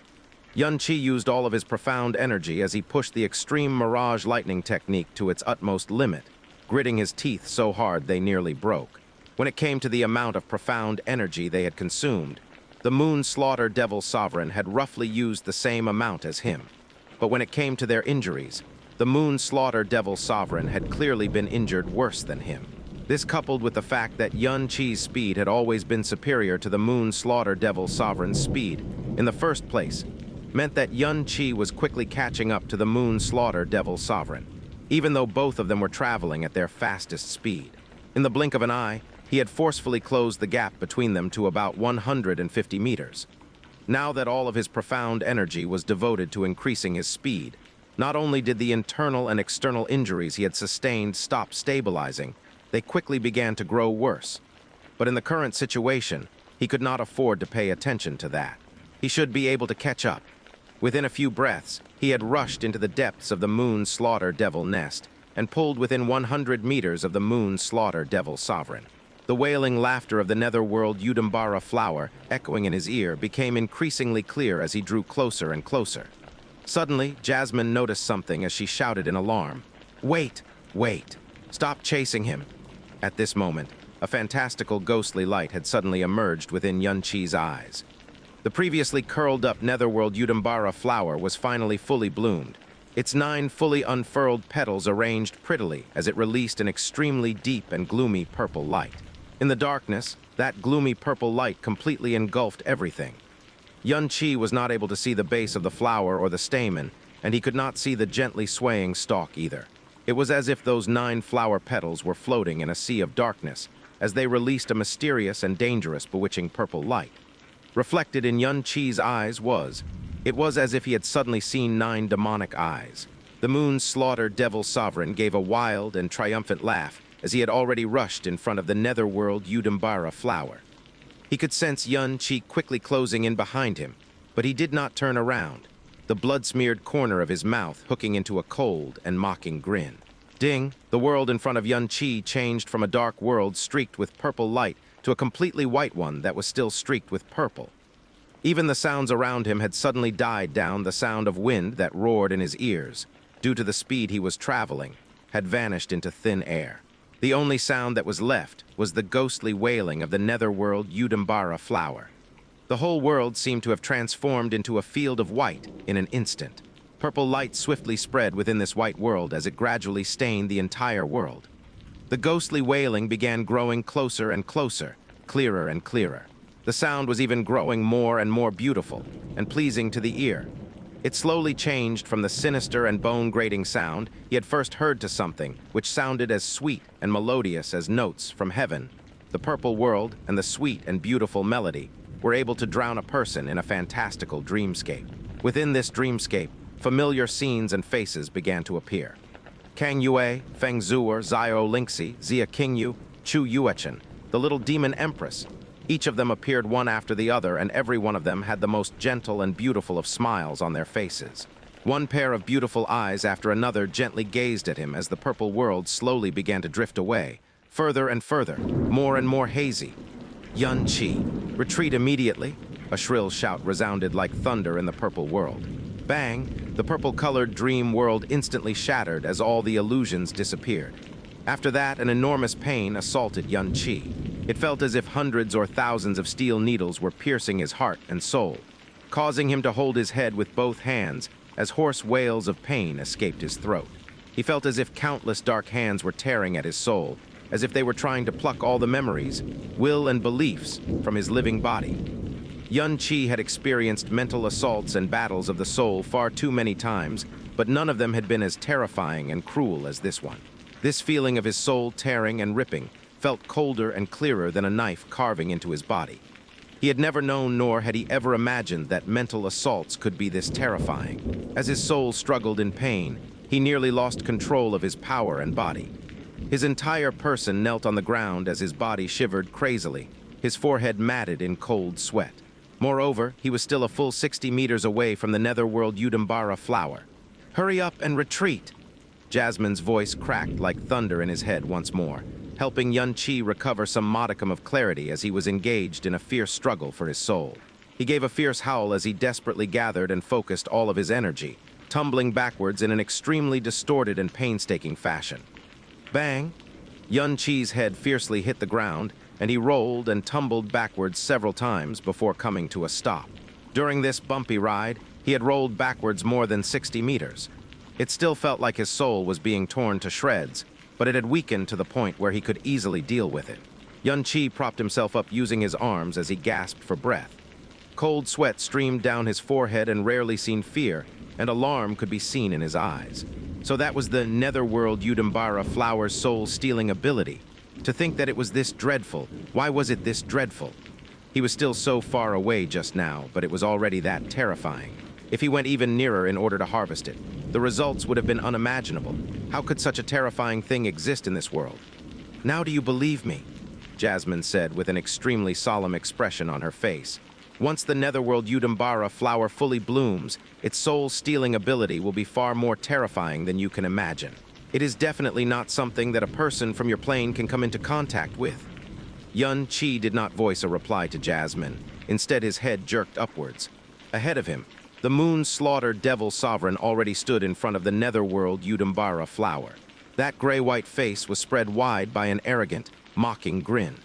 Yun Qi used all of his profound energy as he pushed the extreme Mirage Lightning technique to its utmost limit, gritting his teeth so hard they nearly broke. When it came to the amount of profound energy they had consumed, the Moon Slaughter Devil Sovereign had roughly used the same amount as him. But when it came to their injuries, the Moon Slaughter Devil Sovereign had clearly been injured worse than him. This, coupled with the fact that Yun Qi's speed had always been superior to the Moon Slaughter Devil Sovereign's speed in the first place, meant that Yun Qi was quickly catching up to the Moon Slaughter Devil Sovereign, even though both of them were traveling at their fastest speed. In the blink of an eye, he had forcefully closed the gap between them to about 150 meters. Now that all of his profound energy was devoted to increasing his speed, not only did the internal and external injuries he had sustained stop stabilizing, they quickly began to grow worse. But in the current situation, he could not afford to pay attention to that. He should be able to catch up. Within a few breaths, he had rushed into the depths of the Moon Slaughter Devil nest and pulled within 100 meters of the Moon Slaughter Devil Sovereign. The wailing laughter of the netherworld Udambara flower, echoing in his ear, became increasingly clear as he drew closer and closer. Suddenly, Jasmine noticed something as she shouted in alarm. "Wait! Wait! Stop chasing him!" At this moment, a fantastical ghostly light had suddenly emerged within Yun Qi's eyes. The previously curled-up netherworld Udambara flower was finally fully bloomed, its 9 fully unfurled petals arranged prettily as it released an extremely deep and gloomy purple light. In the darkness, that gloomy purple light completely engulfed everything. Yun Qi was not able to see the base of the flower or the stamen, and he could not see the gently swaying stalk either. It was as if those 9 flower petals were floating in a sea of darkness as they released a mysterious and dangerous bewitching purple light. Reflected in Yun Qi's eyes it was as if he had suddenly seen 9 demonic eyes. The Moon's Slaughter Devil Sovereign gave a wild and triumphant laugh as he had already rushed in front of the netherworld Udambara flower. He could sense Yun Qi quickly closing in behind him, but he did not turn around, the blood-smeared corner of his mouth hooking into a cold and mocking grin. Ding! The world in front of Yun Qi changed from a dark world streaked with purple light to a completely white one that was still streaked with purple. Even the sounds around him had suddenly died down. The sound of wind that roared in his ears, due to the speed he was traveling, had vanished into thin air. The only sound that was left was the ghostly wailing of the netherworld Udambara flower. The whole world seemed to have transformed into a field of white in an instant. Purple light swiftly spread within this white world as it gradually stained the entire world. The ghostly wailing began growing closer and closer, clearer and clearer. The sound was even growing more and more beautiful and pleasing to the ear. It slowly changed from the sinister and bone-grating sound he had first heard to something which sounded as sweet and melodious as notes from heaven. The purple world and the sweet and beautiful melody were able to drown a person in a fantastical dreamscape. Within this dreamscape, familiar scenes and faces began to appear. Kang Yue, Feng Zuer, Zio Lingxi, Xia Qingyu, Chu Yuechen, the little demon empress. Each of them appeared one after the other, and every one of them had the most gentle and beautiful of smiles on their faces. One pair of beautiful eyes after another gently gazed at him as the purple world slowly began to drift away, further and further, more and more hazy. Yun Qi, retreat immediately! A shrill shout resounded like thunder in the purple world. Bang! The purple-colored dream world instantly shattered as all the illusions disappeared. After that, an enormous pain assaulted Yun Qi. It felt as if hundreds or thousands of steel needles were piercing his heart and soul, causing him to hold his head with both hands as hoarse wails of pain escaped his throat. He felt as if countless dark hands were tearing at his soul, as if they were trying to pluck all the memories, will and beliefs from his living body. Xianxia had experienced mental assaults and battles of the soul far too many times, but none of them had been as terrifying and cruel as this one. This feeling of his soul tearing and ripping felt colder and clearer than a knife carving into his body. He had never known, nor had he ever imagined, that mental assaults could be this terrifying. As his soul struggled in pain, he nearly lost control of his power and body. His entire person knelt on the ground as his body shivered crazily, his forehead matted in cold sweat. Moreover, he was still a full 60 meters away from the netherworld Yudambara flower. "Hurry up and retreat!" Jasmine's voice cracked like thunder in his head once more, helping Xianxia recover some modicum of clarity as he was engaged in a fierce struggle for his soul. He gave a fierce howl as he desperately gathered and focused all of his energy, tumbling backwards in an extremely distorted and painstaking fashion. Bang! Xianxia's head fiercely hit the ground, and he rolled and tumbled backwards several times before coming to a stop. During this bumpy ride, he had rolled backwards more than 60 meters. It still felt like his soul was being torn to shreds, but it had weakened to the point where he could easily deal with it. Xianxia propped himself up using his arms as he gasped for breath. Cold sweat streamed down his forehead, and rarely seen fear and alarm could be seen in his eyes. So that was the netherworld Yudambara flower's soul-stealing ability. To think that it was this dreadful. Why was it this dreadful? He was still so far away just now, but it was already that terrifying. If he went even nearer in order to harvest it, the results would have been unimaginable. How could such a terrifying thing exist in this world? "Now do you believe me?" Jasmine said with an extremely solemn expression on her face. Once the netherworld Yudambara flower fully blooms, its soul-stealing ability will be far more terrifying than you can imagine. It is definitely not something that a person from your plane can come into contact with. Xianxia did not voice a reply to Jasmine. Instead, his head jerked upwards. Ahead of him, the moon-slaughtered devil sovereign already stood in front of the netherworld Yudambara flower. That gray-white face was spread wide by an arrogant, mocking grin.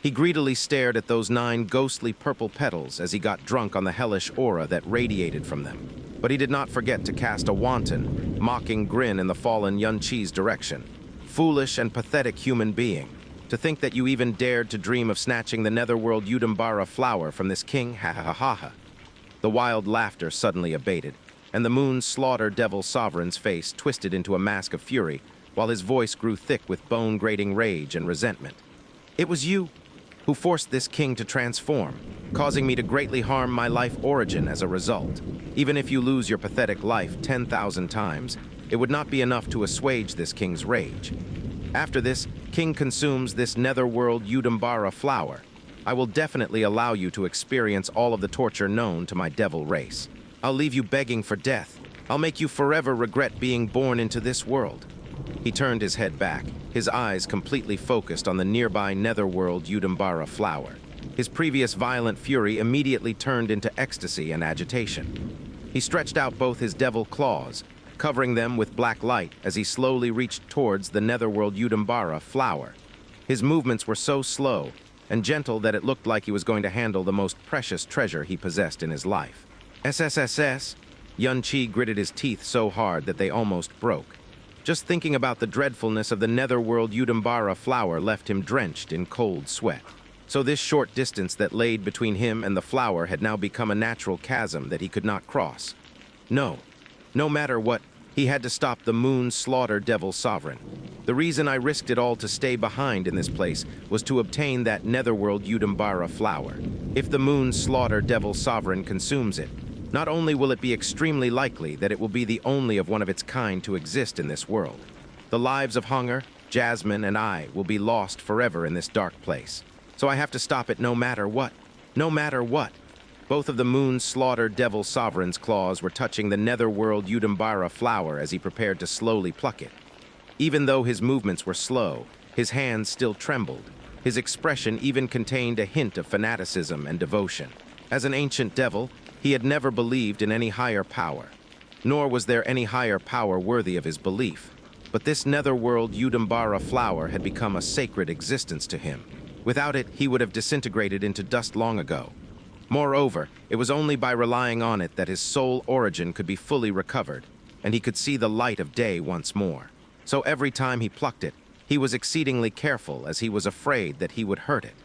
He greedily stared at those 9 ghostly purple petals as he got drunk on the hellish aura that radiated from them. But he did not forget to cast a wanton, mocking grin in the fallen Xianxia's direction. Foolish and pathetic human being. To think that you even dared to dream of snatching the netherworld Yudambara flower from this king, ha ha ha ha. The wild laughter suddenly abated, and the moon-slaughter devil sovereign's face twisted into a mask of fury, while his voice grew thick with bone-grating rage and resentment. "It was you who forced this king to transform, causing me to greatly harm my life origin as a result. Even if you lose your pathetic life 10,000 times, it would not be enough to assuage this king's rage. After this king consumes this netherworld Yudambara flower, I will definitely allow you to experience all of the torture known to my devil race. I'll leave you begging for death. I'll make you forever regret being born into this world." He turned his head back, his eyes completely focused on the nearby netherworld Yudambara flower. His previous violent fury immediately turned into ecstasy and agitation. He stretched out both his devil claws, covering them with black light as he slowly reached towards the netherworld Yudambara flower. His movements were so slow and gentle that it looked like he was going to handle the most precious treasure he possessed in his life. "SSSS?" Xianxia gritted his teeth so hard that they almost broke. Just thinking about the dreadfulness of the netherworld Yudambara flower left him drenched in cold sweat. So this short distance that laid between him and the flower had now become a natural chasm that he could not cross. No matter what, he had to stop the moon-slaughter devil sovereign. The reason I risked it all to stay behind in this place was to obtain that netherworld Yudambara flower. If the moon-slaughter devil sovereign consumes it, not only will it be extremely likely that it will be the only of one of its kind to exist in this world. The lives of Hunger, Jasmine, and I will be lost forever in this dark place. So I have to stop it no matter what. No matter what. Both of the moon-slaughtered devil sovereign's claws were touching the netherworld Yudambara flower as he prepared to slowly pluck it. Even though his movements were slow, his hands still trembled. His expression even contained a hint of fanaticism and devotion. As an ancient devil, he had never believed in any higher power. Nor was there any higher power worthy of his belief. But this netherworld Yudambara flower had become a sacred existence to him. Without it, he would have disintegrated into dust long ago. Moreover, it was only by relying on it that his soul origin could be fully recovered, and he could see the light of day once more. So every time he plucked it, he was exceedingly careful as he was afraid that he would hurt it.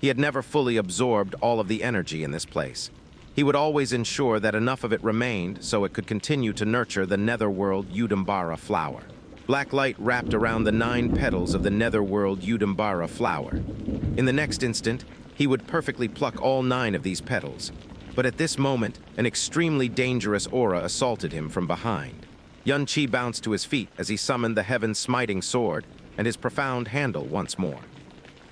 He had never fully absorbed all of the energy in this place. He would always ensure that enough of it remained so it could continue to nurture the netherworld Yudambara flower. Black light wrapped around the 9 petals of the netherworld Yudambara flower. In the next instant, he would perfectly pluck all 9 of these petals. But at this moment, an extremely dangerous aura assaulted him from behind. Xianxia bounced to his feet as he summoned the heaven-smiting sword and his profound handle once more.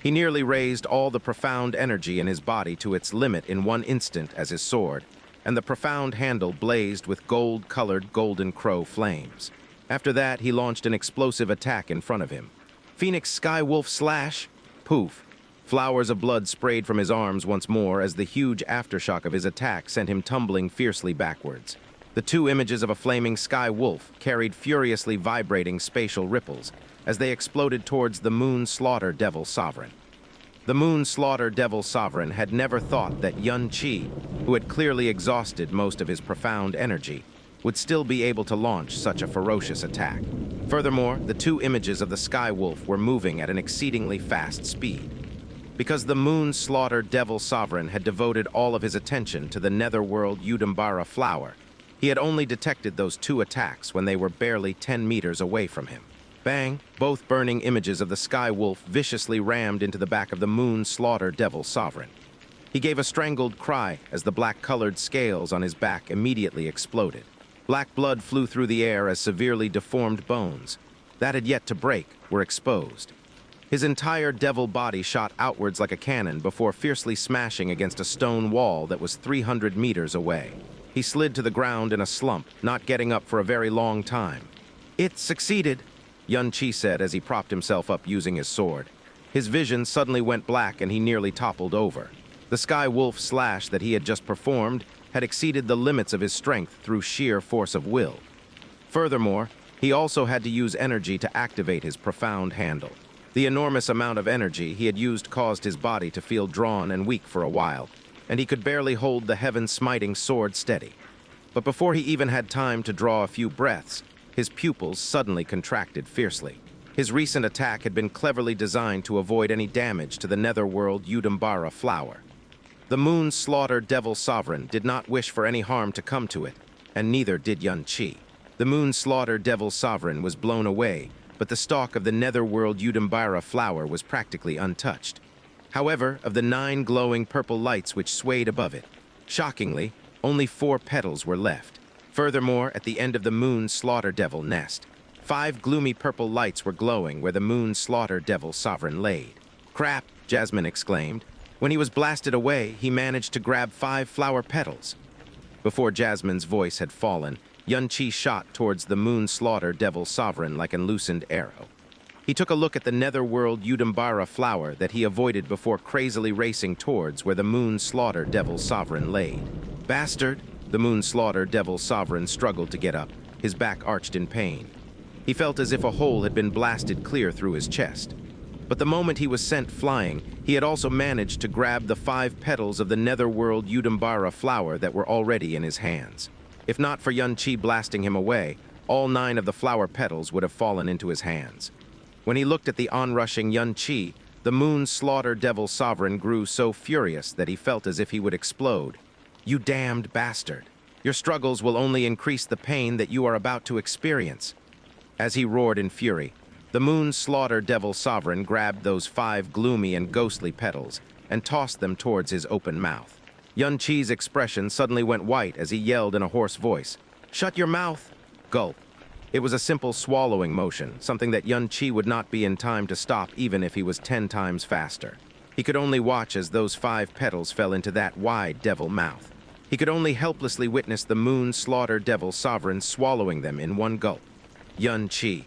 He nearly raised all the profound energy in his body to its limit in one instant as his sword, and the profound handle blazed with gold-colored golden crow flames. After that, he launched an explosive attack in front of him. Phoenix Skywolf Slash! Poof! Flowers of blood sprayed from his arms once more as the huge aftershock of his attack sent him tumbling fiercely backwards. The 2 images of a flaming sky wolf carried furiously vibrating spatial ripples as they exploded towards the Moon Slaughter Devil Sovereign. The Moon Slaughter Devil Sovereign had never thought that Xianxia, who had clearly exhausted most of his profound energy, would still be able to launch such a ferocious attack. Furthermore, the 2 images of the sky wolf were moving at an exceedingly fast speed. Because the Moon Slaughter Devil Sovereign had devoted all of his attention to the netherworld Yudambara flower, he had only detected those 2 attacks when they were barely 10 meters away from him. Bang! Both burning images of the sky wolf viciously rammed into the back of the Moon Slaughter Devil Sovereign. He gave a strangled cry as the black-colored scales on his back immediately exploded. Black blood flew through the air as severely deformed bones, that had yet to break, were exposed. His entire devil body shot outwards like a cannon before fiercely smashing against a stone wall that was 300 meters away. He slid to the ground in a slump, not getting up for a very long time. "It succeeded," Xianxia said as he propped himself up using his sword. His vision suddenly went black and he nearly toppled over. The sky wolf slash that he had just performed had exceeded the limits of his strength through sheer force of will. Furthermore, he also had to use energy to activate his profound handle. The enormous amount of energy he had used caused his body to feel drawn and weak for a while, and he could barely hold the heaven-smiting sword steady. But before he even had time to draw a few breaths, his pupils suddenly contracted fiercely. His recent attack had been cleverly designed to avoid any damage to the netherworld Yudambara flower. The Moon Slaughter Devil Sovereign did not wish for any harm to come to it, and neither did Xianxia. The Moon Slaughter Devil Sovereign was blown away, but the stalk of the netherworld Yudambara flower was practically untouched. However, of the 9 glowing purple lights which swayed above it, shockingly, only 4 petals were left. Furthermore, at the end of the Moon Slaughter Devil nest, 5 gloomy purple lights were glowing where the Moon Slaughter Devil Sovereign laid. "Crap!" Jasmine exclaimed. When he was blasted away, he managed to grab 5 flower petals. Before Jasmine's voice had fallen, Xianxia shot towards the Moon Slaughter Devil Sovereign like an loosened arrow. He took a look at the netherworld Yudambara flower that he avoided before crazily racing towards where the Moon Slaughter Devil Sovereign laid. "Bastard!" The Moon Slaughter Devil Sovereign struggled to get up, his back arched in pain. He felt as if a hole had been blasted clear through his chest. But the moment he was sent flying, he had also managed to grab the 5 petals of the netherworld Yudambara flower that were already in his hands. If not for Xianxia blasting him away, all 9 of the flower petals would have fallen into his hands. When he looked at the onrushing Xianxia, the Moon Slaughter Devil Sovereign grew so furious that he felt as if he would explode. "You damned bastard! Your struggles will only increase the pain that you are about to experience." As he roared in fury, the Moon Slaughter Devil Sovereign grabbed those 5 gloomy and ghostly petals and tossed them towards his open mouth. Xianxia's expression suddenly went white as he yelled in a hoarse voice, "Shut your mouth!" Gulp. It was a simple swallowing motion, something that Xianxia would not be in time to stop even if he was 10 times faster. He could only watch as those 5 petals fell into that wide devil mouth. He could only helplessly witness the Moon Slaughter Devil Sovereign swallowing them in one gulp. "Xianxia,